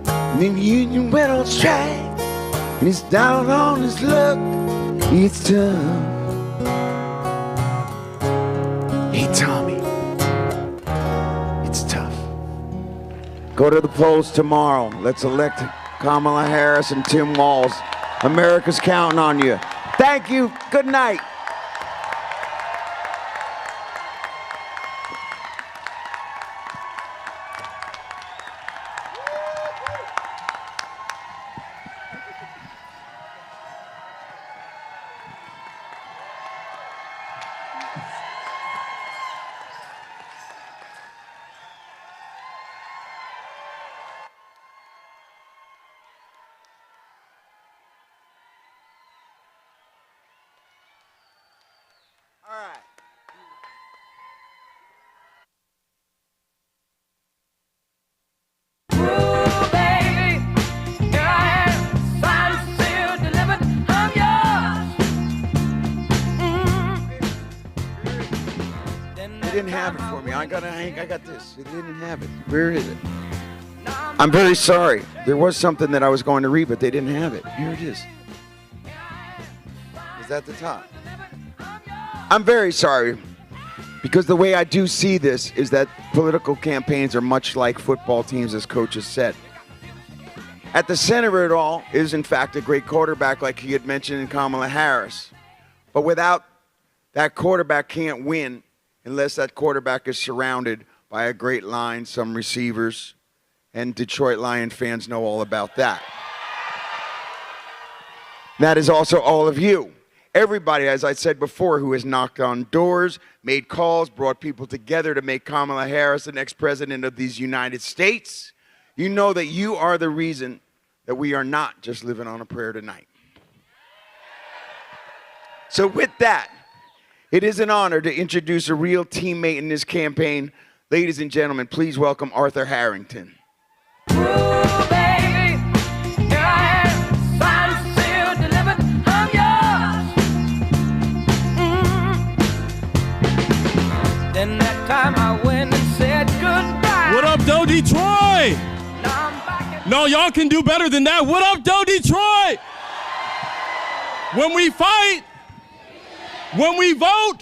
And then the union went on strike. And he's down on his luck. It's tough. Hey, Tommy. It's tough. Go to the polls tomorrow. Let's elect Kamala Harris and Tim Walz. America's counting on you. Thank you. Good night. They didn't have it for me. I got this. They didn't have it. Where is it? I'm very sorry. There was something that I was going to read, but they didn't have it. Here it is. Is that the top? I'm very sorry, because the way I do see this is that political campaigns are much like football teams, as coaches said. At the center of it all is, in fact, a great quarterback like he had mentioned in Kamala Harris. But without that quarterback can't win unless that quarterback is surrounded by a great line, some receivers, and Detroit Lion fans know all about that. That is also all of you. Everybody, as I said before, who has knocked on doors, made calls, brought people together to make Kamala Harris the next president of these United States. You know that you are the reason that we are not just living on a prayer tonight. So with that, it is an honor to introduce a real teammate in this campaign. Ladies and gentlemen, please welcome Arthur Harrington. Then that time I went and said goodbye. What up, Doe Detroit? No, y'all can do better than that. What up, Doe Detroit? When we fight, when we vote.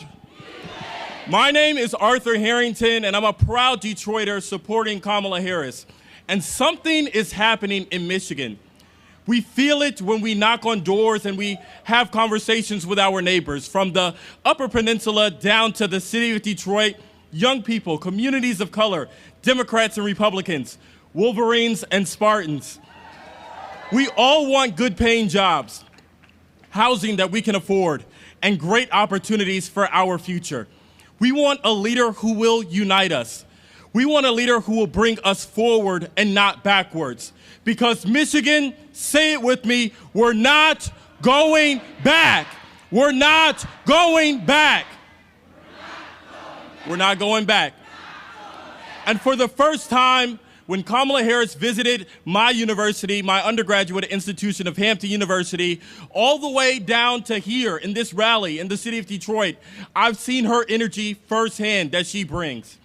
My name is Arthur Harrington, and I'm a proud Detroiter supporting Kamala Harris. And something is happening in Michigan. We feel it when we knock on doors and we have conversations with our neighbors. From the Upper Peninsula down to the city of Detroit, young people, communities of color, Democrats and Republicans, Wolverines and Spartans. We all want good paying jobs, housing that we can afford, and great opportunities for our future. We want a leader who will unite us. We want a leader who will bring us forward and not backwards. Because Michigan, say it with me, we're not going back. We're not going back. We're not going back. And for the first time, when Kamala Harris visited my university, my undergraduate institution of Hampton University, all the way down to here in this rally in the city of Detroit, I've seen her energy firsthand that she brings.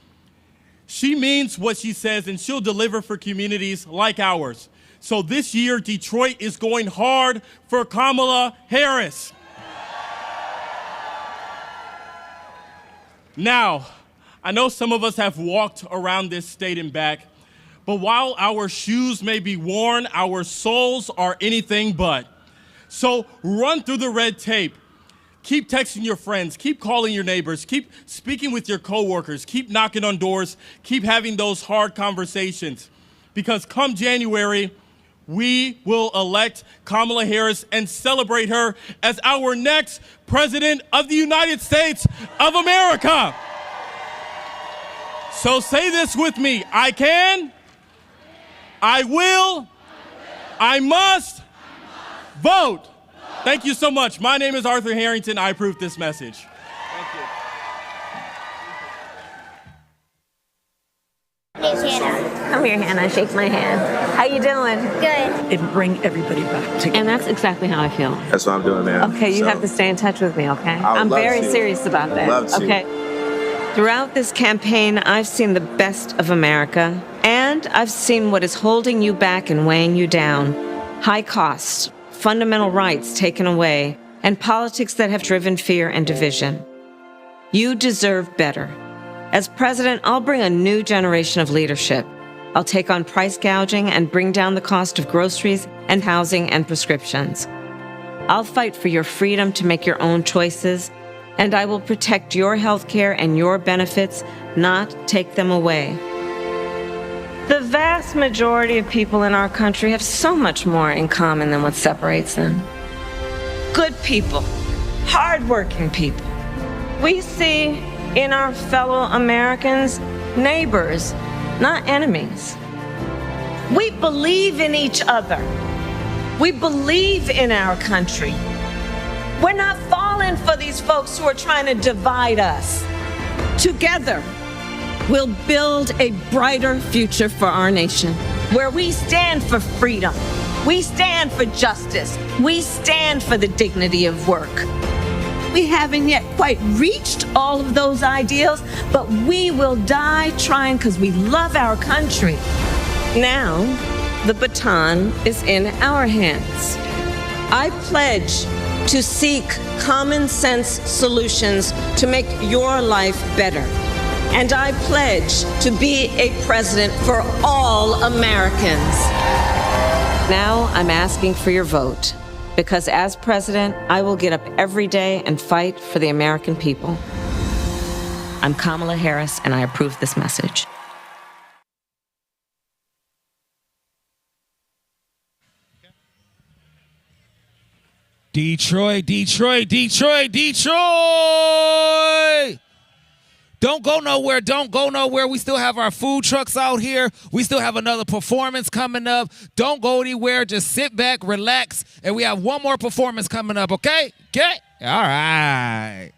She means what she says, and she'll deliver for communities like ours. So this year, Detroit is going hard for Kamala Harris. Now, I know some of us have walked around this state and back, but while our shoes may be worn, our souls are anything but. So run through the red tape. Keep texting your friends, keep calling your neighbors, keep speaking with your coworkers, keep knocking on doors, keep having those hard conversations. Because come January, we will elect Kamala Harris and celebrate her as our next president of the United States of America. So say this with me: I can, I will, I must vote. Thank you so much. My name is Arthur Harrington. I approve this message. Thank you. Name's Hannah. Come here, Hannah. Shake my hand. How you doing? Good. And bring everybody back together. And that's exactly how I feel. That's what I'm doing, man. Okay, you have to stay in touch with me, okay? I would I'm love very to. serious about that. Love to. Okay. Throughout this campaign, I've seen the best of America, and I've seen what is holding you back and weighing you down. High costs, fundamental rights taken away, and politics that have driven fear and division. You deserve better. As president, I'll bring a new generation of leadership. I'll take on price gouging and bring down the cost of groceries and housing and prescriptions. I'll fight for your freedom to make your own choices, and I will protect your health care and your benefits, not take them away. The vast majority of people in our country have so much more in common than what separates them. Good people, hardworking people. We see in our fellow Americans neighbors, not enemies. We believe in each other. We believe in our country. We're not falling for these folks who are trying to divide us. Together, we'll build a brighter future for our nation, where we stand for freedom, we stand for justice, we stand for the dignity of work. We haven't yet quite reached all of those ideals, but we will die trying because we love our country. Now, the baton is in our hands. I pledge to seek common sense solutions to make your life better. And I pledge to be a president for all Americans. Now I'm asking for your vote, because as president, I will get up every day and fight for the American people. I'm Kamala Harris, and I approve this message. Detroit, Detroit, Detroit, Detroit! Don't go nowhere. Don't go nowhere. We still have our food trucks out here. We still have another performance coming up. Don't go anywhere. Just sit back, relax, and we have one more performance coming up, okay? Okay? All right.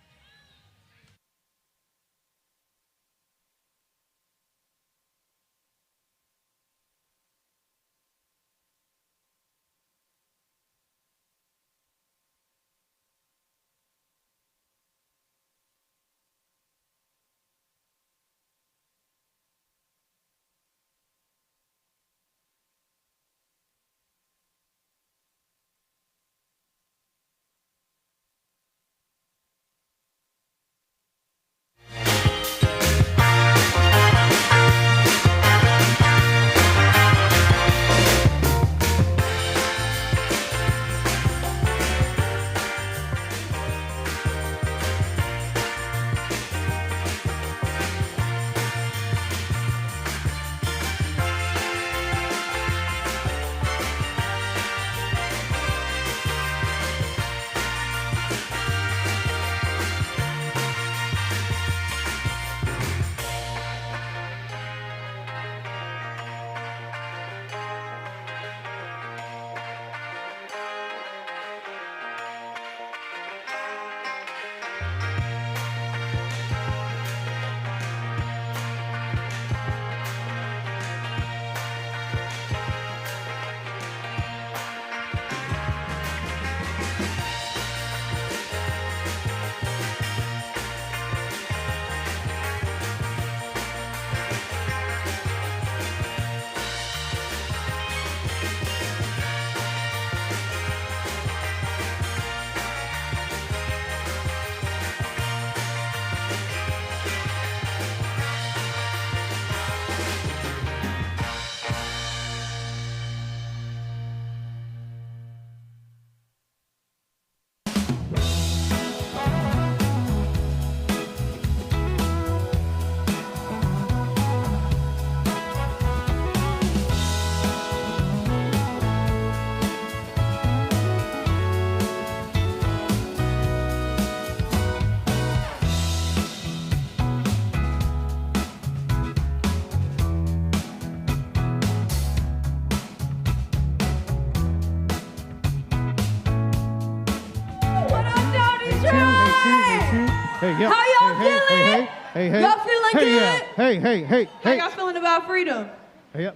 Hey, yo. How y'all Hey, hey, feeling? hey, hey, hey. Y'all feeling Hey, good? yeah. Hey, hey, hey, How hey. y'all feeling about freedom? Hey, up.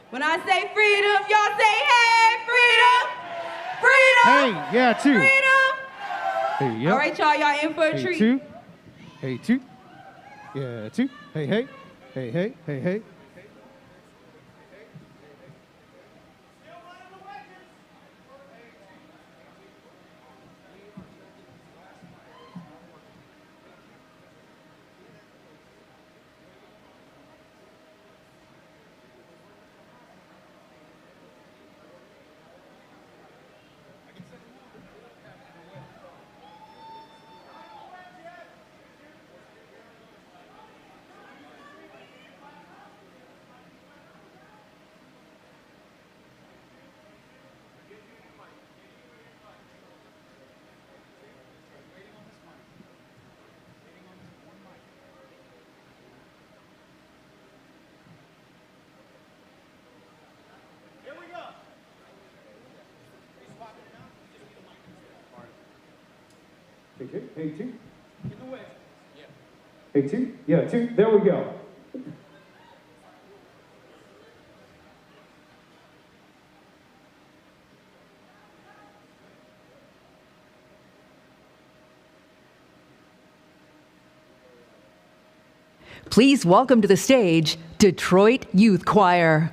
When I say freedom, y'all say, hey, freedom! Freedom! Hey, yeah, two. Freedom! Hey, yep. All right, y'all in for a Hey, treat. two. Hey, two. Yeah, two. Hey, hey. Hey, hey, hey, hey. Hey, two. Hey, two. Yeah, two. There we go. Please welcome to the stage Detroit Youth Choir.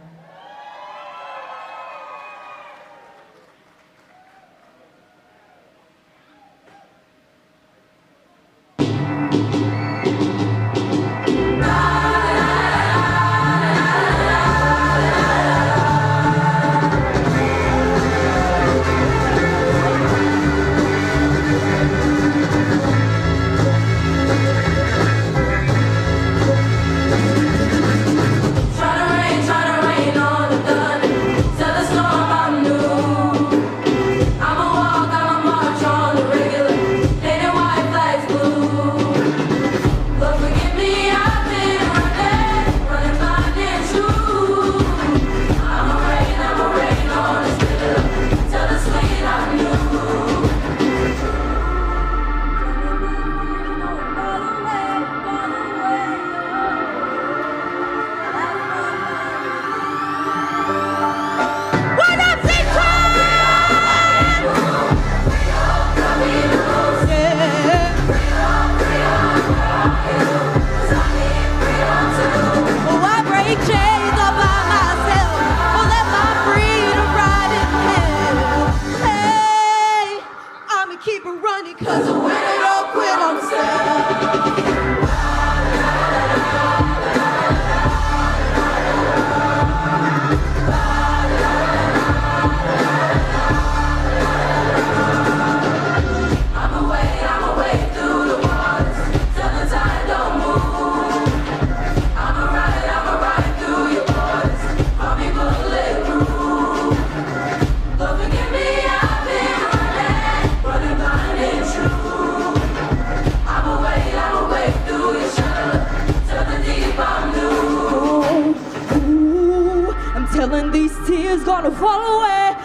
Telling these tears gonna fall away,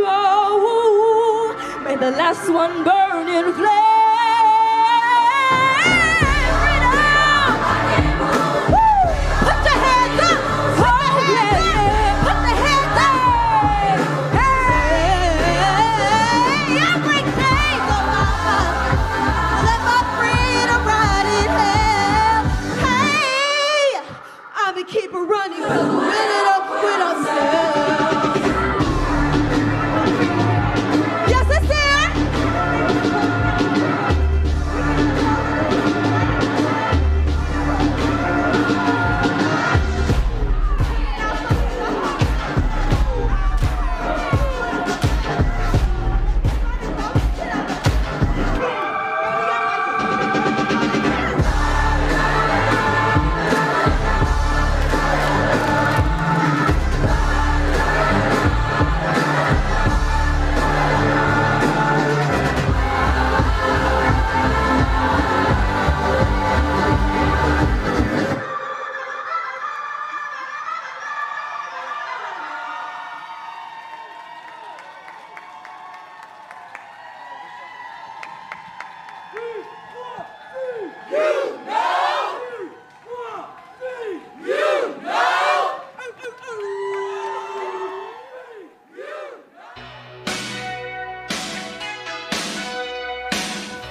oh, may the last one burn in flame. Put your hands up, oh yeah, put the hands up. Hey, I break chains on my mind, let my freedom ride in hell. Hey, I'ma keep it running 'cause we're winning up with ourselves. Yes, it's here.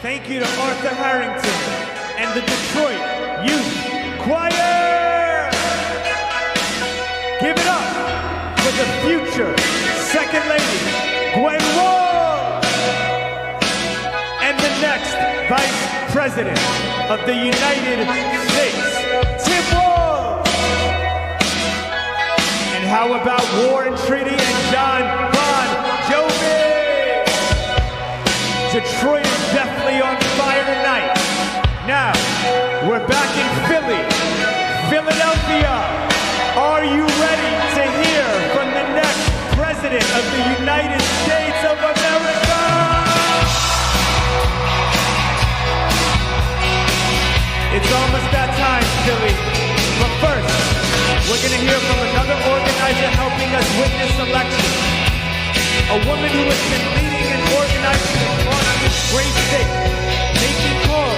Thank you to Arthur Harrington and the Detroit Youth Choir. Give it up for the future Second Lady, Gwen Walz, and the next Vice President of the United States, Tim Walz. And how about War and Treaty and John Bon Jovi? Detroit is definitely on fire tonight. Now, we're back in Philly, Philadelphia. Are you ready to hear from the next President of the United States of America? It's almost that time, Philly. But first, we're gonna hear from another organizer helping us win this election. A woman who has been leading and organizing across this great state, making calls,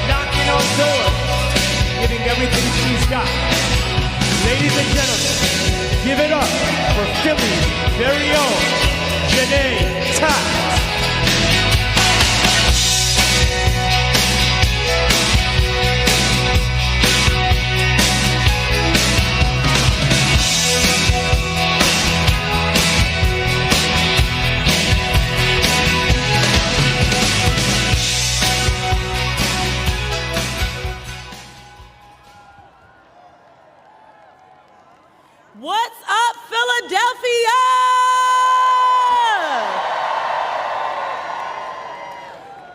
knocking on doors, giving everything she's got. Ladies and gentlemen, give it up for Philly's very own Janae Taft. What's up, Philadelphia?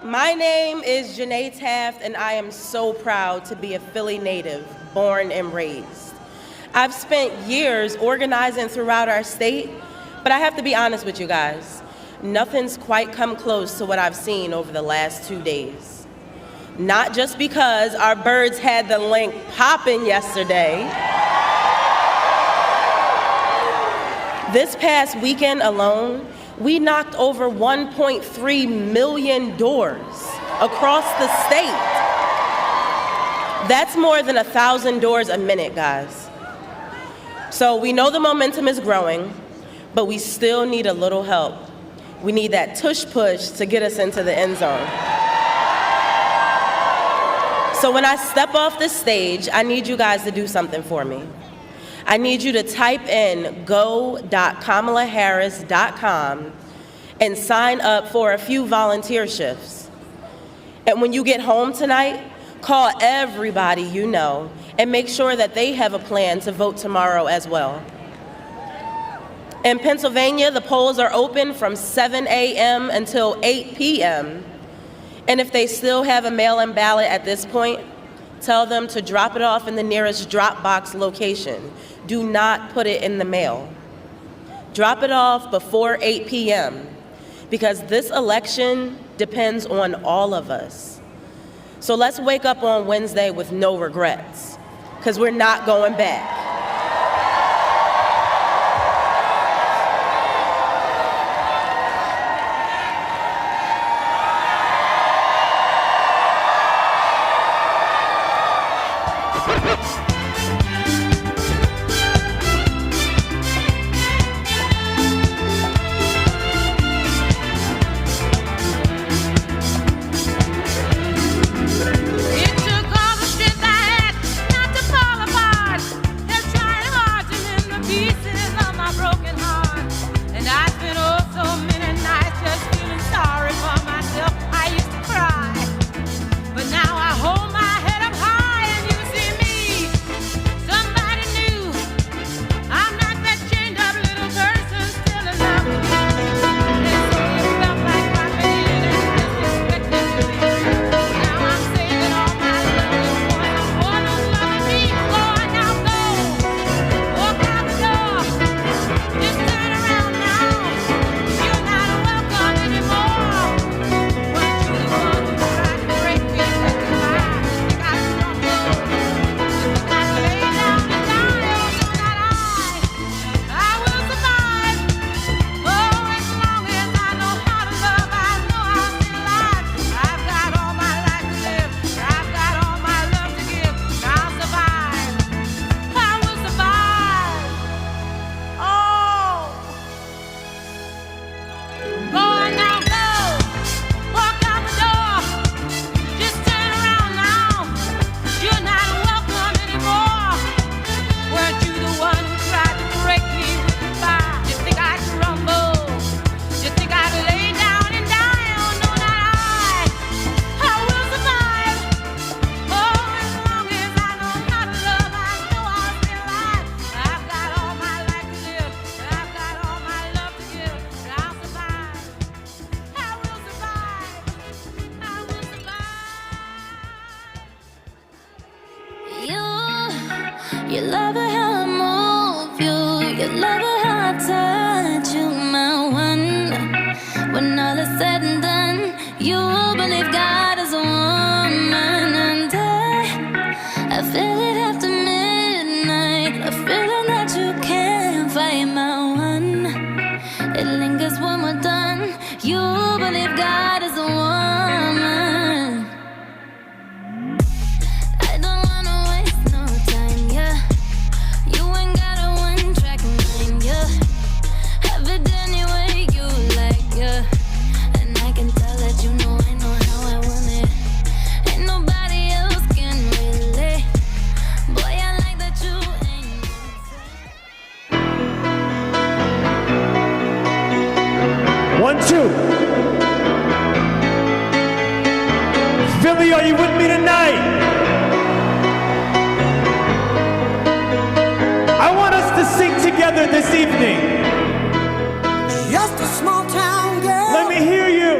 My name is Janae Taft, and I am so proud to be a Philly native, born and raised. I've spent years organizing throughout our state, but I have to be honest with you guys. Nothing's quite come close to what I've seen over the last 2 days. Not just because our birds had the link popping yesterday. This past weekend alone, we knocked over 1.3 million doors across the state. That's more than 1,000 doors a minute, guys. So we know the momentum is growing, but we still need a little help. We need that tush-push to get us into the end zone. So when I step off the stage, I need you guys to do something for me. I need you to type in go.kamalaharris.com and sign up for a few volunteer shifts. And when you get home tonight, call everybody you know and make sure that they have a plan to vote tomorrow as well. In Pennsylvania, the polls are open from 7 a.m. until 8 p.m. And if they still have a mail-in ballot at this point, tell them to drop it off in the nearest drop box location. Do not put it in the mail. Drop it off before 8 p.m. because this election depends on all of us. So let's wake up on Wednesday with no regrets, because we're not going back. It took all the strength I had not to fall apart. You love it how I move you. You love it how I touch you, my one. When all is said and done, you believe God is a woman. And I feel it after midnight, a feeling that you can't fight, my one. It lingers when we're done. You believe God is a woman. I don't wanna waste no time, yeah. You ain't got a one-track mind, yeah. Have it any way you like, yeah. And I can tell that you know I know how I want it. Ain't nobody else can relate. Boy, I like that you ain't. 1, 2. Philly, are you with me tonight? I want us to sing together this evening. Just a small town girl. Let me hear you.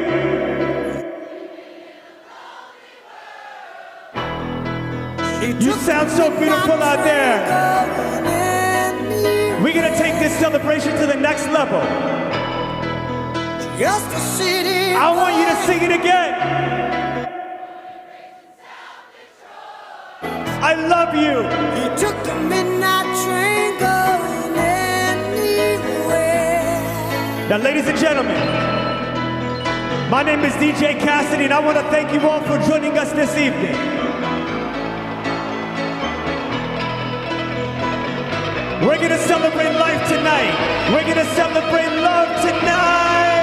You sound so beautiful out there. We're gonna take this celebration to the next level. Just a city. I want you to sing it again. I love you. He took the midnight train going anywhere. Now, ladies and gentlemen, my name is DJ Cassidy, and I want to thank you all for joining us this evening. We're gonna celebrate life tonight. We're gonna celebrate love tonight.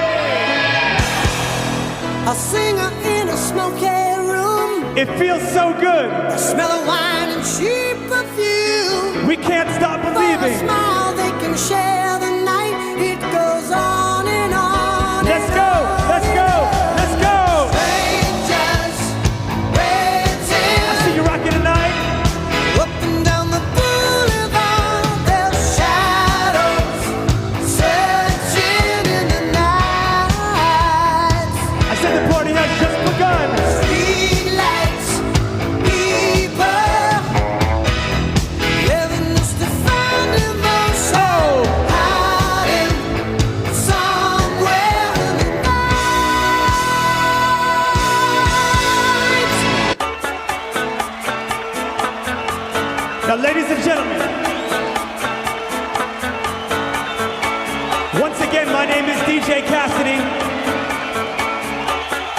A singer in a smoky room. It feels so good. The smell of wine and cheap perfume. We can't stop believing. For a smile they can share the night. It goes on and on. Let's go, let's go, let's go. Strangers waiting. I see you rocking tonight. Up and down the boulevard, their shadows searching in the night. I said the party has just begun. Streetlights, people, living this defined emotion. Oh. Hiding somewhere in the night. Now, ladies and gentlemen, once again, my name is DJ Cassidy,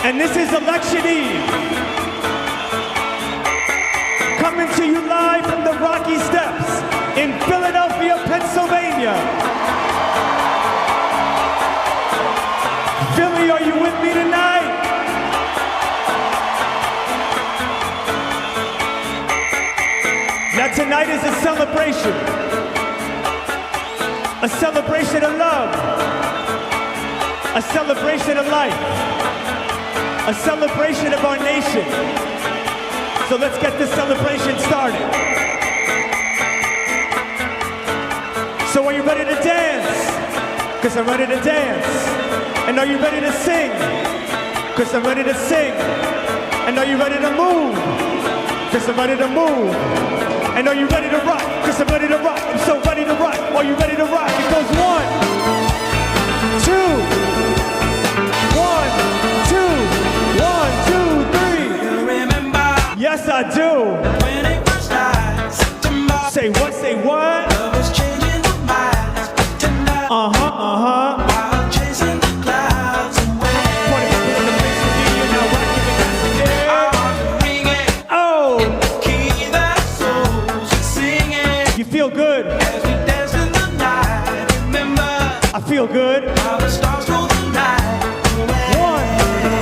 and this is Election Eve. Coming to you live from the Rocky Steps in Philadelphia, Pennsylvania. Philly, are you with me tonight? Now tonight is a celebration of love, a celebration of life, a celebration of our nation. So let's get this celebration started. So are you ready to dance? Because I'm ready to dance. And are you ready to sing? Because I'm ready to sing. And are you ready to move? Because I'm ready to move. And are you ready to rock? Because I'm ready to rock. I'm so ready to rock. Are you ready to rock? It goes 1, 2, 1, 2, 1, 2, 3. You remember Yes, I do. when it was like September? Say what? Say what? Love was changing the minds, tonight. While chasing the clouds away. Oh! Key that souls are singing. You feel good? As we dance in the night, remember I feel good. how the stars stole the night away. 1,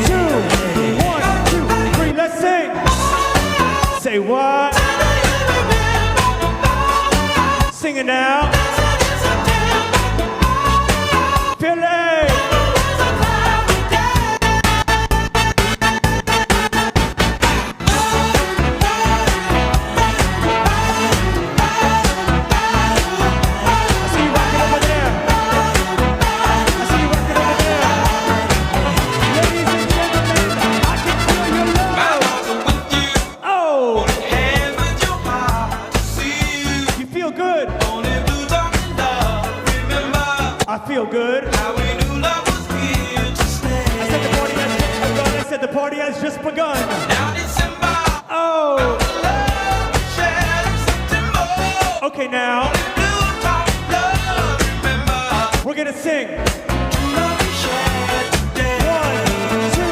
2, 1, 2, 3. Let's sing. Say what? party has just begun. Oh. Okay, now. We're gonna sing. 1, 2, 1, 2,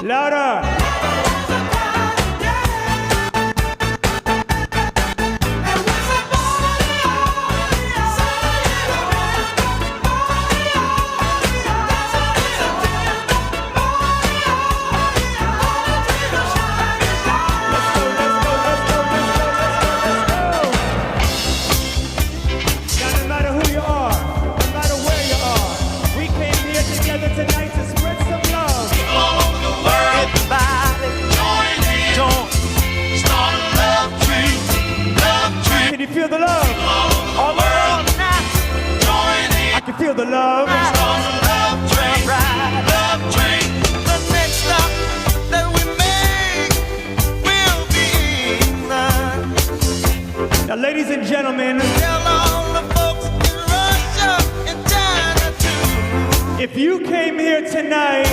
3. Louder. Feel the love. All around now. I can feel the love. Love train. Love train. The next stop that we make will be England. Now, ladies and gentlemen, tell all the folks in Russia and China too. If you came here tonight,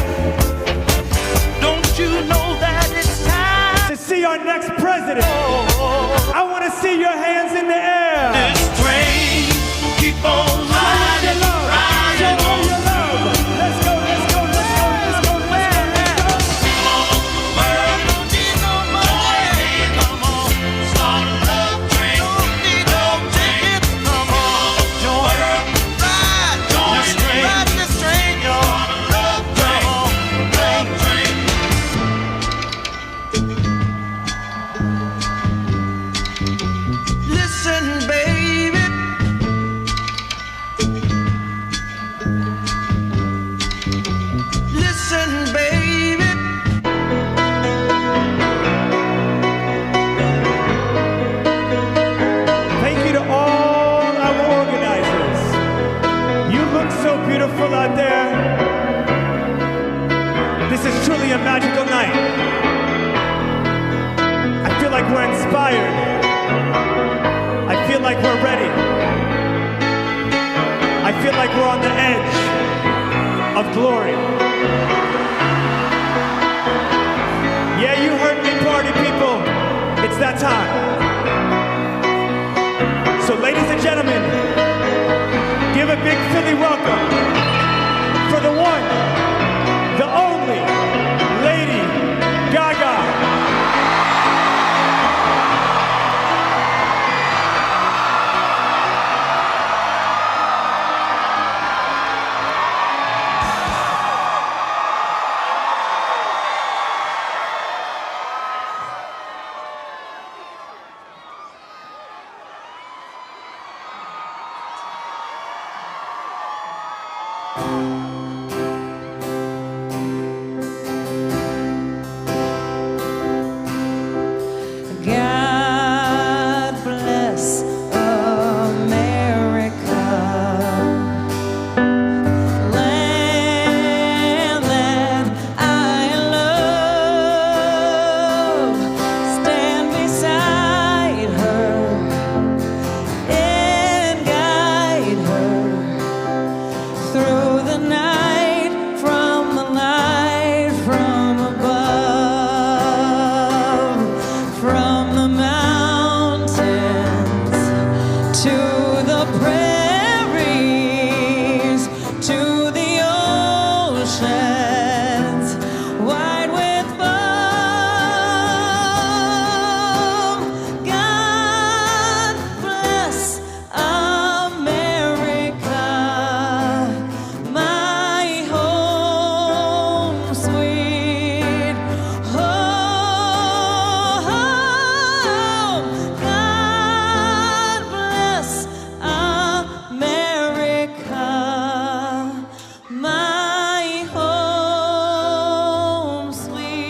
don't you know that it's time to see our next president? I want to see your hands in the air. This train will keep on riding, riding on. Your love. Let's go, let's go, let's go, let's go, let's go, let's go. All the world don't need no money. Come on, start a love train. Don't need no ticket. Come on, join, ride, ride this train, y'all. Love train, love train. Listen, baby. Listen, baby. Thank you to all our organizers. You look so beautiful out there. This is truly a magical night. I feel like we're inspired. I feel like we're ready. I feel like we're on the edge of glory. Yeah, you heard me, party people. It's that time. So, ladies and gentlemen, give a big Philly welcome for the one, the only, Lady Gaga. God bless America, land that I love. Stand beside her and guide her through the night, from the light from above, from the mountains to the prairies, to the oceans wide with foam. God bless America, my home, sweet home. God bless America, my home, sweet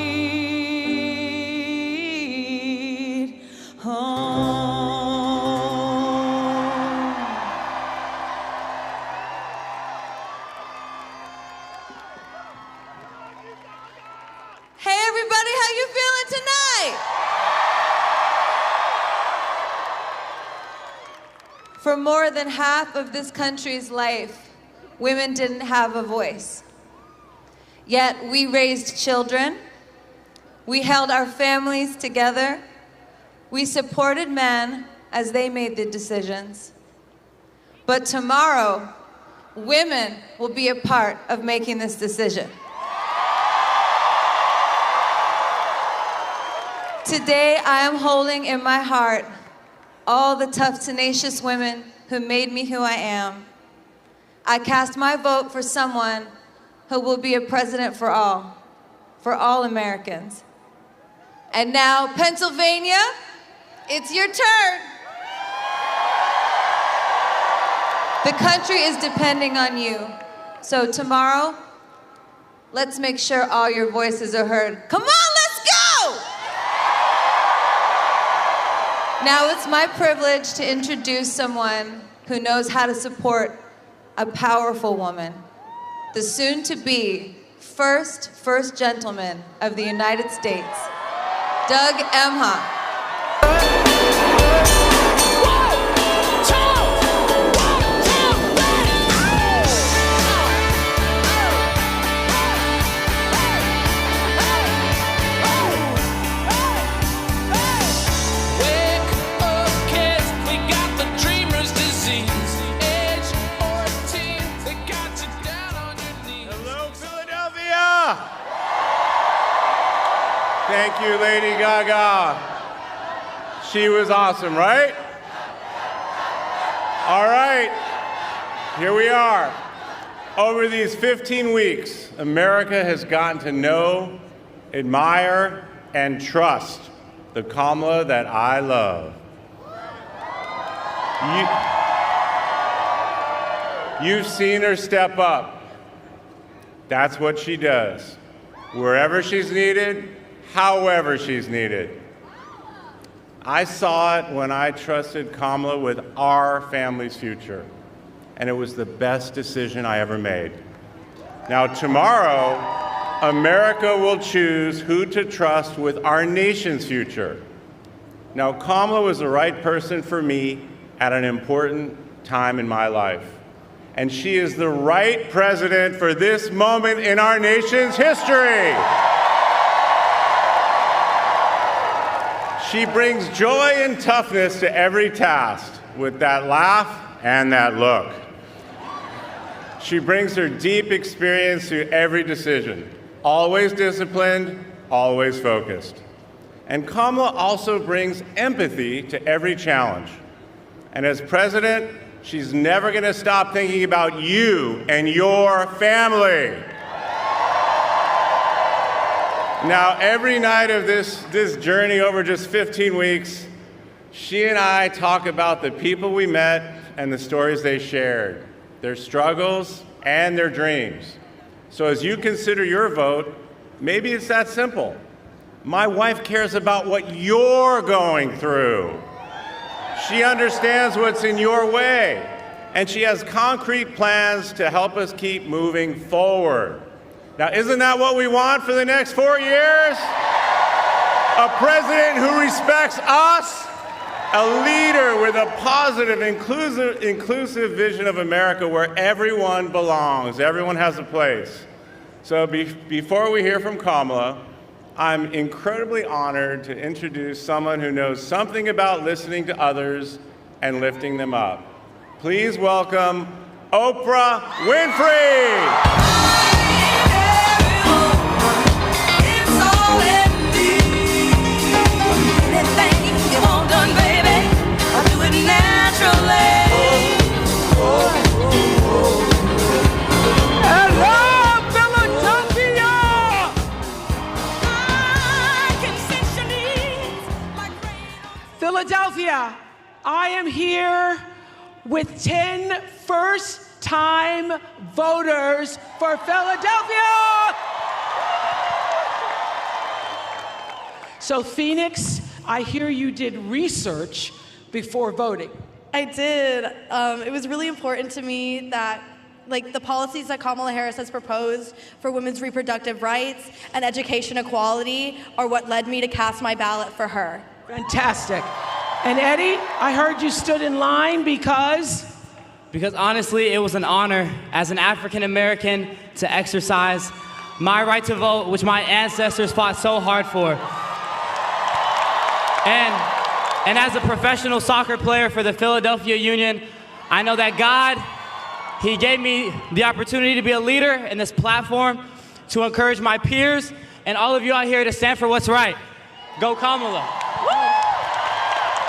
home. Hey everybody, how you feeling tonight? For more than half of this country's life, women didn't have a voice. Yet we raised children, we held our families together, we supported men as they made the decisions. But tomorrow, women will be a part of making this decision. Today, I am holding in my heart all the tough, tenacious women who made me who I am. I cast my vote for someone who will be a president for all Americans. And now, Pennsylvania, it's your turn. The country is depending on you. So tomorrow, let's make sure all your voices are heard. Come on, let's go! Now it's my privilege to introduce someone who knows how to support a powerful woman, the soon-to-be first gentleman of the United States, Doug Emhoff. Thank you, Lady Gaga. She was awesome, right? All right, here we are. Over these 15 weeks, America has gotten to know, admire, and trust the Kamala that I love. You've seen her step up. That's what she does. Wherever she's needed, however she's needed. I saw it when I trusted Kamala with our family's future, and it was the best decision I ever made. Now tomorrow, America will choose who to trust with our nation's future. Now Kamala was the right person for me at an important time in my life, and she is the right president for this moment in our nation's history. She brings joy and toughness to every task with that laugh and that look. She brings her deep experience to every decision, always disciplined, always focused. And Kamala also brings empathy to every challenge. And as president, she's never going to stop thinking about you and your family. Now, every night of this journey over just 15 weeks, she and I talk about the people we met and the stories they shared, their struggles and their dreams. So as you consider your vote, maybe it's that simple. My wife cares about what you're going through. She understands what's in your way, and she has concrete plans to help us keep moving forward. Now, isn't that what we want for the next 4 years? A president who respects us, a leader with a positive, inclusive vision of America where everyone belongs, everyone has a place. So before we hear from Kamala, I'm incredibly honored to introduce someone who knows something about listening to others and lifting them up. Please welcome Oprah Winfrey. Philadelphia, I am here with 10 first-time voters for Philadelphia. So Phoenix, I hear you did research before voting. I did. It was really important to me that the policies that Kamala Harris has proposed for women's reproductive rights and education equality are what led me to cast my ballot for her. Fantastic. And Eddie, I heard you stood in line because? Because honestly, it was an honor as an African American to exercise my right to vote, which my ancestors fought so hard for. And as a professional soccer player for the Philadelphia Union, I know that God, He gave me the opportunity to be a leader in this platform to encourage my peers and all of you out here to stand for what's right. Go Kamala.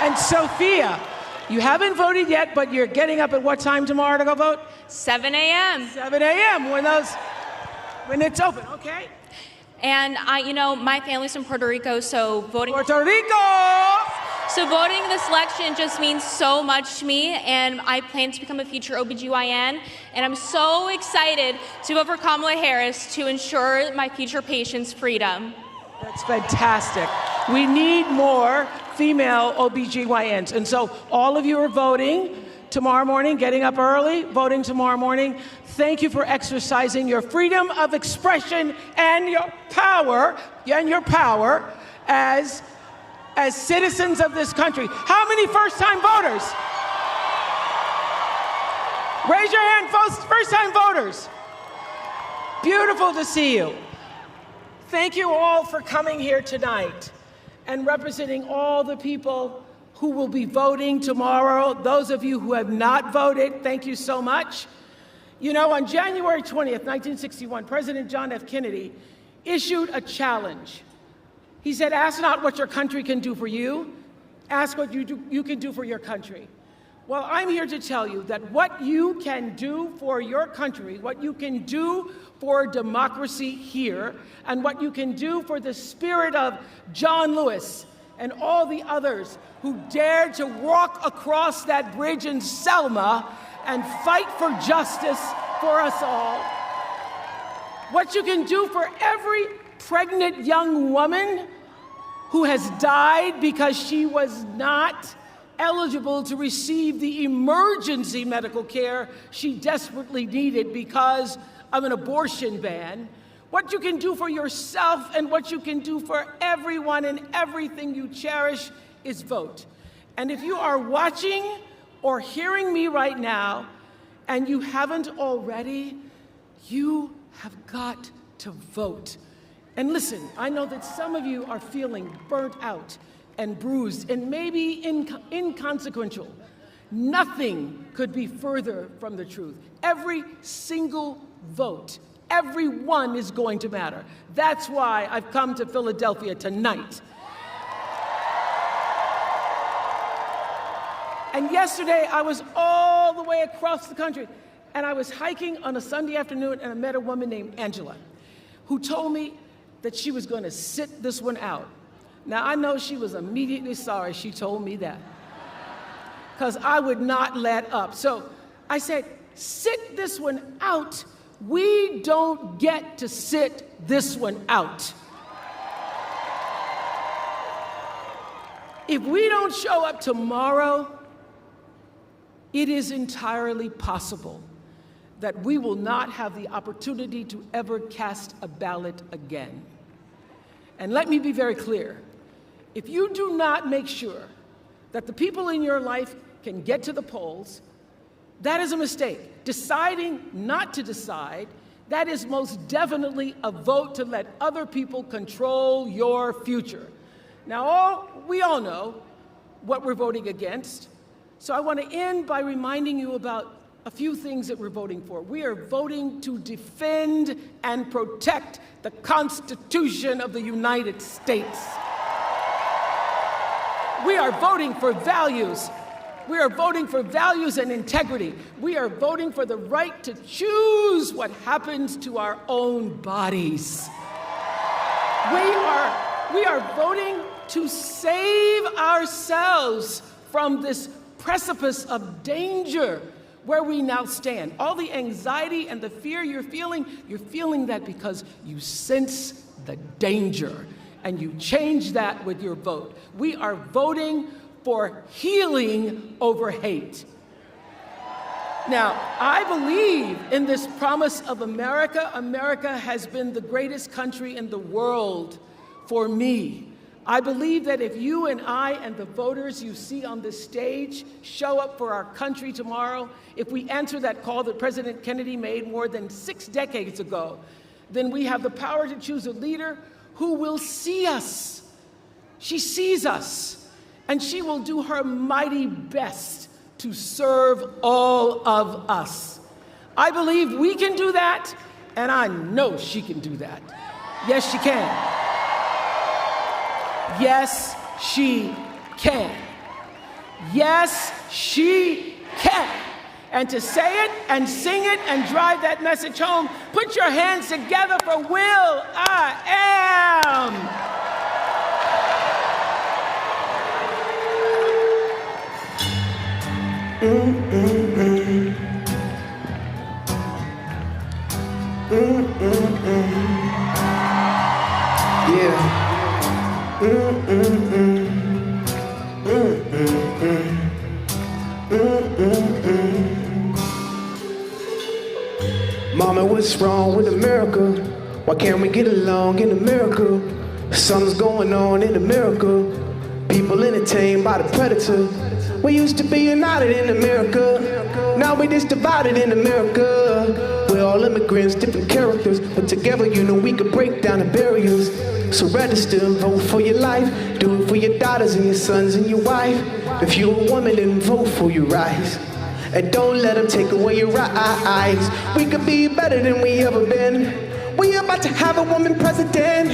And Sophia, you haven't voted yet, but you're getting up at what time tomorrow to go vote? 7 a.m. 7 a.m. when it's open, okay? And my family's from Puerto Rico, so voting. Puerto Rico! So voting this election just means so much to me, and I plan to become a future OBGYN, and I'm so excited to vote for Kamala Harris to ensure my future patients' freedom. That's fantastic. We need more female OBGYNs. And so all of you are voting tomorrow morning, getting up early, voting tomorrow morning. Thank you for exercising your freedom of expression and your power as citizens of this country. How many first-time voters? Raise your hand, first-time voters. Beautiful to see you. Thank you all for coming here tonight and representing all the people who will be voting tomorrow. Those of you who have not voted, thank you so much. You know, on January 20th, 1961, President John F. Kennedy issued a challenge. He said, ask not what your country can do for you, ask what you can do for your country. Well, I'm here to tell you that what you can do for your country, what you can do for democracy here, and what you can do for the spirit of John Lewis and all the others who dared to walk across that bridge in Selma and fight for justice for us all. What you can do for every pregnant young woman who has died because she was not eligible to receive the emergency medical care she desperately needed because of an abortion ban. What you can do for yourself and what you can do for everyone and everything you cherish is vote. And if you are watching or hearing me right now and you haven't already, you have got to vote. And listen, I know that some of you are feeling burnt out and bruised and maybe inconsequential. Nothing could be further from the truth. Every single vote, every one is going to matter. That's why I've come to Philadelphia tonight. And yesterday I was all the way across the country and I was hiking on a Sunday afternoon and I met a woman named Angela who told me that she was going to sit this one out. Now, I know she was immediately sorry she told me that, because I would not let up. So I said, sit this one out. We don't get to sit this one out. If we don't show up tomorrow, it is entirely possible that we will not have the opportunity to ever cast a ballot again. And let me be very clear. If you do not make sure that the people in your life can get to the polls, that is a mistake. Deciding not to decide, that is most definitely a vote to let other people control your future. Now, we all know what we're voting against. So I want to end by reminding you about a few things that we're voting for. We are voting to defend and protect the Constitution of the United States. We are voting for values. We are voting for values and integrity. We are voting for the right to choose what happens to our own bodies. We are voting to save ourselves from this precipice of danger where we now stand. All the anxiety and the fear you're feeling that because you sense the danger, and you change that with your vote. We are voting for healing over hate. Now, I believe in this promise of America. America has been the greatest country in the world for me. I believe that if you and I and the voters you see on this stage show up for our country tomorrow, if we answer that call that President Kennedy made more than 6 decades ago, then we have the power to choose a leader who will see us. She sees us, and she will do her mighty best to serve all of us. I believe we can do that, and I know she can do that. Yes, she can. Yes, she can. Yes, she can. And to say it and sing it and drive that message home, put your hands together for Will I Am. Yeah. Mama, what's wrong with America? Why can't we get along in America? Something's going on in America. People entertained by the predator. We used to be united in America. Now we just divided in America. We're all immigrants, different characters, but together, you know, we could break down the barriers. So register, vote for your life. Do it for your daughters and your sons and your wife. If you're a woman, then vote for your rights. And don't let them take away your rights. We could be better than we ever been. We about to have a woman president.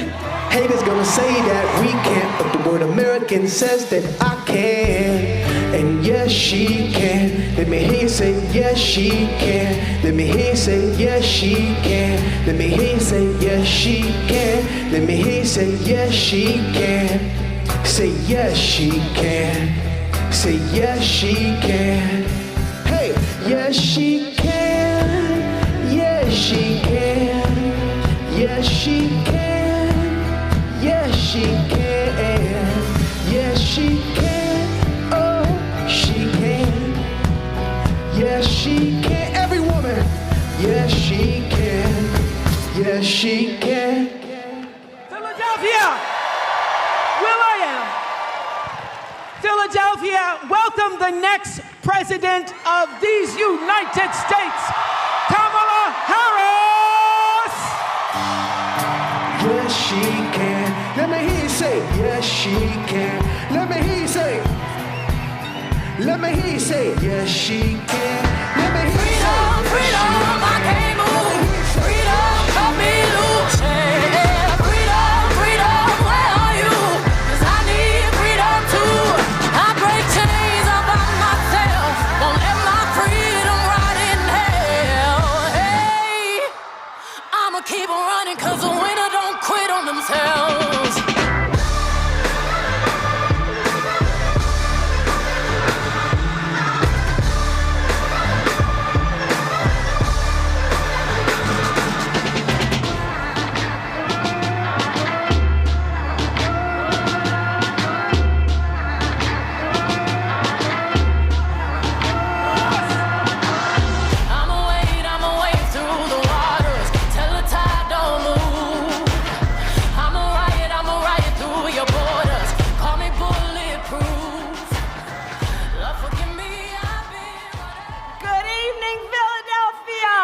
Haters gonna say that we can't, but the word American says that I can. And yes, she can. Let me hear you say, yes, she can. Let me hear you say, yes, she can. Let me hear you say, yes, she can. Let me hear you say, yes, she can. Say, yes, she can. Say, yes, she can. Hey, yes, she can. Yes, she can. Yes, she can. Yes, she can. Yes, she can. Oh, she can. Yes, she can. Every woman. Yes, she can. Yes, she can. Philadelphia, Will I Am. Philadelphia, welcome the next president of these United States, Kamala Harris. Yes, she can. Let me hear you say, yes, she can. Let me hear you say, let me hear you say, yes, she can. Let me hear you say, freedom, I can't move. Freedom, cut me loose. Yeah, freedom, freedom, where are you? 'Cause I need freedom too. I break chains all by myself. Won't let my freedom rot in hell. Hey, I'ma keep on running 'cause the winner don't quit on themselves. I'ma wade through the waters till the tide don't move. I'ma riot through your borders. Call me bulletproof. Lord, forgive me, I've been. Good evening, Philadelphia.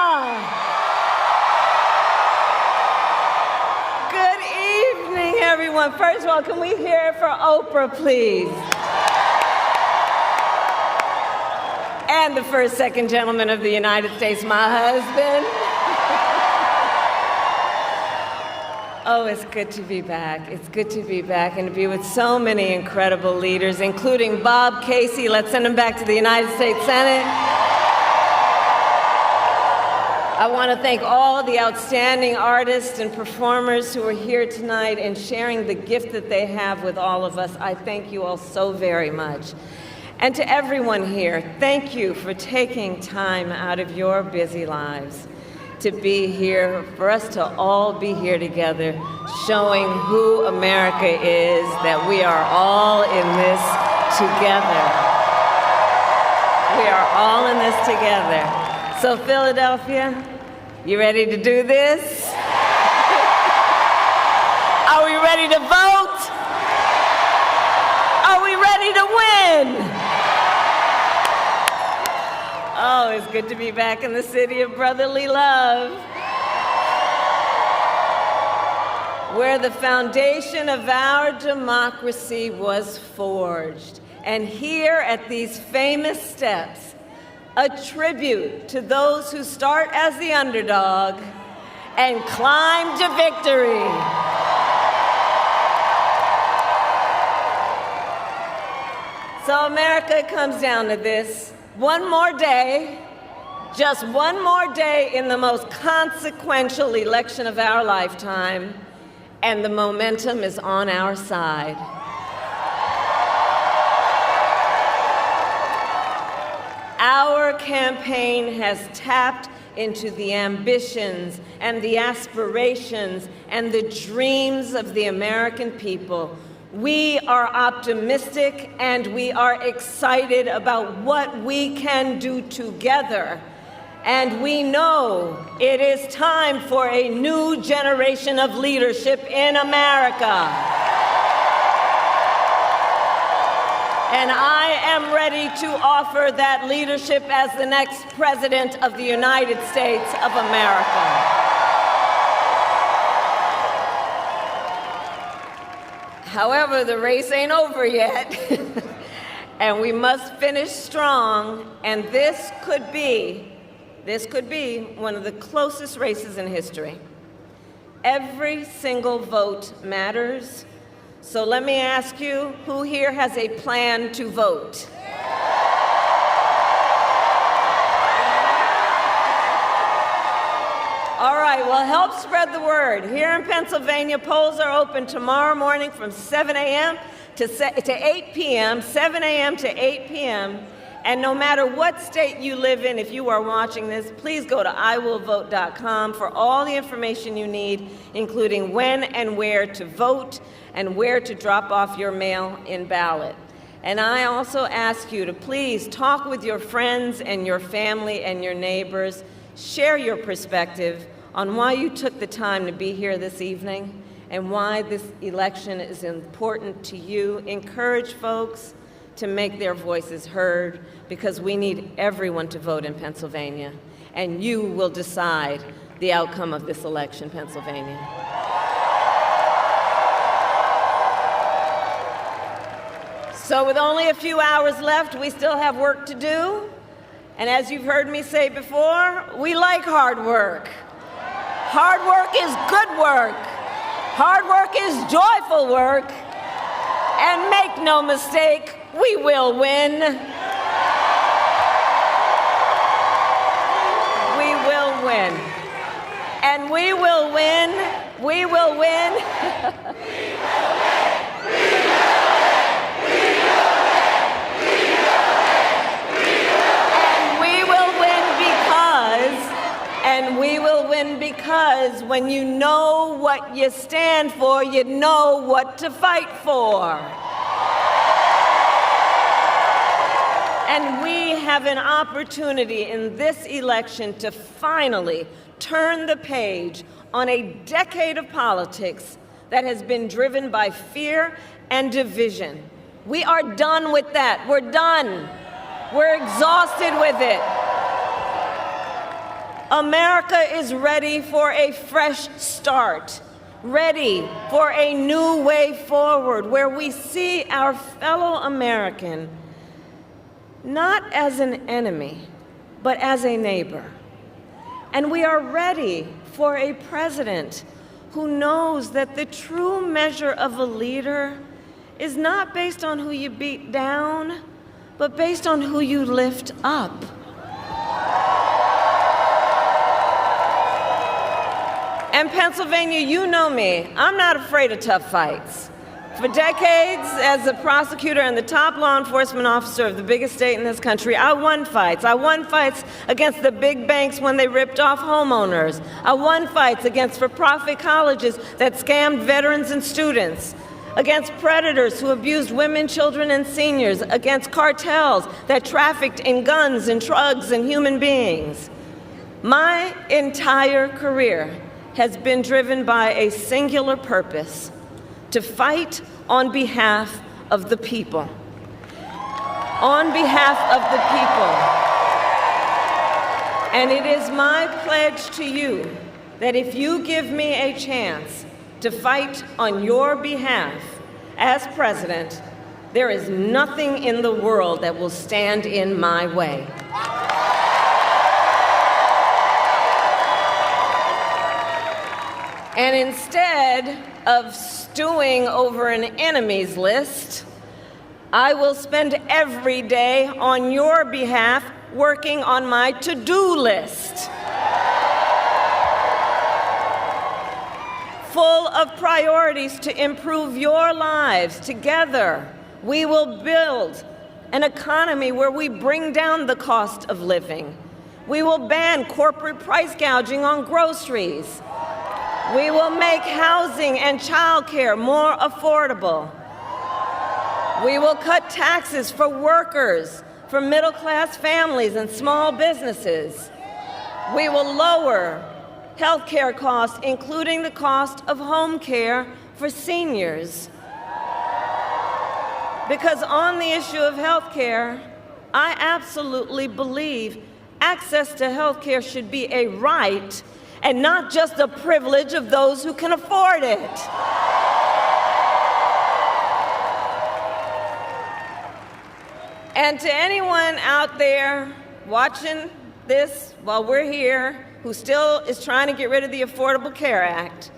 Good evening, everyone. First of all, can we hear it for Oprah, please? And the first, second gentleman of the United States, my husband. Oh, it's good to be back. It's good to be back and to be with so many incredible leaders, including Bob Casey. Let's send him back to the United States Senate. I want to thank all the outstanding artists and performers who are here tonight and sharing the gift that they have with all of us. I thank you all so very much. And to everyone here, thank you for taking time out of your busy lives to be here, for us to all be here together, showing who America is, that we are all in this together. We are all in this together. So Philadelphia, you ready to do this? Are we ready to vote? win. Oh, it's good to be back in the city of brotherly love, where the foundation of our democracy was forged. And here at these famous steps, a tribute to those who start as the underdog and climb to victory. So America, it comes down to this. One more day, just one more day in the most consequential election of our lifetime, and the momentum is on our side. Our campaign has tapped into the ambitions and the aspirations and the dreams of the American people. We are optimistic and we are excited about what we can do together. And we know it is time for a new generation of leadership in America. And I am ready to offer that leadership as the next President of the United States of America. However, the race ain't over yet, and we must finish strong, and this could be one of the closest races in history. Every single vote matters, so let me ask you, who here has a plan to vote? All right, well, help spread the word. Here in Pennsylvania, polls are open tomorrow morning from 7 a.m. to 8 p.m., 7 a.m. to 8 p.m., and no matter what state you live in, if you are watching this, please go to iwillvote.com for all the information you need, including when and where to vote and where to drop off your mail-in ballot. And I also ask you to please talk with your friends and your family and your neighbors. Share your perspective on why you took the time to be here this evening and why this election is important to you. Encourage folks to make their voices heard, because we need everyone to vote in Pennsylvania, and you will decide the outcome of this election, Pennsylvania. So with only a few hours left, we still have work to do. And as you've heard me say before, we like hard work. Hard work is good work. Hard work is joyful work. And make no mistake, we will win. We will win. And we will win. We will win. And we will win because when you know what you stand for, you know what to fight for. And we have an opportunity in this election to finally turn the page on a decade of politics that has been driven by fear and division. We are done with that. We're done. We're exhausted with it. America is ready for a fresh start, ready for a new way forward where we see our fellow American not as an enemy, but as a neighbor. And we are ready for a president who knows that the true measure of a leader is not based on who you beat down, but based on who you lift up. And Pennsylvania, you know me, I'm not afraid of tough fights. For decades, as a prosecutor and the top law enforcement officer of the biggest state in this country, I won fights. I won fights against the big banks when they ripped off homeowners. I won fights against for-profit colleges that scammed veterans and students, against predators who abused women, children, and seniors, against cartels that trafficked in guns and drugs and human beings. My entire career has been driven by a singular purpose: to fight on behalf of the people. on behalf of the people. And it is my pledge to you that if you give me a chance to fight on your behalf as president, there is nothing in the world that will stand in my way. And instead of stewing over an enemies list, I will spend every day on your behalf working on my to-do list, full of priorities to improve your lives. Together, we will build an economy where we bring down the cost of living. We will ban corporate price gouging on groceries. We will make housing and childcare more affordable. We will cut taxes for workers, for middle-class families and small businesses. We will lower health care costs, including the cost of home care for seniors. Because on the issue of health care, I absolutely believe access to health care should be a right and not just a privilege of those who can afford it. And to anyone out there watching this while we're here, who still is trying to get rid of the Affordable Care Act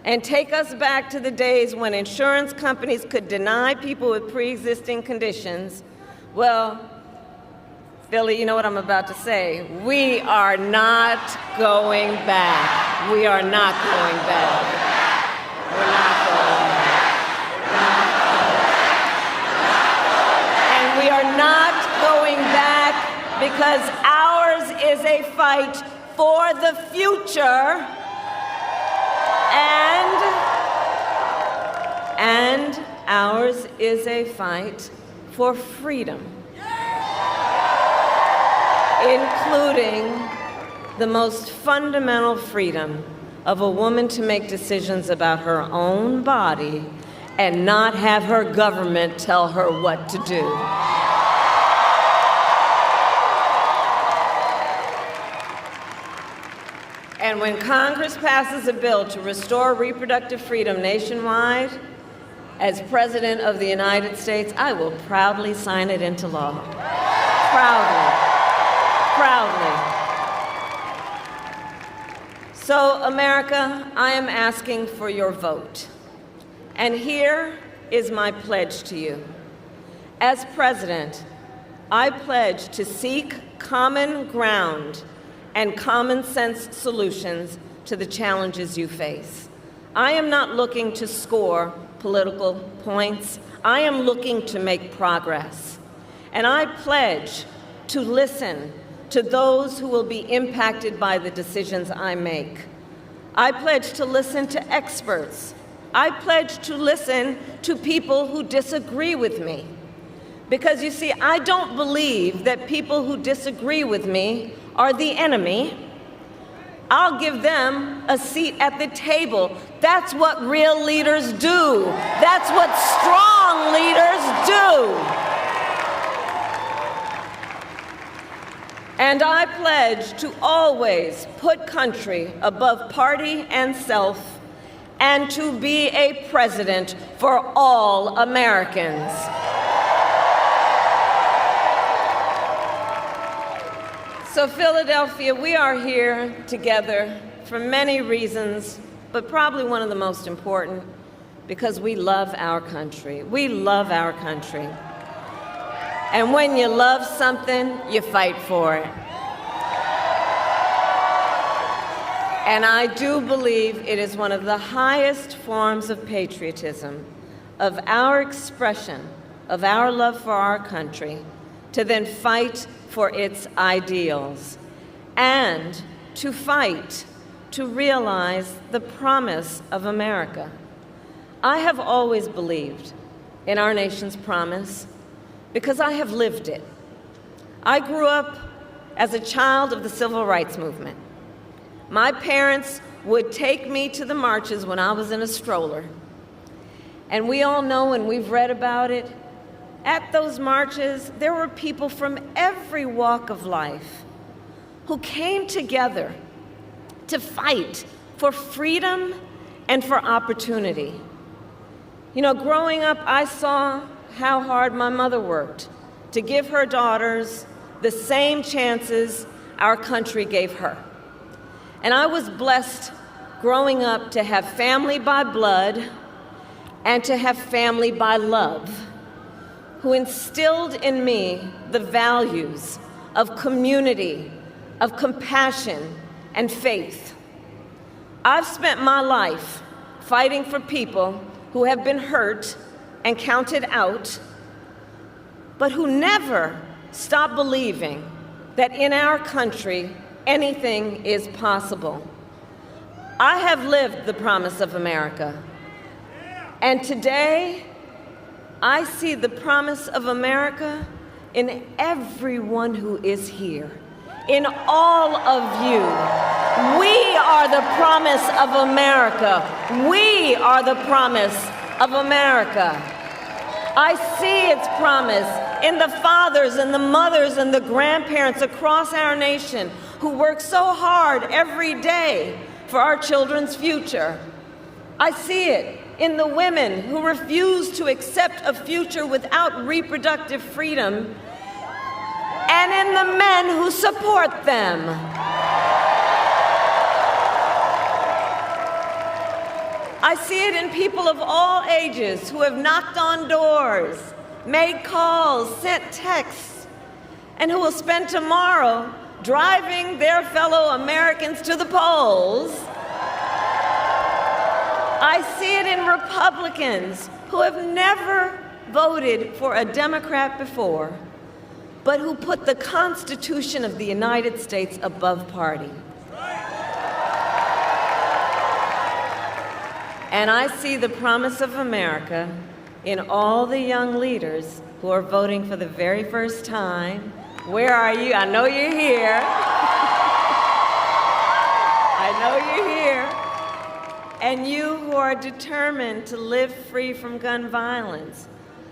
and take us back to the days when insurance companies could deny people with pre-existing conditions, well, Philly, you know what I'm about to say. We are not going back. We are not going back. We're not going back. And we are not going back because ours is a fight for the future and ours is a fight for freedom, including the most fundamental freedom of a woman to make decisions about her own body and not have her government tell her what to do. And when Congress passes a bill to restore reproductive freedom nationwide, as President of the United States, I will proudly sign it into law. Proudly. So, America, I am asking for your vote. And here is my pledge to you. As president, I pledge to seek common ground and common sense solutions to the challenges you face. I am not looking to score political points. I am looking to make progress. And I pledge to listen to those who will be impacted by the decisions I make. I pledge to listen to experts. I pledge to listen to people who disagree with me. Because you see, I don't believe that people who disagree with me are the enemy. I'll give them a seat at the table. That's what real leaders do. That's what strong leaders do. And I pledge to always put country above party and self, and to be a president for all Americans. So Philadelphia, we are here together for many reasons, but probably one of the most important, because we love our country. We love our country. And when you love something, you fight for it. And I do believe it is one of the highest forms of patriotism, of our expression, of our love for our country, to then fight for its ideals, and to fight to realize the promise of America. I have always believed in our nation's promise because I have lived it. I grew up as a child of the Civil Rights Movement. My parents would take me to the marches when I was in a stroller. And we all know, and we've read about it, At those marches, there were people from every walk of life who came together to fight for freedom and for opportunity. You know, growing up, I saw how hard my mother worked to give her daughters the same chances our country gave her. And I was blessed growing up to have family by blood and to have family by love, who instilled in me the values of community, of compassion, and faith. I've spent my life fighting for people who have been hurt and counted out, but who never stop believing that in our country, anything is possible. I have lived the promise of America, and today, I see the promise of America in everyone who is here, in all of you. We are the promise of America. We are the promise of America. I see its promise in the fathers and the mothers and the grandparents across our nation who work so hard every day for our children's future. I see it in the women who refuse to accept a future without reproductive freedom, and in the men who support them. I see it in people of all ages who have knocked on doors, made calls, sent texts, and who will spend tomorrow driving their fellow Americans to the polls. I see it in Republicans who have never voted for a Democrat before, but who put the Constitution of the United States above party. And I see the promise of America in all the young leaders who are voting for the very first time. Where are you? I know you're here. I know you're here. And you who are determined to live free from gun violence,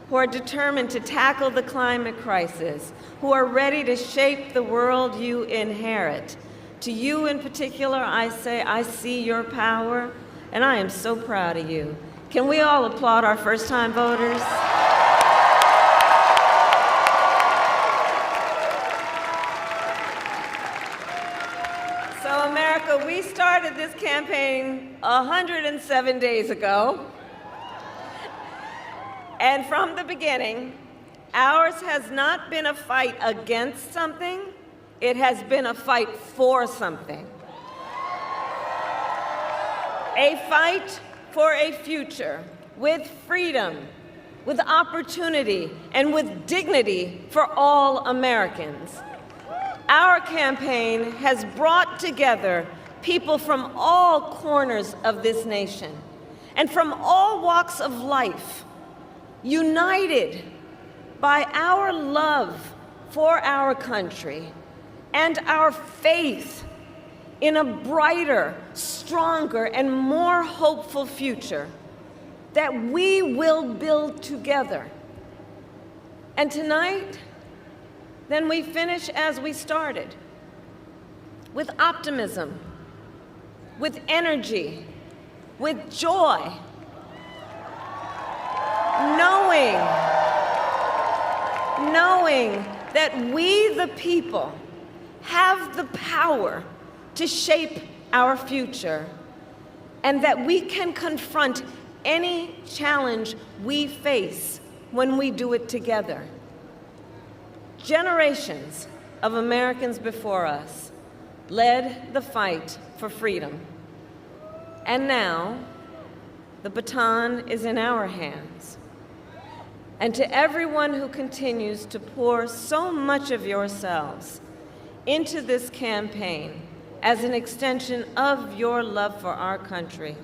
who are determined to tackle the climate crisis, who are ready to shape the world you inherit. To you in particular, I say, I see your power, and I am so proud of you. Can we all applaud our first-time voters? So, America, we started this campaign 107 days ago. And from the beginning, ours has not been a fight against something, it has been a fight for something. A fight for a future with freedom, with opportunity, and with dignity for all Americans. Our campaign has brought together people from all corners of this nation and from all walks of life, united by our love for our country and our faith in a brighter, stronger, and more hopeful future that we will build together. And tonight, then we finish as we started, with optimism, with energy, with joy, knowing that we, the people, have the power to shape our future, and that we can confront any challenge we face when we do it together. Generations of Americans before us led the fight for freedom. And now, the baton is in our hands. And to everyone who continues to pour so much of yourselves into this campaign as an extension of your love for our country,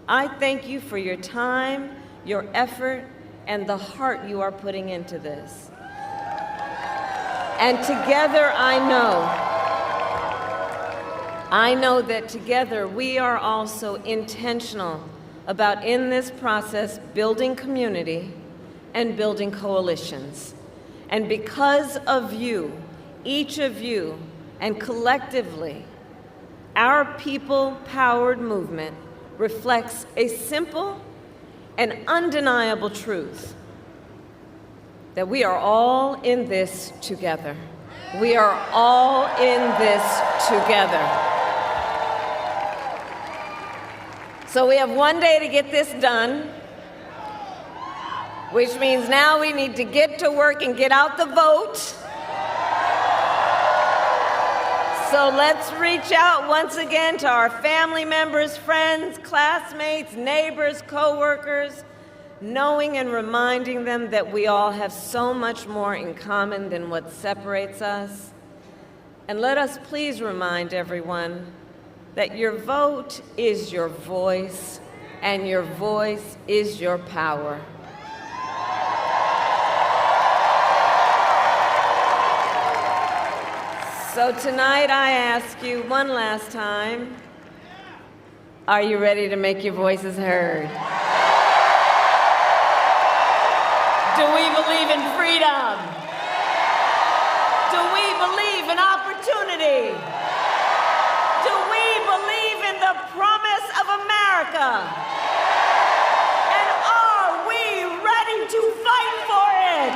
I thank you for your time, your effort, and the heart you are putting into this. And together, I know that together we are also intentional about, in this process, building community, and building coalitions. And because of you, each of you, and collectively, our people-powered movement reflects a simple and undeniable truth that we are all in this together. We are all in this together. So we have one day to get this done, which means now we need to get to work and get out the vote. So let's reach out once again to our family members, friends, classmates, neighbors, co-workers, knowing and reminding them that we all have so much more in common than what separates us. And let us please remind everyone that your vote is your voice, and your voice is your power. So tonight I ask you one last time, are you ready to make your voices heard? Do we believe in freedom? Do we believe in opportunity? Do we believe in the promise of America? And are we ready to fight for it?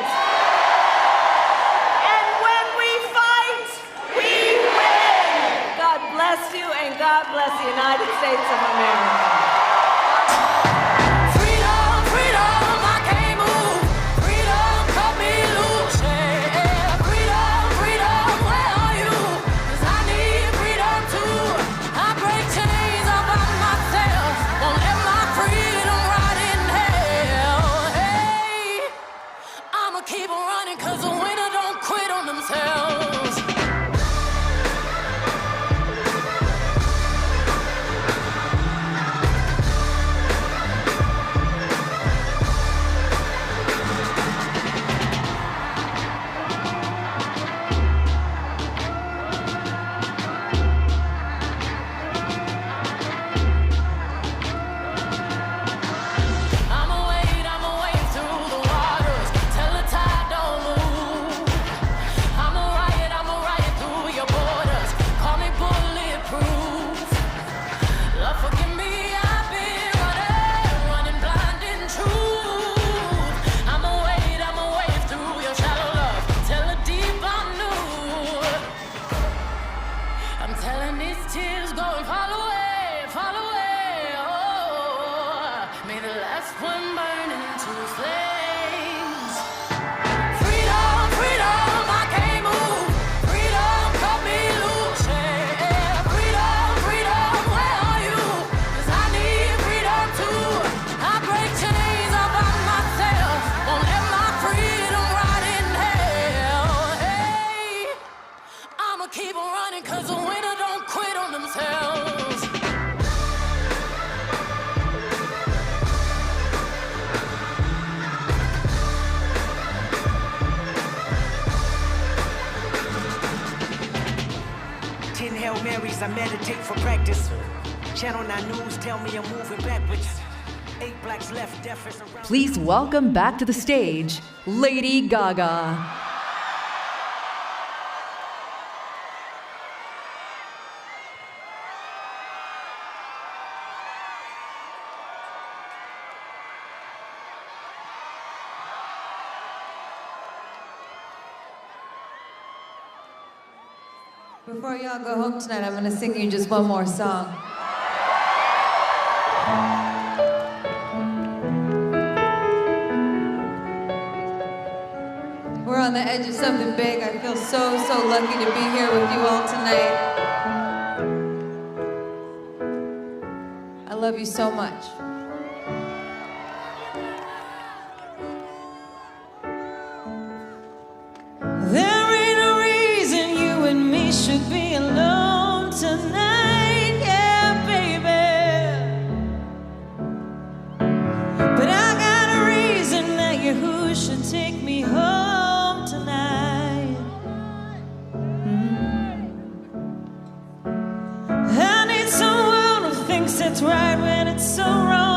And when we fight, we win. God bless you, and God bless the United States of America. I meditate for practice. Channel 9 News tell me I'm moving backwards. 8 blacks left, deaf is around. Please welcome back to the stage, Lady Gaga. Before y'all go home tonight, I'm gonna sing you just one more song. We're on the edge of something big. I feel so lucky to be here with you all tonight. I love you so much. Should be alone tonight, yeah, baby. But I got a reason that you who should take me home tonight. I need someone who thinks it's right when it's so wrong.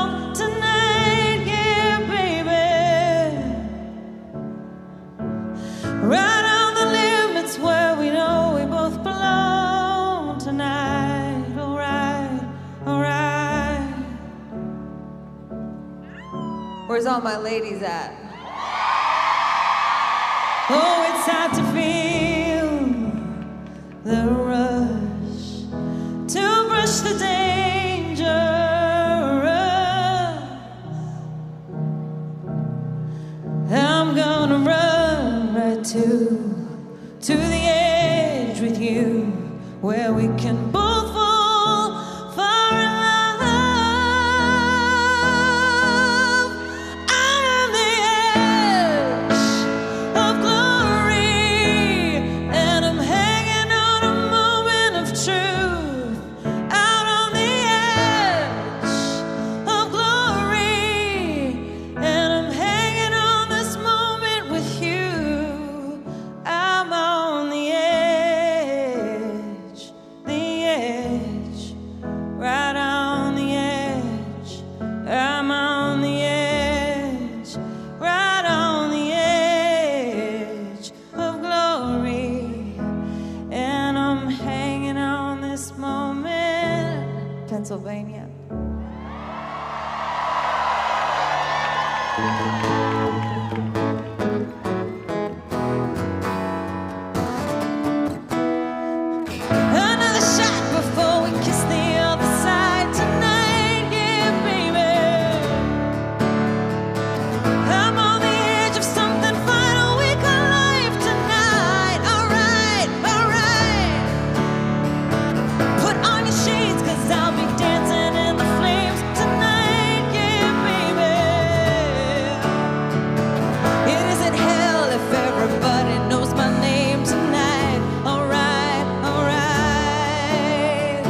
Where's all my ladies at? Oh, it's hard to feel the rush, to brush the danger. I'm gonna run right to the edge with you, where we can both fall far in love. I'm the edge of glory, and I'm hanging on a moment of truth. Out on the edge of glory, and I'm hanging on this moment with you. I'm on the edge, right on the edge. I'm on the edge, right on the edge of glory, and I'm hanging on this moment. Pennsylvania. Another shot before we kiss the other side tonight, yeah, baby. I'm on the edge of something final, we call life tonight. Alright, alright. Put on your shades, 'cause I'll be dancing in the flames tonight, yeah, baby. It isn't hell if everybody knows my name tonight. Alright, alright.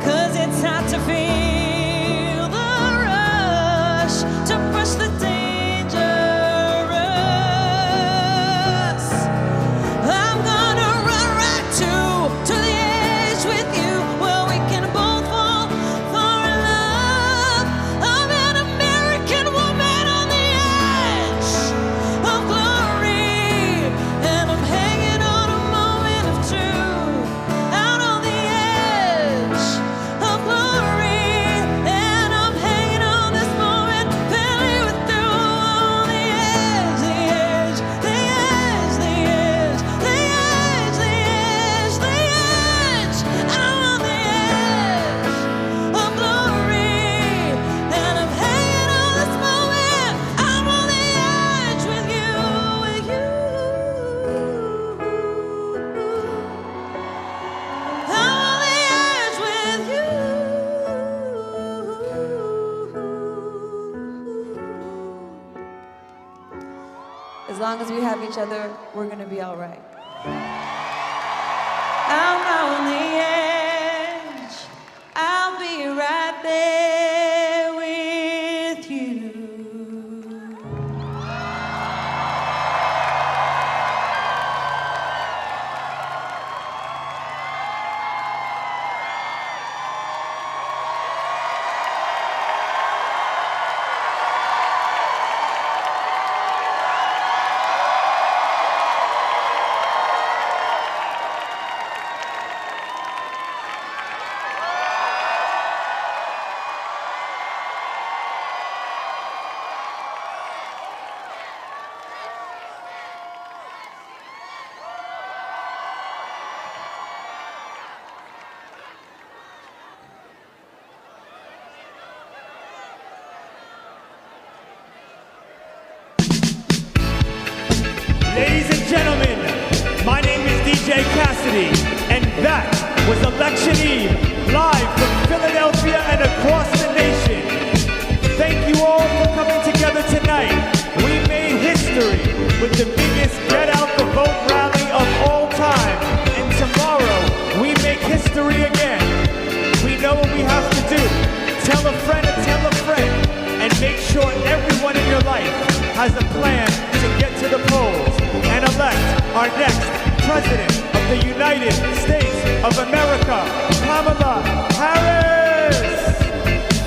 'Cause it's hard to feel the rush, to brush the dangerous. I'm gonna run right to the edge with you, where we can both fall in love. I'm an American woman on the edge of glory, and I'm hanging on a moment of truth. Out on the edge of glory, and I'm hanging on this moment, barely with you. On the edge, the edge, the edge, the edge, the edge, the edge, the edge. I'm on the edge of glory, and I'm hanging on this moment. I'm on the edge with you, with you. I'm on the edge with you. As long as we have each other, we're gonna be all right. I'm on the edge. I'll be right there with you. Ladies and gentlemen, my name is DJ Cassidy, and that was Election Eve, live from Philadelphia and across the nation. Thank you all for coming together tonight. We made history with the biggest Get Out the Vote rally of all time, and tomorrow we make history again. We know what we have to do. Tell a friend and tell a friend, and make sure everyone in your life has a plan to get to the polls and elect our next President of the United States of America, Kamala Harris.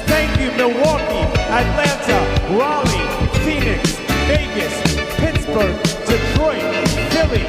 Thank you, Milwaukee, Atlanta, Raleigh, Phoenix, Vegas, Pittsburgh, Detroit, Philly,